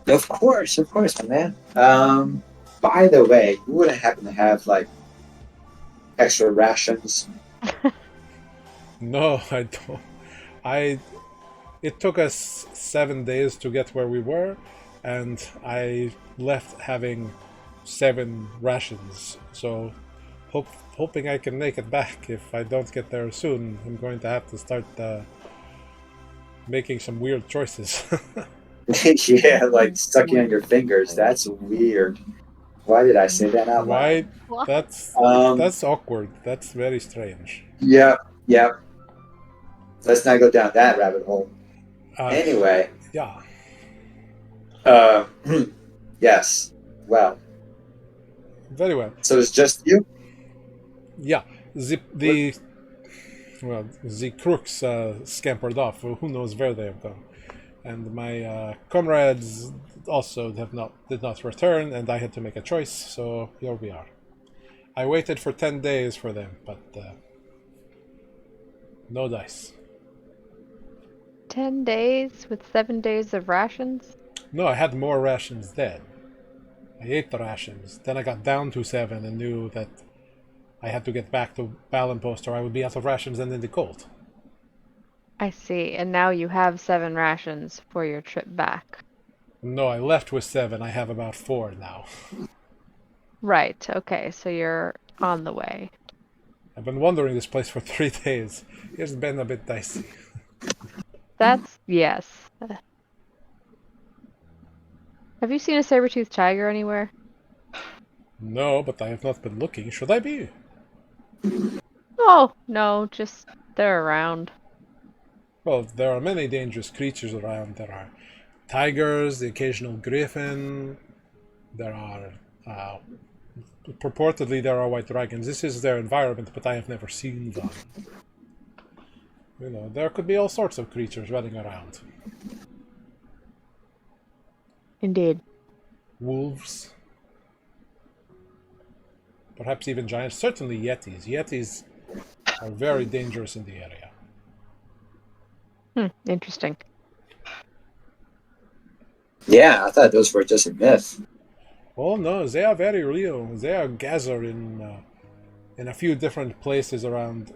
C: Of course, my man. By the way, you wouldn't happen to have like extra rations?
A: No, I don't. It took us 7 days to get where we were, and I left having 7 rations. So, hoping I can make it back. If I don't get there soon, I'm going to have to start making some weird choices.
C: Yeah, like sucking on your fingers. That's weird. Why did I say that out loud?
A: Why? That's awkward. That's very strange.
C: Yep. Let's not go down that rabbit hole. Anyway.
A: Yeah.
C: Yes. Well.
A: Very well.
C: So it's just you?
A: Yeah. The crooks scampered off. Who knows where they have gone? And my comrades also did not return, and I had to make a choice. So here we are. I waited for 10 days for them, but no dice.
D: 10 days with 7 days of rations?
A: No, I had more rations then. I ate the rations. Then I got down to 7 and knew that I had to get back to Balenpost or I would be out of rations and in the cold.
D: I see. And now you have 7 rations for your trip back.
A: No, I left with 7. I have about 4 now.
D: Right. Okay. So you're on the way.
A: I've been wandering this place for 3 days. It's been a bit dicey.
D: That's... yes. Have you seen a saber-toothed tiger anywhere?
A: No, but I have not been looking. Should I be?
D: Oh, no. Just they're around.
A: Well, there are many dangerous creatures around. There are tigers, the occasional griffin. There are... purportedly there are white dragons. This is their environment, but I have never seen them. There could be all sorts of creatures running around.
D: Indeed.
A: Wolves. Perhaps even giants. Certainly yetis. Yetis are very dangerous in the area.
D: Interesting.
C: Yeah, I thought those were just a myth.
A: Oh no, they are very real. They are gathered in a few different places around.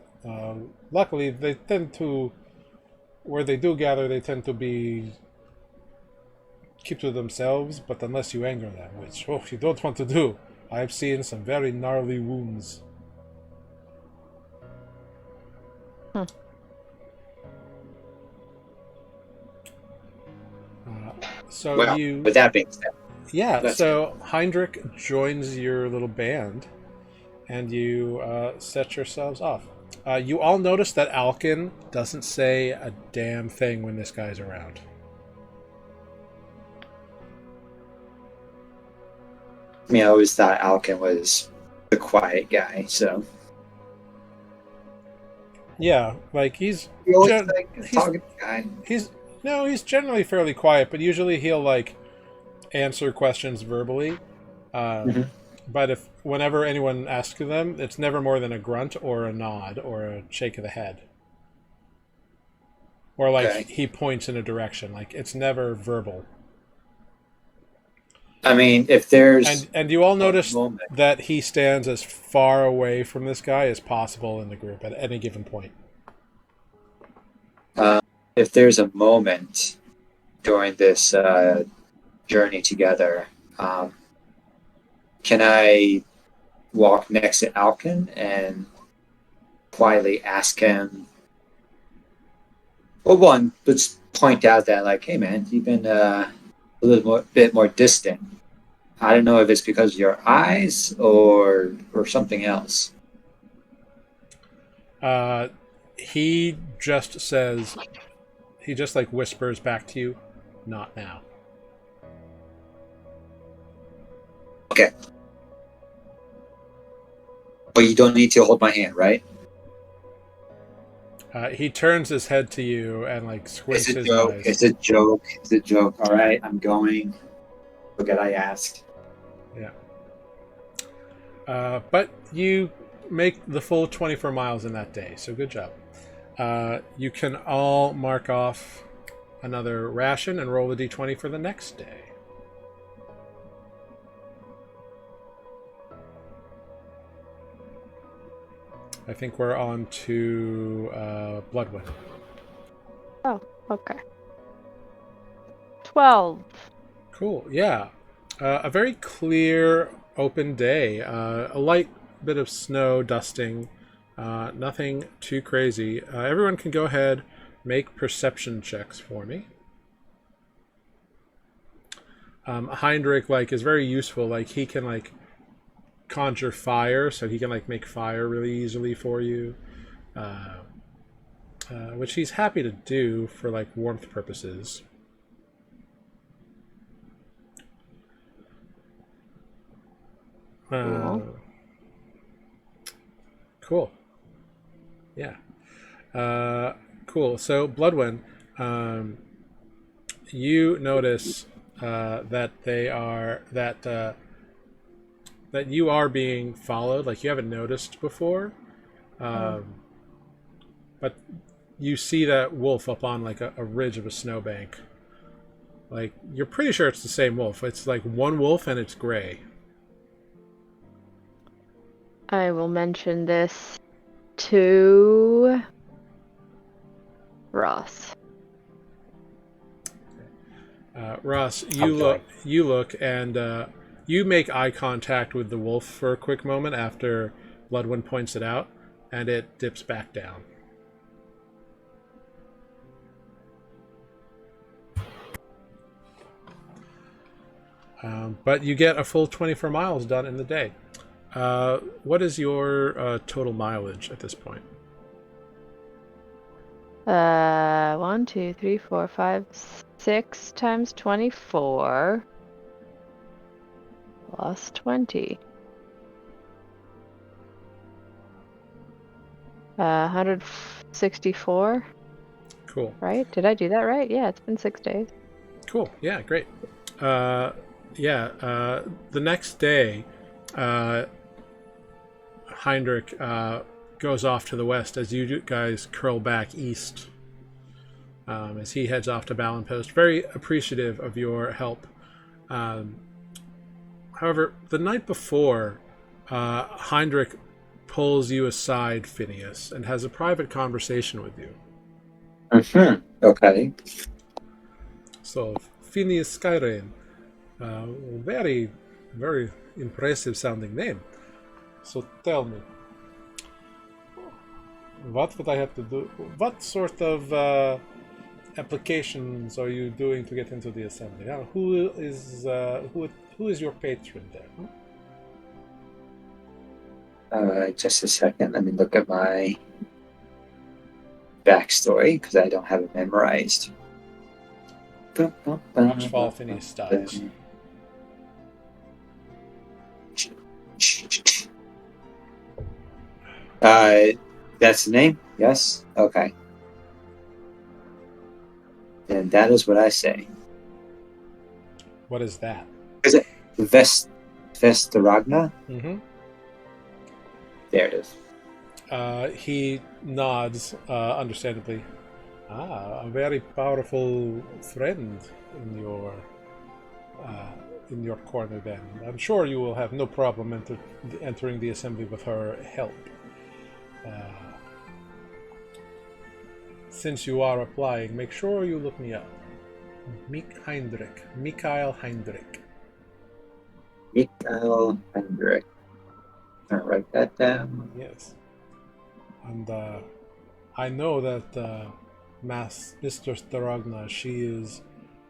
A: Luckily, they tend to, where they do gather, they tend to keep to themselves, but unless you anger them, which you don't want to do. I've seen some very gnarly wounds.
C: With that being said,
A: yeah. So Heinrich joins your little band, and you set yourselves off. You all notice that Alkin doesn't say a damn thing when this guy's around.
C: I mean, I always thought Alkin was the quiet guy, so.
A: Yeah, like he's
C: talking guy.
A: He's generally fairly quiet, but usually he'll answer questions verbally. But whenever anyone asks them, it's never more than a grunt or a nod or a shake of the head. Or he points in a direction. It's never verbal.
C: I mean, if there's...
A: And you all notice that he stands as far away from this guy as possible in the group at any given point.
C: If there's a moment during this journey together, can I walk next to Alkin and quietly ask him... Well, one, let's point out that, hey man, you've been a bit more distant. I don't know if it's because of your eyes or something else.
A: He just says, he just whispers back to you, "Not now."
C: Okay. But you don't need to hold my hand, right?
A: He turns his head to you and like squints
C: It's a
A: his
C: joke.
A: eyes.
C: It's a joke. It's a joke. All right, I'm going. Forget I asked.
A: Yeah. But you make the full 24 miles in that day, so good job. You can all mark off another ration and roll a d20 for the next day. I think we're on to Bloodwind.
D: Oh, okay. 12.
A: Cool, yeah. A very clear, open day. A light bit of snow dusting. Nothing too crazy. Everyone can go ahead, make perception checks for me. Heinrich is very useful. He can conjure fire, so he can make fire really easily for you, which he's happy to do for warmth purposes. Cool. Yeah. Cool. So Bloodwind, you notice that you are being followed. You haven't noticed before, but you see that wolf up on a ridge of a snowbank. You're pretty sure it's the same wolf. It's one wolf and it's gray.
D: I will mention this to Ross.
A: Ross, you look, and you make eye contact with the wolf for a quick moment after Bloodwind points it out, and it dips back down. But you get a full 24 miles done in the day. What is your total mileage at this point?
D: 1, 2, 3, 4, 5, 6 times 24 plus 20. 164.
A: Cool.
D: Right? Did I do that right? Yeah, it's been 6 days.
A: Cool. Yeah, great. The next day, Heinrich goes off to the west as you guys curl back east. As he heads off to Ballenpost, very appreciative of your help. However, the night before, Heinrich pulls you aside, Phineas, and has a private conversation with you.
C: Okay.
A: So, Phineas Skyrain, very, very impressive sounding name. So tell me, what would I have to do? What sort of applications are you doing to get into the assembly? Who is your patron there?
C: Just a second. Let me look at my backstory because I don't have it memorized.
A: Watch fall Phineas dies.
C: That's the name? Yes? Okay. And that is what I say.
A: What is that?
C: Is it Vestaragna?
A: Mm-hmm.
C: There it is.
A: He nods, understandably. A very powerful friend in your corner then. I'm sure you will have no problem entering the assembly with her help. Since you are applying, make sure you look me up. Mikael Heinrich.
C: Mikael Heinrich. I'll write that down.
A: Yes. And I know that Mr. Staragna, she is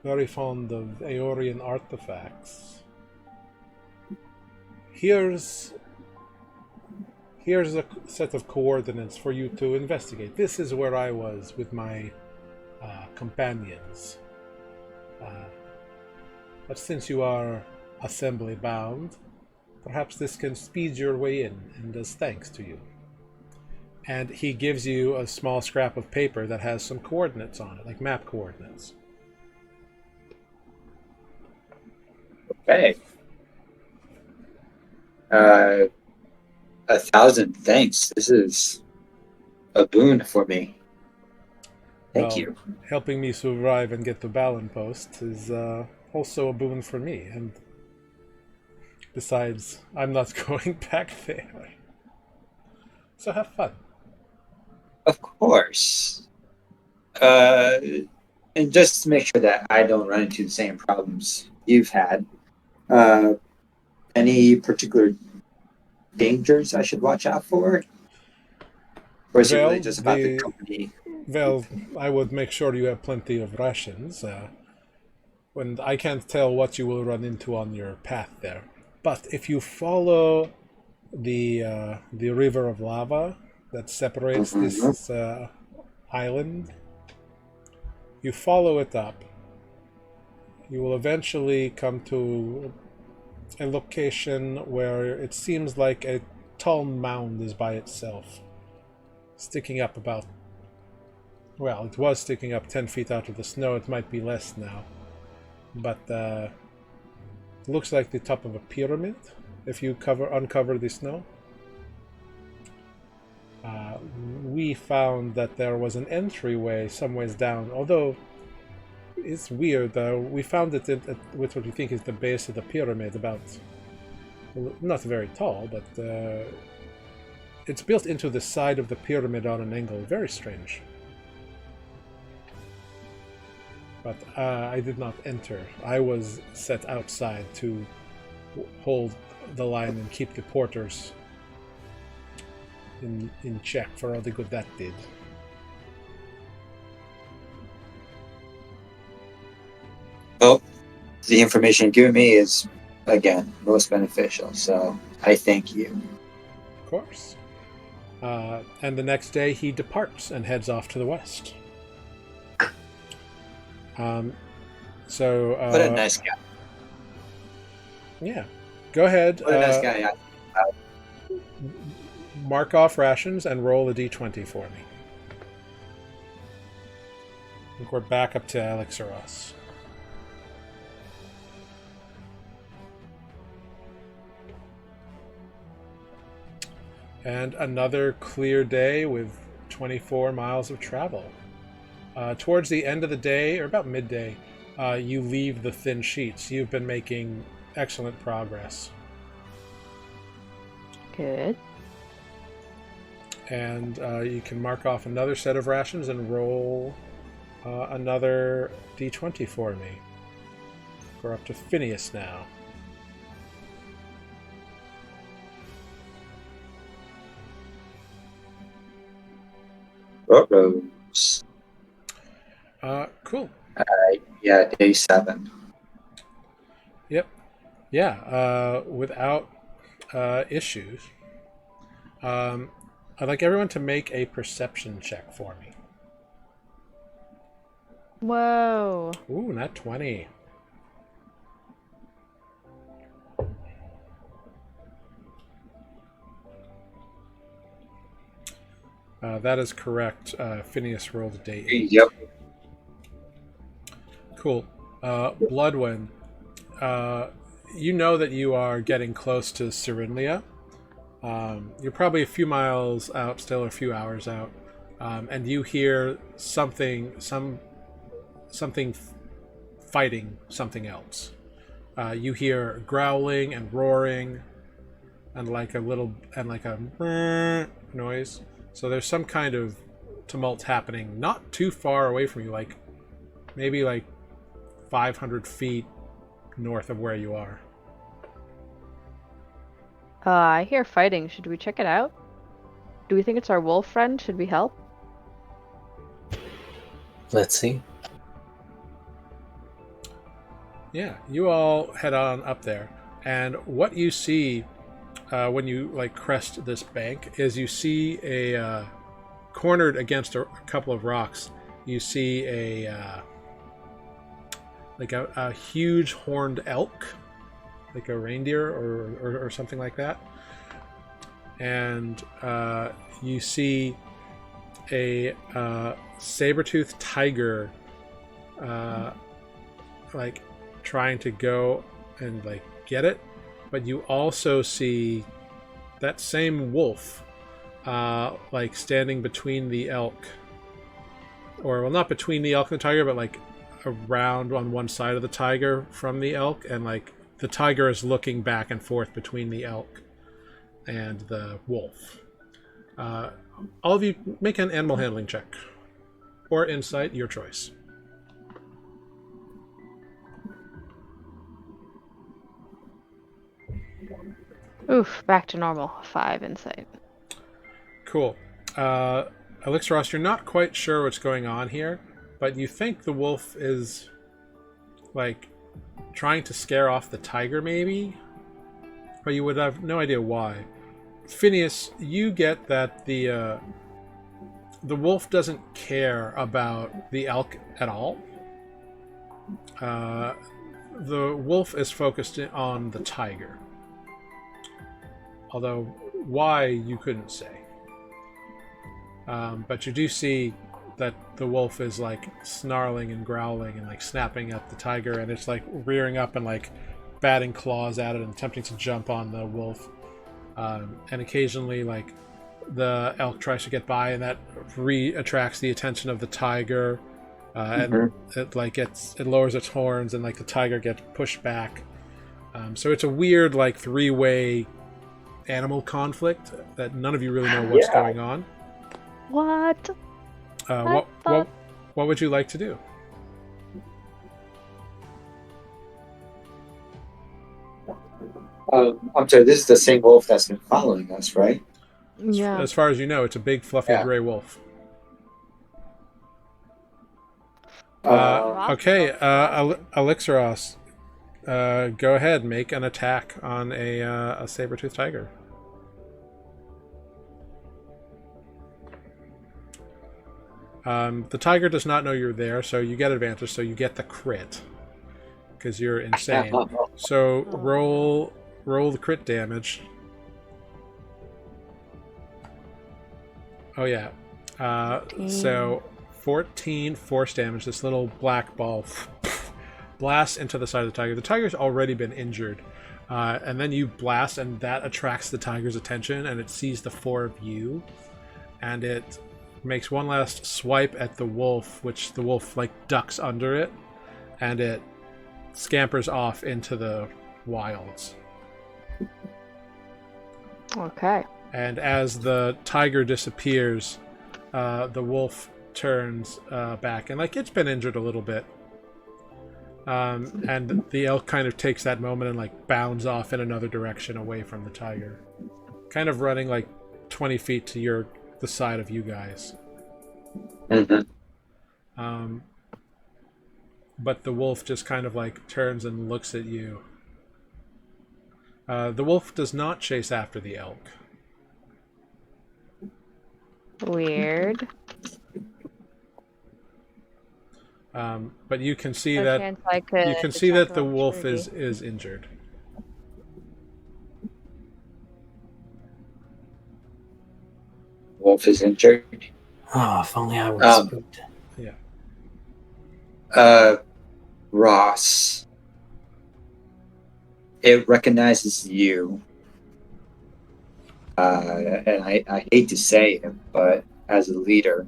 A: very fond of Aeorian artifacts. Here's a set of coordinates for you to investigate. This is where I was with my companions. But since you are assembly bound, Perhaps this can speed your way in, and as thanks to you. And he gives you a small scrap of paper that has some coordinates on it, like map coordinates.
C: Okay. 1,000 thanks. This is a boon for me. Thank you.
A: Helping me survive and get to Balin Post is also a boon for me. And besides, I'm not going back there. So have fun.
C: Of course. And just to make sure that I don't run into the same problems you've had, any particular dangers I should watch out for? Or is it really just about the company?
A: Well, I would make sure you have plenty of rations. When I can't tell what you will run into on your path there. But if you follow the river of lava that separates this island, you follow it up, you will eventually come to a location where it seems like a tall mound is by itself, sticking up about, well, it was sticking up 10 feet out of the snow. It might be less now, but it looks like the top of a pyramid if you uncover the snow. We found that there was an entryway some ways down, although it's weird. We found it with what we think is the base of the pyramid, about, not very tall, but it's built into the side of the pyramid on an angle. Very strange. But I did not enter. I was set outside to hold the line and keep the porters in check for all the good that did.
C: Well, the information you've given me is, again, most beneficial, so I thank you.
A: Of course. And the next day he departs and heads off to the west. So
C: What a nice guy.
A: Yeah. Go ahead.
C: What a nice guy.
A: Mark off rations and roll a d20 for me. I think we're back up to Elixeros. And another clear day with 24 miles of travel. Towards the end of the day, or about midday, you leave the thin sheets. You've been making excellent progress.
D: Good.
A: And you can mark off another set of rations and roll another d20 for me. We're up to Phineas now.
C: Rose.
A: Cool.
C: Yeah, day 7.
A: Yep. Yeah, without issues. I'd like everyone to make a perception check for me.
D: Whoa.
A: Ooh, not 20. That is correct. Phineas rolled a day 8.
C: Yep.
A: Cool. Bloodwind, you know that you are getting close to Syrinlya. You're probably a few miles out still, or a few hours out, and you hear something fighting something else. You hear growling and roaring, and like a noise. So there's some kind of tumult happening, not too far away from you, like maybe like 500 feet north of where you are.
D: I hear fighting. Should we check it out? Do we think it's our wolf friend? Should we help?
B: Let's see.
A: Yeah, you all head on up there, and what you see when you crest this bank is you see a cornered against a couple of rocks. You see a huge horned elk like a reindeer or something like that. And you see a saber-toothed tiger like trying to go and like get it, but you also see that same wolf like standing between the elk, or well, not between the elk and the tiger, but like around on one side of the tiger from the elk, and like the tiger is looking back and forth between the elk and the wolf. All of you make an animal handling check or insight, your choice.
D: Oof, back to normal. 5 insight.
A: Cool. Elixir, you're not quite sure what's going on here, but you think the wolf is like trying to scare off the tiger, maybe, but you would have no idea why. Phineas, you get that the wolf doesn't care about the elk at all. The wolf is focused on the tiger, although why you couldn't say. But you do see that the wolf is like snarling and growling and like snapping at the tiger, and it's like rearing up and like batting claws at it and attempting to jump on the wolf. And occasionally like the elk tries to get by, and that attracts the attention of the tiger, and it lowers its horns, and like the tiger gets pushed back. So it's a weird like three-way animal conflict that none of you really know what's going on.
D: What?
A: What would you like to do?
C: I'm sorry, this is the same wolf that's been following us, right?
D: Yeah.
A: As far as you know, it's a big fluffy gray wolf. Okay, Elixiros, go ahead, make an attack on a saber-toothed tiger. The tiger does not know you're there, so you get advantage, so you get the crit. Because you're insane. So roll the crit damage. Oh yeah. So 14 force damage. This little black ball blasts into the side of the tiger. The tiger's already been injured. And then you blast, and that attracts the tiger's attention, and it sees the four of you. And it makes one last swipe at the wolf, which the wolf like ducks under it, and it scampers off into the wilds.
D: Okay.
A: And as the tiger disappears, the wolf turns back, and like it's been injured a little bit. And the elk kind of takes that moment and like bounds off in another direction away from the tiger, kind of running like 20 feet to the side of you guys. But the wolf just kind of like turns and looks at you. The wolf does not chase after the elk.
D: Weird.
A: But you can see
D: No
A: that
D: chance I could
A: you can see that
D: detect
A: the
D: an
A: wolf
D: opportunity.
A: is injured.
C: Wolf is injured.
B: Oh, if only I were spooked.
A: Yeah.
C: Ross. It recognizes you. And I hate to say it, but as a leader,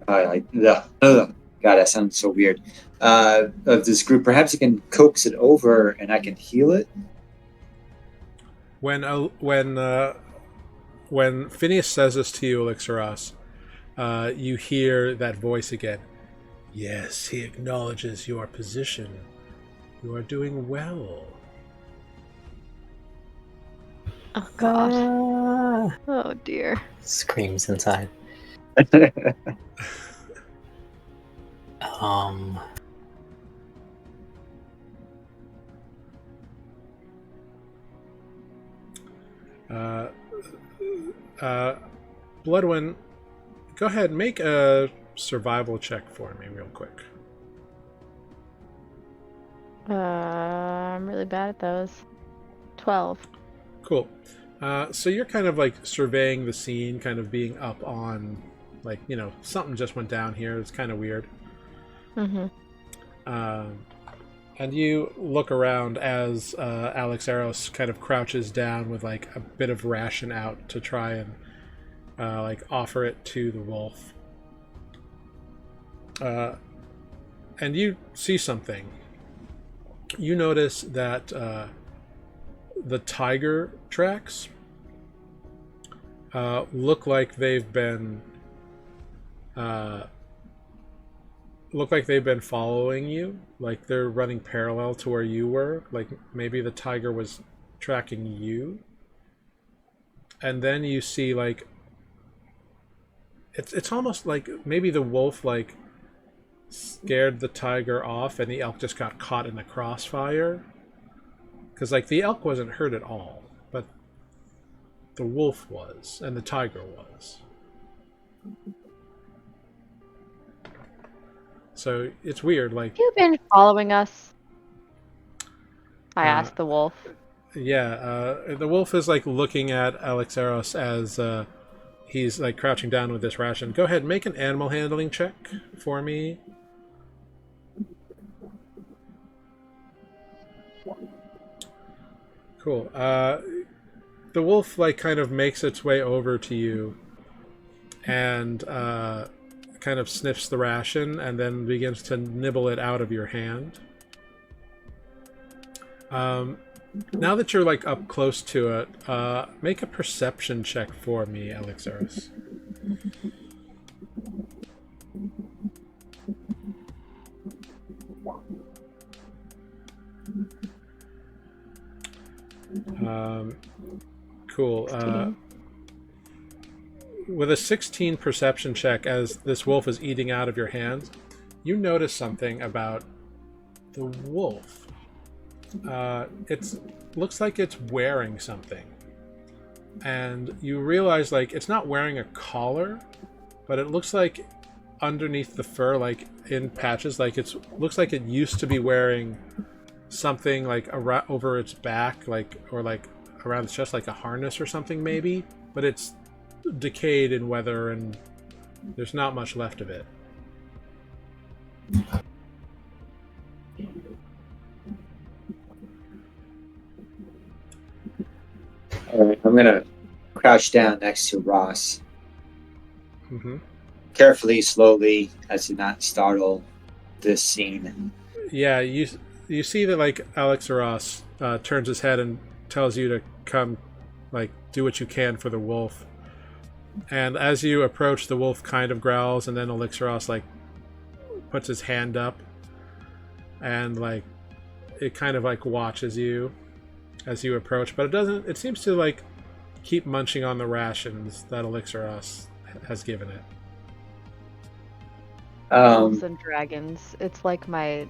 C: God, that sounds so weird. Of this group, perhaps you can coax it over, and I can heal it.
A: When Phineas says this to you, Elixiros, you hear that voice again. Yes, he acknowledges your position. You are doing well.
D: Oh god. Oh dear.
B: Screams inside.
A: Bloodwin, go ahead, make a survival check for me real quick.
D: I'm really bad at those. 12.
A: Cool. So you're kind of like surveying the scene, kind of being up on, like, something just went down here. It's kind of weird.
D: Mm-hmm.
A: And you look around as Alexaros kind of crouches down with like a bit of ration out to try and like offer it to the wolf. And you see something. You notice that the tiger tracks look like they've been following you, like they're running parallel to where you were, like maybe the tiger was tracking you. And then you see like it's almost like maybe the wolf like scared the tiger off and the elk just got caught in the crossfire, because like the elk wasn't hurt at all, but the wolf was and the tiger was. So it's weird, like...
D: You've been following us? I asked the wolf.
A: Yeah, the wolf is like looking at Alexaros as he's like crouching down with this ration. Go ahead, make an animal handling check for me. Cool. The wolf like kind of makes its way over to you and kind of sniffs the ration and then begins to nibble it out of your hand. Now that you're like up close to it, make a perception check for me, Alexaros. Cool. With a 16 perception check, as this wolf is eating out of your hand, you notice something about the wolf. It looks like it's wearing something. And you realize, like, it's not wearing a collar, but it looks like underneath the fur, like, in patches, like, looks like it used to be wearing something, like, over its back, like, or, like, around its chest, like a harness or something, maybe. But it's decayed in weather, and there's not much left of it.
C: Alright, I'm gonna crouch down next to Ross.
A: Mm-hmm.
C: Carefully, slowly, as to not startle this scene.
A: Yeah, you see that, like, Alexaros turns his head and tells you to come, like, do what you can for the wolf. And as you approach, the wolf kind of growls, and then Alexaros, like, puts his hand up, and, like, it kind of, like, watches you as you approach, but it seems to, like, keep munching on the rations that Alexaros has given it.
D: Wolves and Dragons. It's like my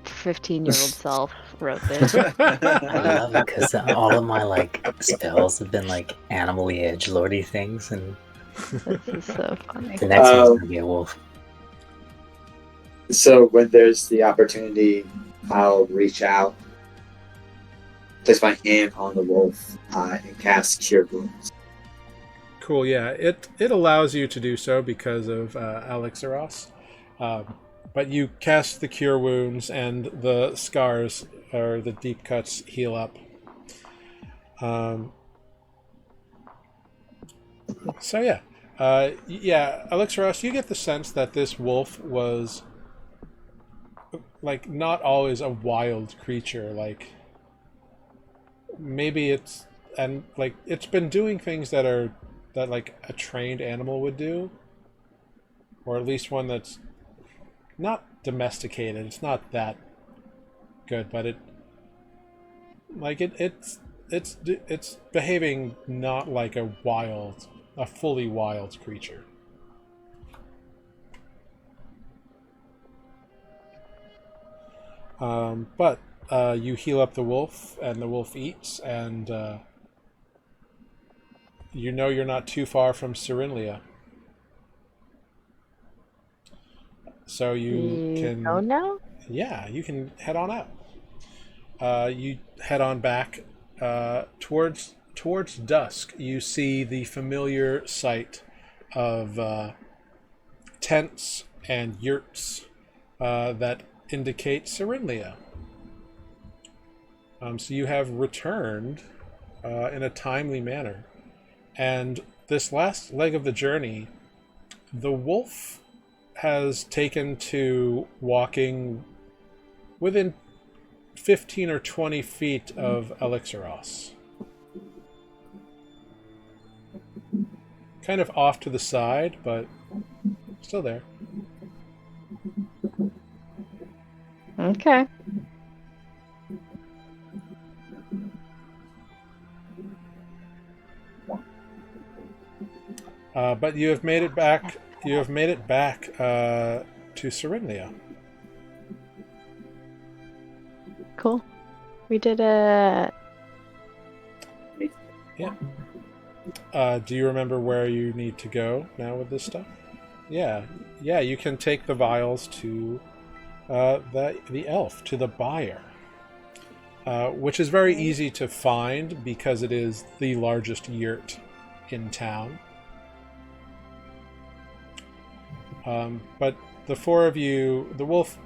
D: 15-year-old self wrote this.
B: I love it because all of my like spells have been like animal-y, edgelordy things, and
D: This is so funny.
B: the next one's gonna be a wolf.
C: So when there's the opportunity, I'll reach out, place my hand on the wolf, and cast Cure Wounds.
A: Cool, yeah. It allows you to do so because of Alexaros. But you cast the Cure Wounds, and the scars, or the deep cuts, heal up. So yeah. Alexaros, you get the sense that this wolf was, like, not always a wild creature. Like, maybe it's been doing things that like a trained animal would do, or at least one that's not domesticated. It's not that good, but it's behaving not like a fully wild creature. But you heal up the wolf, and the wolf eats, and you know you're not too far from Syrinlya. So you can...
D: go now?
A: Yeah, you can head on out. you head on back towards dusk. You see the familiar sight of tents and yurts that indicate Syrinlya. So you have returned in a timely manner. And this last leg of the journey, the wolf has taken to walking within 15 or 20 feet of Elixeros. Kind of off to the side, but still there.
D: Okay.
A: But you have made it back. You have made it back to Syrinlya.
D: Cool. We did it.
A: Yeah. Do you remember where you need to go now with this stuff? Yeah. You can take the vials to the elf, to the buyer, which is very easy to find because it is the largest yurt in town. But the four of you, the wolf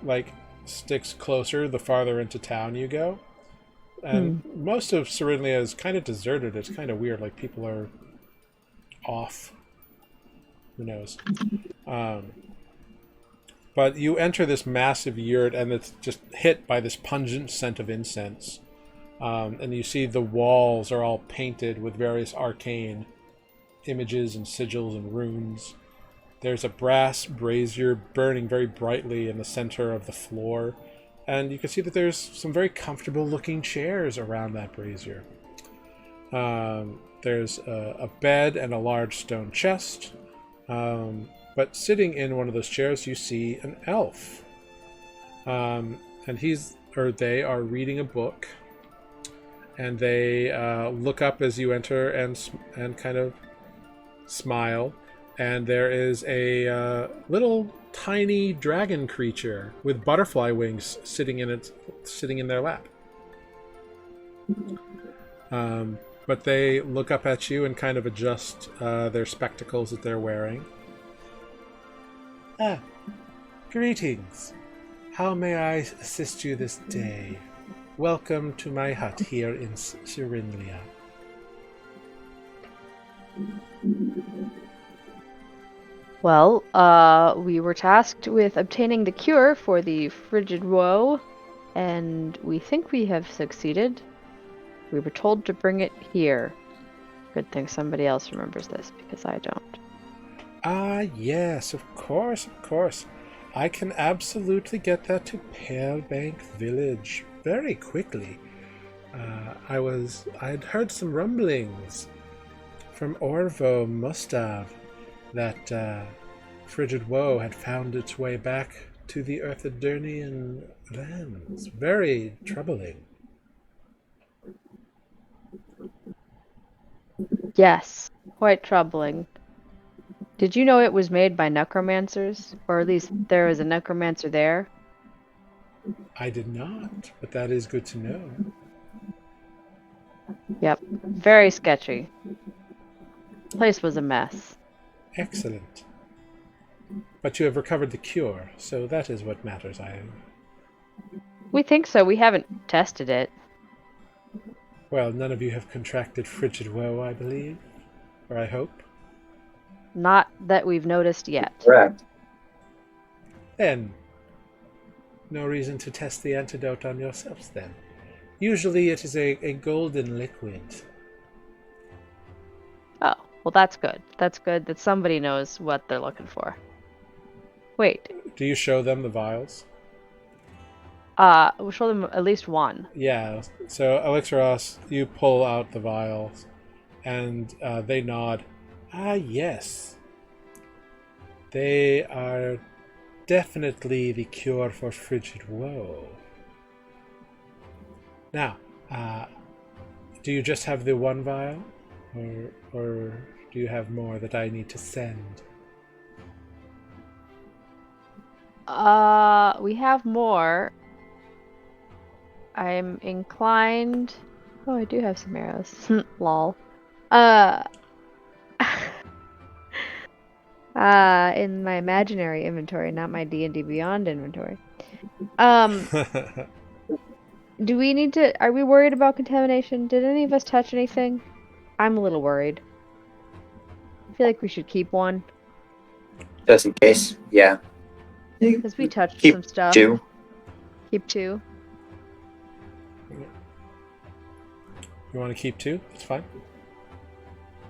A: sticks closer the farther into town you go. And most of Syrinlya is kind of deserted. It's kind of weird, like people are off. Who knows? But you enter this massive yurt and it's just hit by this pungent scent of incense. And you see the walls are all painted with various arcane images and sigils and runes. There's a brass brazier burning very brightly in the center of the floor. And you can see that there's some very comfortable looking chairs around that brazier. There's a bed and a large stone chest. But sitting in one of those chairs, you see an elf. And they are reading a book. And they look up as you enter and kind of smile. And there is a little tiny dragon creature with butterfly wings sitting in their lap. But they look up at you and kind of adjust their spectacles that they're wearing. Greetings. How may I assist you this day? Welcome to my hut here in Syrinlya.
D: Well, we were tasked with obtaining the cure for the frigid woe, and we think we have succeeded. We were told to bring it here. Good thing somebody else remembers this, because I don't.
A: Yes, of course. I can absolutely get that to Palebank Village very quickly. I'd heard some rumblings from Orvo Mustav that frigid woe had found its way back to the Earthadernian lands. Very troubling.
D: Yes, quite troubling. Did you know it was made by necromancers? Or at least there is a necromancer there?
A: I did not, but that is good to know.
D: Yep, very sketchy. The place was a mess.
A: Excellent. But you have recovered the cure, so that is what matters,
D: We think so. We haven't tested it.
A: Well, none of you have contracted frigid woe, I believe. Or I hope.
D: Not that we've noticed yet.
C: Correct.
A: Then, no reason to test the antidote on yourselves, then. Usually it is a golden liquid.
D: Oh, well that's good. That's good that somebody knows what they're looking for. Wait.
A: Do you show them the vials?
D: We'll show them at least one.
A: Yeah, so Elixeros, you pull out the vials, and they nod. Yes. They are definitely the cure for frigid woe. Now, do you just have the one vial? Or do you have more that I need to send?
D: We have more. I'm inclined. Oh, I do have some arrows. Lol. Uh, in my imaginary inventory, not my D&D Beyond inventory. Do we need to? Are we worried about contamination? Did any of us touch anything? I'm a little worried. I feel like we should keep one
C: Just in case. Yeah.
D: because we touched
C: Keep
D: some stuff.
C: 2.
D: Keep 2.
A: You want to keep 2? That's fine.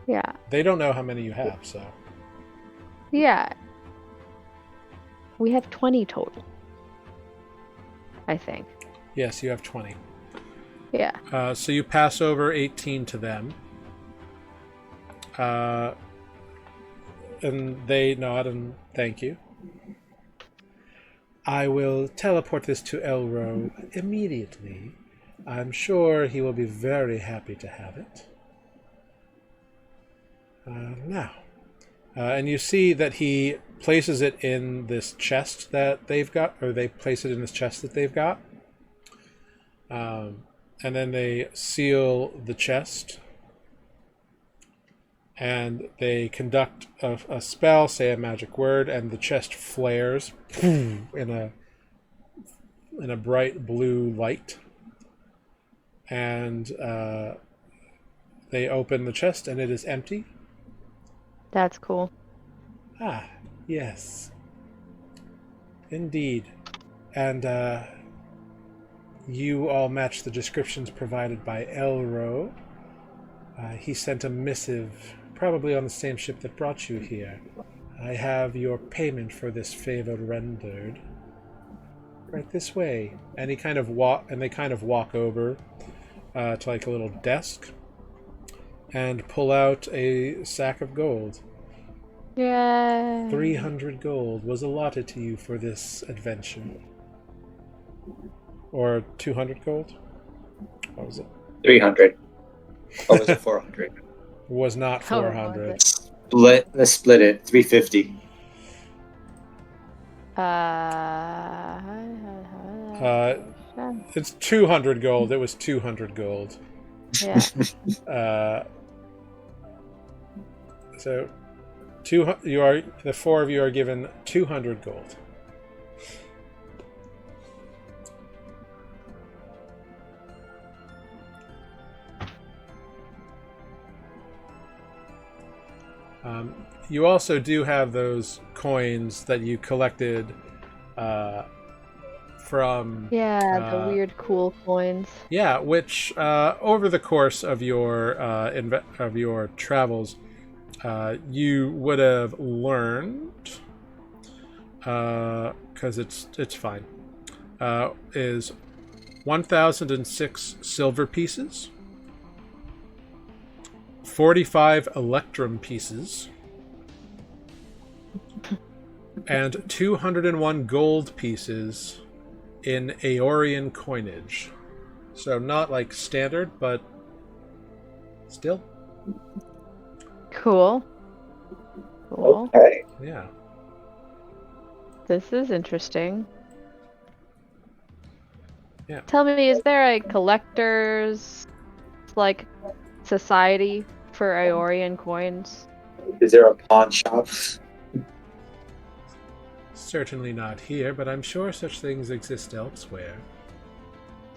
D: Yeah.
A: They don't know how many you have, so.
D: Yeah. We have 20 total. I think.
A: Yes, you have 20.
D: Yeah.
A: So you pass over 18 to them. And they nod and thank you. I will teleport this to Elro immediately. I'm sure he will be very happy to have it. Now. And you see that he places it in this chest that they've got, or they place it in this chest that they've got. And then they seal the chest. And they conduct a spell, say a magic word, and the chest flares in a bright blue light. And they open the chest, and it is empty.
D: That's cool.
A: Ah, yes. Indeed. And you all match the descriptions provided by Elro. He sent a missive, probably on the same ship that brought you here. I have your payment for this favor rendered. Right this way. And they kind of walk over to like a little desk and pull out a sack of gold.
D: Yeah.
A: 300 gold was allotted to you for this adventure. Or 200 gold? What was it?
C: 300. Or was it 400?
A: Was not
D: How was
A: 400.
D: it?
C: Let's split it. 350.
A: It's 200 gold. It was 200 gold.
D: Yeah.
A: So, the 4 of you are given 200 gold. You also do have those coins that you collected from...
D: Yeah, the weird cool coins.
A: Yeah, which over the course of your travels, you would have learned, because it's fine, is 1,006 silver pieces, 45 electrum pieces, and 201 gold pieces in Aeorian coinage. So not like standard, but still.
D: Cool. Cool.
C: Okay.
A: Yeah.
D: This is interesting.
A: Yeah.
D: Tell me, is there a collector's like society for Aeorian coins?
C: Is there a pawn shop?
A: Certainly not here, but I'm sure such things exist elsewhere.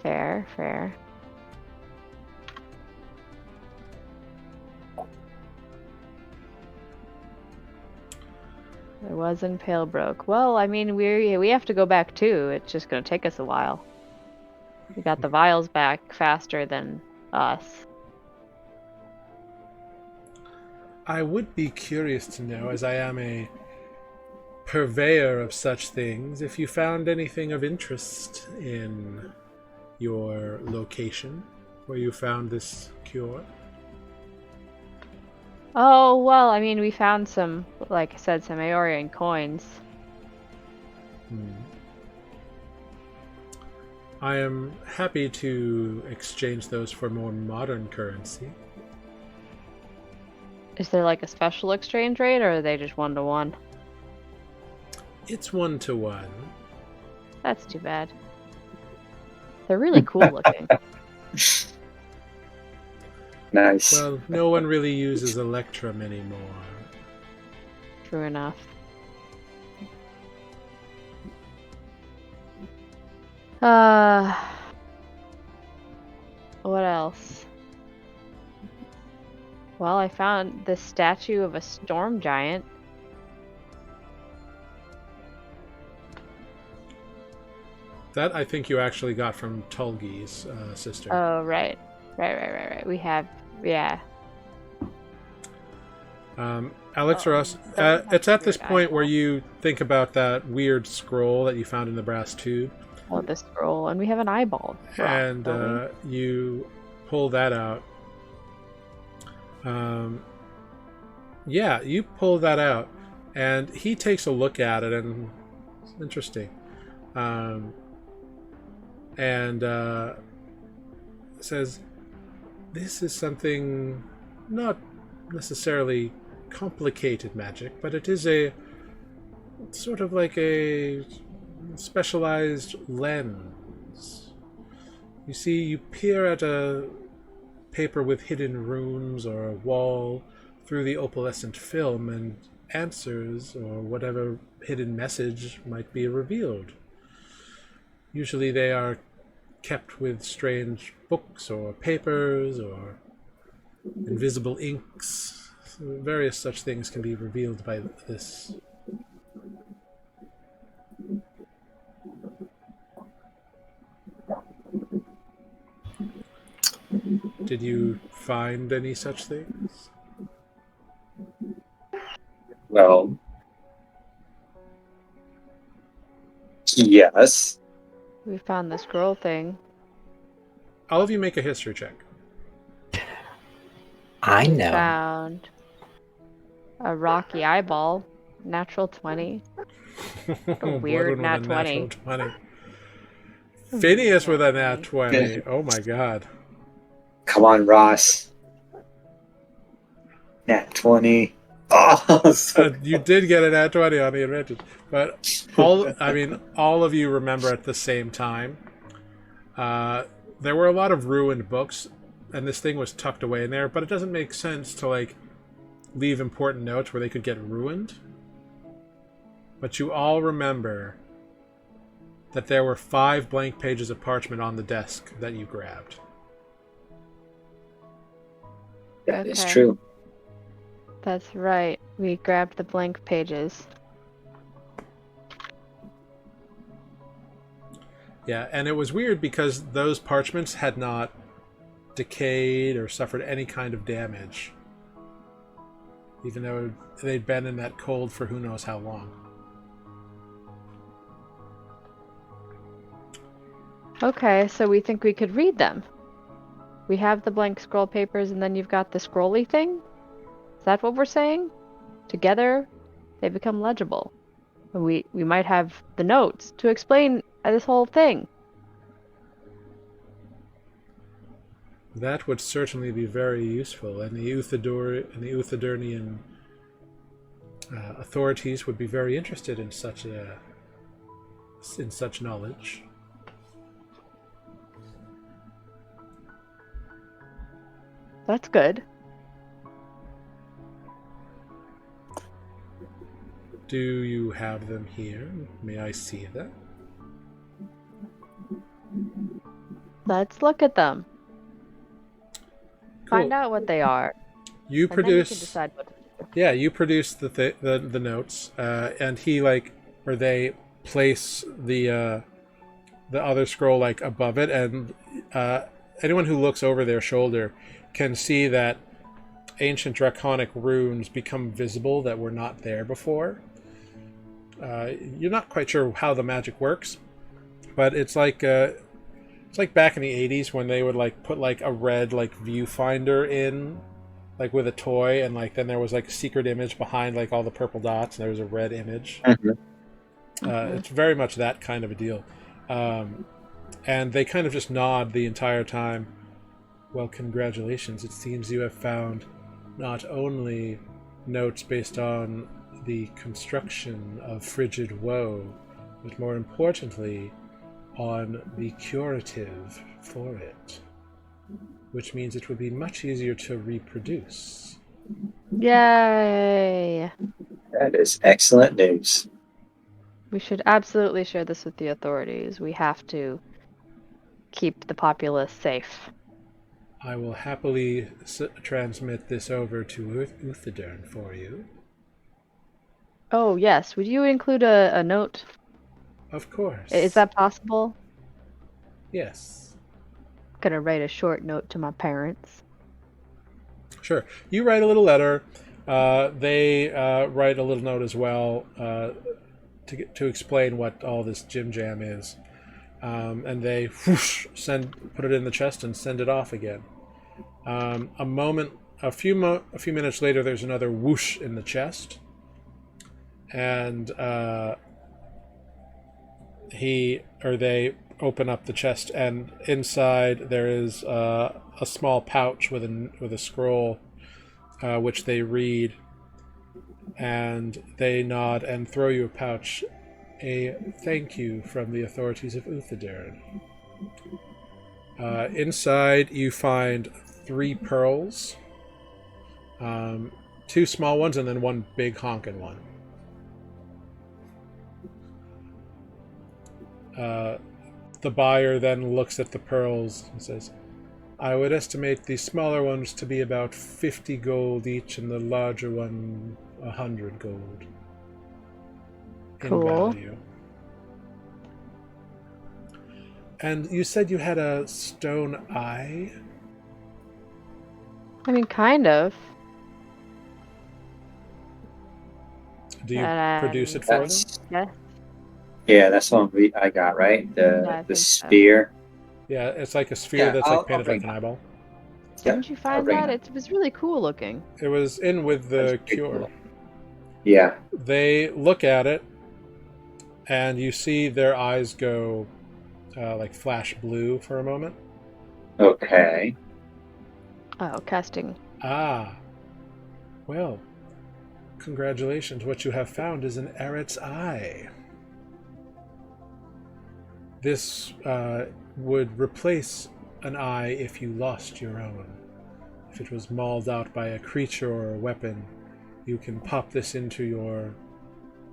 D: Fair, fair. There was in Palebroke. Well, I mean, we have to go back too. It's just gonna take us a while. We got the vials back faster than us.
A: I would be curious to know, as I am a purveyor of such things, if you found anything of interest in your location where you found this cure.
D: Oh, well, I mean, we found some, like I said, some Aeorian coins.
A: I am happy to exchange those for more modern currency.
D: Is there like a special exchange rate, or are they just 1-to-1?
A: It's 1-to-1.
D: That's too bad. They're really cool looking.
C: Nice.
A: Well, no one really uses Electrum anymore.
D: True enough. What else? Well, I found the statue of a storm giant.
A: That I think you actually got from Tulgi's sister.
D: Oh, right. Right. We have, yeah.
A: Alexaros, it's at this point where you think about that weird scroll that you found in the brass tube.
D: Oh, the scroll, and we have an eyeball.
A: And you pull that out. Yeah, you pull that out, and he takes a look at it, and it's interesting. And says, "This is something not necessarily complicated magic, but it is a sort of like a specialized lens. You see, you peer at a paper with hidden runes or a wall through the opalescent film, and answers or whatever hidden message might be revealed. Usually they are kept with strange books or papers or invisible inks. So various such things can be revealed by this." Did you find any such things?
C: Well, yes.
D: We found the scroll thing.
A: All of you make a history check.
B: I
D: We
B: know.
D: found a rocky eyeball. Natural 20. A weird
A: Bloodwood
D: nat
A: with a
D: 20.
A: natural 20. Phineas with a nat 20. Oh my god.
C: Come on, Ross. Nat 20. Oh,
A: You did get a nat 20 on the advantage. But all of you remember at the same time. There were a lot of ruined books, and this thing was tucked away in there, but it doesn't make sense to leave important notes where they could get ruined. But you all remember that there were 5 blank pages of parchment on the desk that you grabbed.
C: that is
D: Okay.
C: true.
D: That's right. We grabbed the blank pages.
A: Yeah, and it was weird because those parchments had not decayed or suffered any kind of damage, even though they'd been in that cold for who knows how long.
D: Okay, so we think we could read them. We have the blank scroll papers, and then you've got the scrolly thing? Is that what we're saying? Together, they become legible. And we might have the notes to explain this whole thing.
A: That would certainly be very useful, and the Uthadurnian authorities would be very interested in such knowledge.
D: That's good.
A: Do you have them here? May I see them?
D: Let's look at them.
A: Cool.
D: Find out what they are.
A: You
D: And then we
A: produce.
D: can decide what to do.
A: Yeah, you produce the notes, and they place the other scroll above it, and anyone who looks over their shoulder can see that ancient draconic runes become visible that were not there before. You're not quite sure how the magic works, but it's like back in the 80s when they would put a red viewfinder in with a toy, and then there was a secret image behind all the purple dots, and there was a red image. It's very much that kind of a deal. And they kind of just nod the entire time. Well, congratulations. It seems you have found not only notes based on the construction of frigid woe, but more importantly, on the curative for it, which means it would be much easier to reproduce.
D: Yay!
C: That is excellent news.
D: We should absolutely share this with the authorities. We have to keep the populace safe.
A: I will happily transmit this over to Uthadern for you.
D: Oh, yes. Would you include a note?
A: Of course.
D: Is that possible?
A: Yes.
D: I'm gonna write a short note to my parents.
A: Sure. You write a little letter. They write a little note as well to explain what all this Jim Jam is. And they whoosh, put it in the chest and send it off again. A few minutes later, there's another whoosh in the chest, and they open up the chest, and inside there is a small pouch with a scroll, which they read, and they nod and throw you a pouch. A thank you from the authorities of Uthadern. Inside, you find 3 pearls, 2 small ones, and then 1 big honking one. The buyer then looks at the pearls and says, I would estimate the smaller ones to be about 50 gold each, and the larger one 100 gold.
D: Cool.
A: In value. And you said you had a stone eye?
D: I mean, kind of.
A: Do you produce it for them?
D: Yeah.
C: Yeah, that's the one I got, right?
D: I
C: The
D: think so.
C: sphere.
A: Yeah, it's like a sphere that's
C: I'll
A: like painted
C: bring
A: like an eyeball.
D: Didn't you find that? It was really cool looking.
A: It was in with the cure.
C: Cool. Yeah.
A: They look at it, and you see their eyes go like flash blue for a moment.
C: Okay.
D: Oh, casting.
A: Ah. Well, congratulations. What you have found is an Eret's eye. This would replace an eye if you lost your own. If it was mauled out by a creature or a weapon, you can pop this into your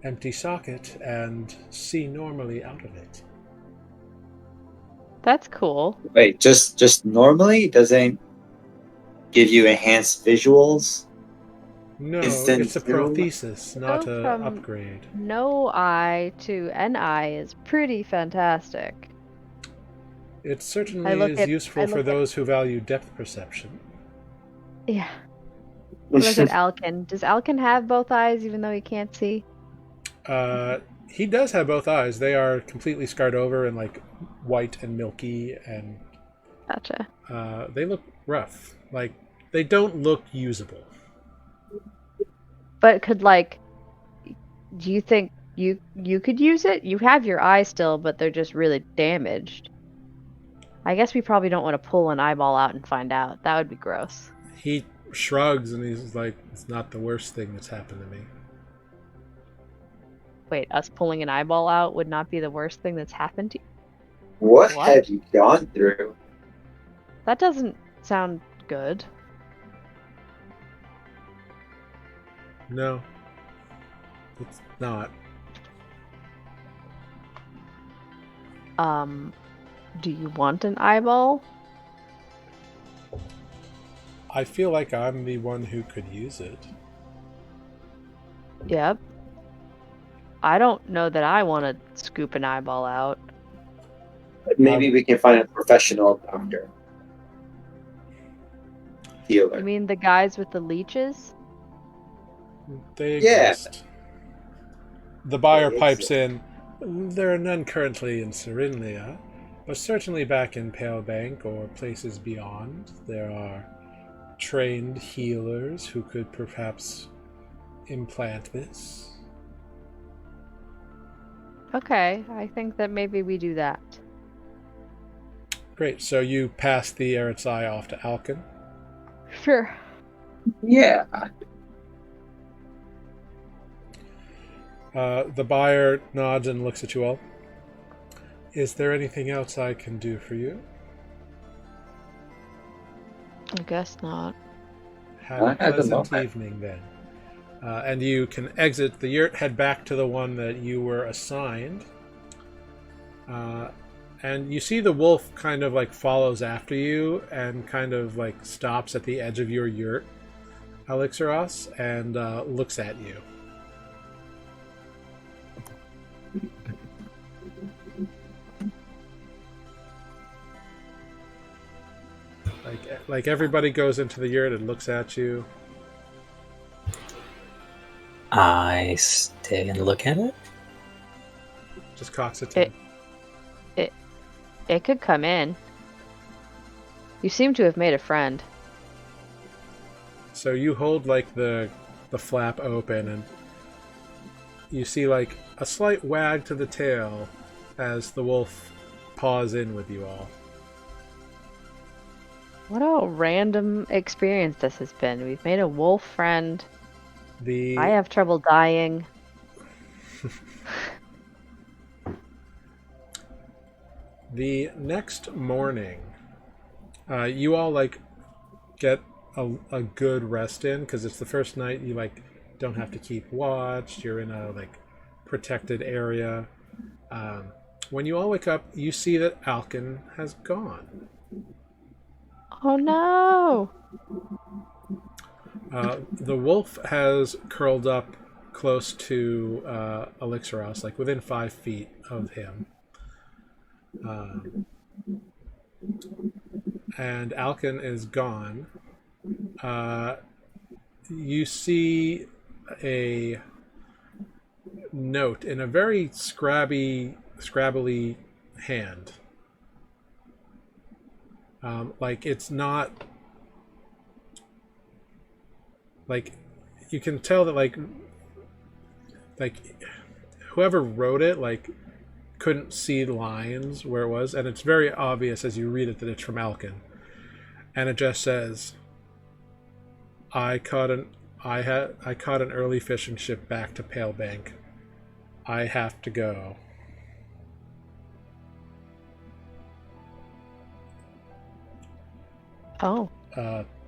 A: empty socket and see normally out of it.
D: That's cool.
C: Wait, just normally? It doesn't give you enhanced visuals?
A: No,
C: Instant
A: it's a
C: zoom?
A: prothesis, not
D: Go
A: an
D: from
A: upgrade.
D: no eye to an eye is pretty fantastic.
A: It certainly
D: I look
A: is
D: at-
A: useful
D: I
A: for
D: look at-
A: those who value depth perception.
D: Yeah. Look at Alkin. Does Alkin have both eyes even though he can't see?
A: He does have both eyes. They are completely scarred over and like white and milky, and
D: Gotcha.
A: they look rough. Like, they don't look usable.
D: But do you think you could use it? You have your eye still, but they're just really damaged. I guess we probably don't want to pull an eyeball out and find out. That would be gross.
A: He shrugs and he's like, it's not the worst thing that's happened to me.
D: Wait, us pulling an eyeball out would not be the worst thing that's happened to you?
C: What
D: What?
C: have you gone through?
D: That doesn't sound good.
A: No, it's not.
D: Do you want an eyeball?
A: I feel like I'm the one who could use it.
D: Yep. I don't know that I want to scoop an eyeball out.
C: Maybe we can find a professional doctor.
D: You
C: Healer.
D: mean the guys with the leeches?
A: They
C: Yeah.
A: exist. The buyer
C: They
A: pipes
C: exist.
A: in. There are none currently in Syrinlya, but certainly back in Palebank or places beyond, there are trained healers who could perhaps implant this.
D: Okay, I think that maybe we do that.
A: Great, so you pass the Eret's Eye off to Alkin.
D: Sure.
C: Yeah.
A: The buyer nods and looks at you all. Is there anything else I can do for you?
D: I guess not.
A: Have a
C: Not at the
A: pleasant
C: moment.
A: evening then. And you can exit the yurt, head back to the one that you were assigned. And you see the wolf kind of like follows after you and kind of like stops at the edge of your yurt, Alixeros, and looks at you. Like everybody goes into the yurt and looks at you.
B: I stay and look at it.
A: Just cocks its head.
D: It could come in. You seem to have made a friend.
A: So you hold like the flap open, and you see like a slight wag to the tail as the wolf paws in with you all.
D: What a random experience this has been. We've made a wolf friend. I have trouble dying.
A: The next morning, you all like get a good rest in because it's the first night you like don't have to keep watch. You're in a like protected area. When you all wake up, you see that Alkin has gone.
D: Oh no!
A: The wolf has curled up close to Alixeros, like within 5 feet of him. And Alkin is gone. You see a note in a very scrabbly hand. Like it's not like you can tell that like whoever wrote it like couldn't see lines where it was, and it's very obvious as you read it that it's from Alkin, and it just says, I caught an early fishing ship back to Pale Bank. I have to go.
D: Oh.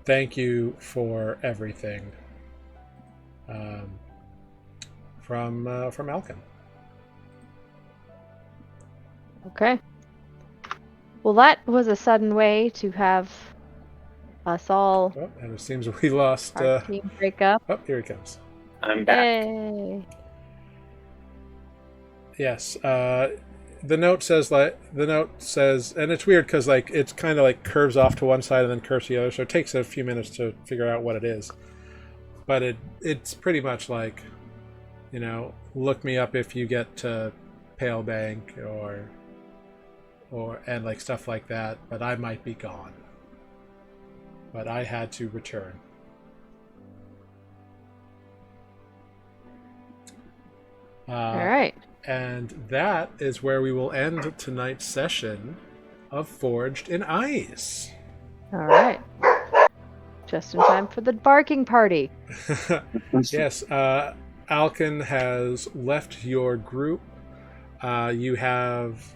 A: Thank you for everything. From Alkin.
D: Okay. Well, that was a sudden way to have us all,
A: Oh, and it seems we lost.
D: our team break up.
A: Oh, here he comes.
C: I'm back.
D: Yay!
A: Yes. The note says, and it's weird because like it's kind of like curves off to one side and then curves to the other, so it takes a few minutes to figure out what it is. But it's pretty much like, look me up if you get to Pale Bank or and like stuff like that. But I might be gone. But I had to return.
D: All right.
A: And that is where we will end tonight's session of Forged in Ice.
D: All right. Just in time for the barking party.
A: Yes, Alkin has left your group. You have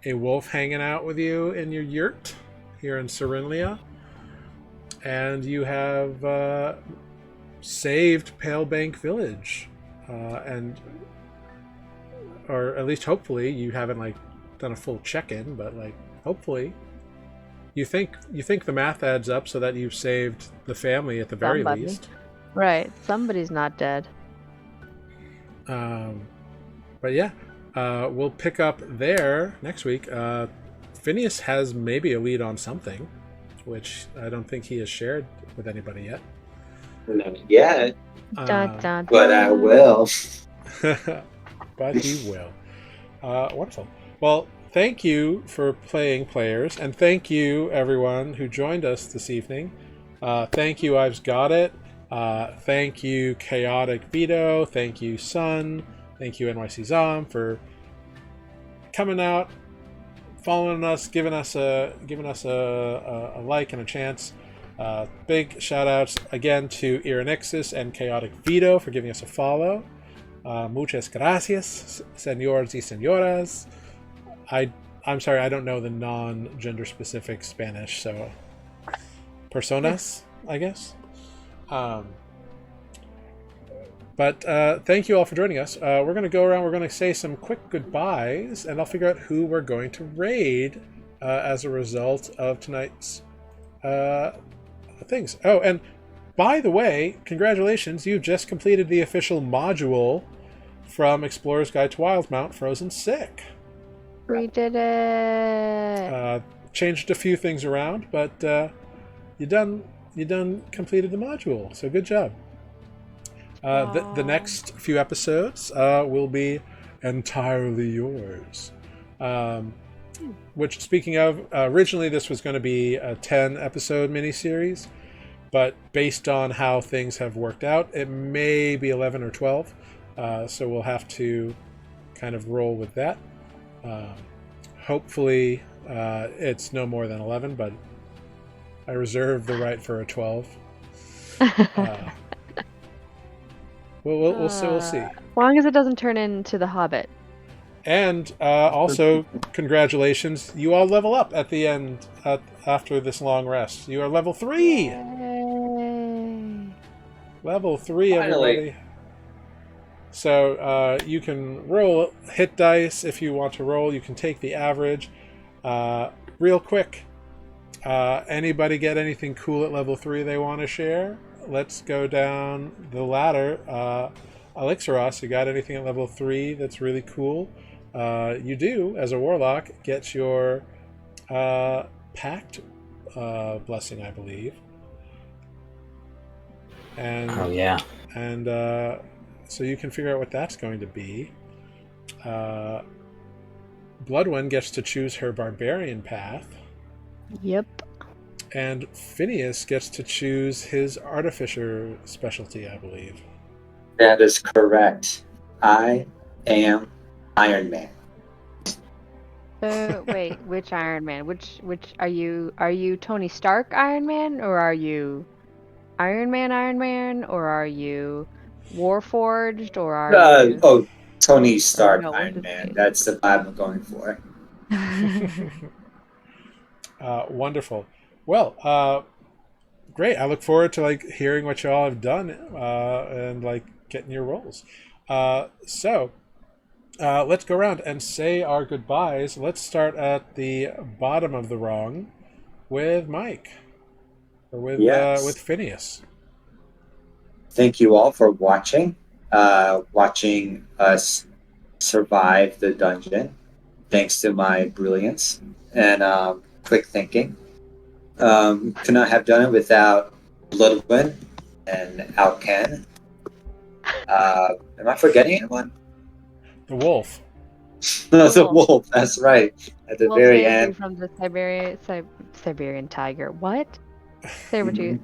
A: a wolf hanging out with you in your yurt here in Syrinlya. And you have saved Pale Bank Village. Or at least hopefully you haven't like done a full check-in, but like hopefully you think the math adds up so that you've saved the family at the very least.
D: Right. Somebody's not dead.
A: But yeah, we'll pick up there next week. Phineas has maybe a lead on something, which I don't think he has shared with anybody yet.
C: Not yet,
D: Dun, dun,
C: but I
D: dun.
C: will.
A: But he will. Wonderful. Well, thank you for playing, players, and thank you everyone who joined us this evening. Thank you, I've Got It. Thank you, Chaotic Vito. Thank you, Sun. Thank you, NYC Zom, for coming out, following us, giving us a like and a chance. Big shout outs again to Irenixis and Chaotic Vito for giving us a follow. Muchas gracias, señores y señoras. I'm sorry, I don't know the non-gender specific Spanish, so personas, I guess. But thank you all for joining us. We're going to go around. We're going to say some quick goodbyes, and I'll figure out who we're going to raid as a result of tonight's things. Oh, and by the way, congratulations! You've just completed the official module from Explorer's Guide to Wildmount Frozen Sick.
D: We did it.
A: Changed a few things around, but you done completed the module. So good job. The next few episodes will be entirely yours. Which, speaking of, originally this was going to be a 10-episode miniseries, but based on how things have worked out, it may be 11 or 12. So we'll have to kind of roll with that. Hopefully, it's no more than 11, but I reserve the right for a 12. We'll see.
D: As long as it doesn't turn into The Hobbit.
A: And also, congratulations, you all level up at the end after this long rest. You are level 3!
D: Yay.
A: Level 3,
C: Finally.
A: everybody. So you can roll hit dice if you want to roll. You can take the average. Real quick, anybody get anything cool at level 3 they want to share? Let's go down the ladder. Elixaros, you got anything at level 3 that's really cool? You do, as a warlock, get your pact blessing, I believe. And
B: Oh yeah.
A: And so you can figure out what that's going to be. Bloodwind gets to choose her barbarian path.
D: Yep.
A: And Phineas gets to choose his artificer specialty, I believe.
C: That is correct. I am Iron Man.
D: So wait, which Iron Man? Which are you? Are you Tony Stark Iron Man, or are you Iron Man, or are you Warforged, or are you?
C: Tony Stark
D: no,
C: Iron Man. That's the vibe I'm going for.
A: Wonderful. Well, great. I look forward to hearing what y'all have done and getting your roles. So let's go around and say our goodbyes. Let's start at the bottom of the rung with Mike, or with Phineas.
C: Thank you all for watching us survive the dungeon, thanks to my brilliance and quick thinking. Could not have done it without Bloodwind and Alken. Am I forgetting anyone?
A: The wolf.
C: No, the wolf. That's right. At the very end.
D: From the Siberian tiger. What? Sabertooth.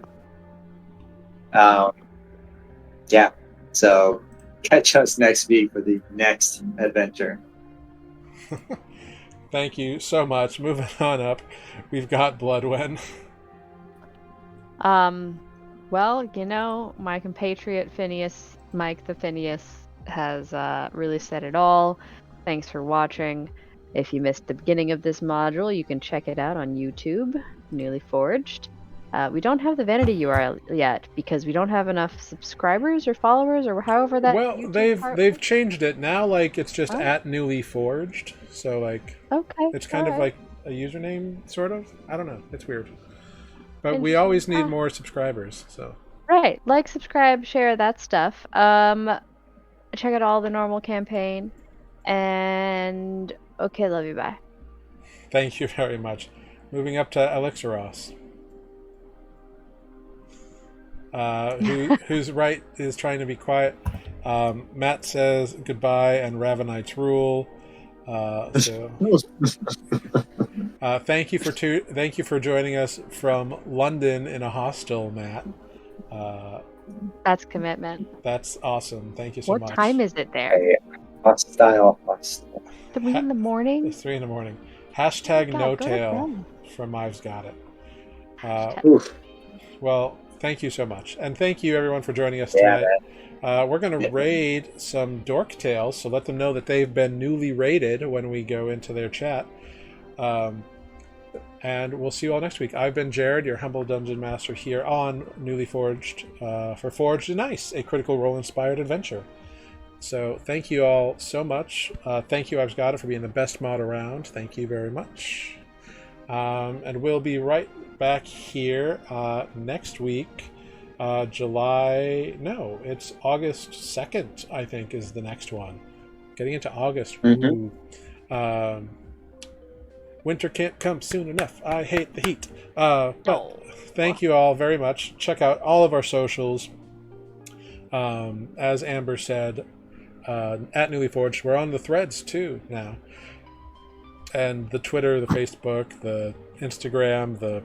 C: Yeah. So catch us next week for the next adventure.
A: Thank you so much. Moving on up, we've got Bloodwind.
D: Well, my compatriot Phineas, Mike the Phineas, has really said it all. Thanks for watching. If you missed the beginning of this module, you can check it out on YouTube, Nuuli Forged. We don't have the vanity URL yet because we don't have enough subscribers or followers or however that.
A: Well,
D: YouTube
A: they've changed it now. It's just at Nuuli Forged. So
D: okay,
A: it's kind of like a username, sort of. I don't know. It's weird. But we always need more subscribers. So
D: right, subscribe, share that stuff. Check out all the normal campaign, and okay, love you, bye.
A: Thank you very much. Moving up to Elixaros. Who's right is trying to be quiet. Matt says goodbye and Ravenites rule. Thank you for joining us from London in a hostel, Matt.
D: That's commitment.
A: That's awesome. Thank you so much.
D: What time is it there?
C: Hostile.
D: 3 in the morning?
A: It's 3 in the morning. Hashtag no tail from Ives Got It. Well, thank you so much. And thank you everyone for joining us tonight. We're going to raid some Dork Tales, so let them know that they've been newly raided when we go into their chat. And we'll see you all next week. I've been Jared, your humble dungeon master here on Nuuli Forged for Forged in Ice, a Critical Role-inspired adventure. So thank you all so much. Thank you, Absgada, for being the best mod around. Thank you very much. And we'll be right back here next week. It's August 2nd, I think, is the next one. Getting into August. Ooh. Winter can't come soon enough. I hate the heat. But thank you all very much. Check out all of our socials. As Amber said, at Nuuli Forged, we're on the threads too now. And the Twitter, the Facebook, the Instagram, the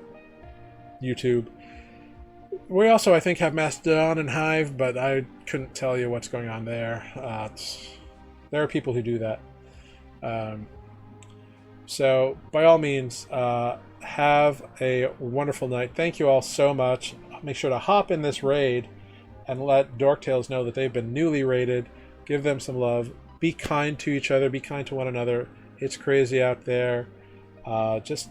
A: YouTube. We also, I think, have Mastodon and Hive, but I couldn't tell you what's going on there. There are people who do that. So, by all means, have a wonderful night. Thank you all so much. Make sure to hop in this raid and let Dork Tales know that they've been newly raided. Give them some love. Be kind to each other. Be kind to one another. It's crazy out there. Just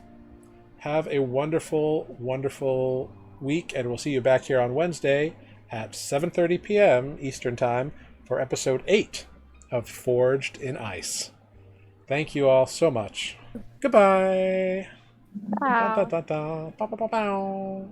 A: have a wonderful, wonderful week, and we'll see you back here on Wednesday at 7:30 p.m. Eastern Time for Episode 8 of Forged in Ice. Thank you all so much. Goodbye.
D: Wow.
A: Da, da, da, da. Bow, bow, bow, bow.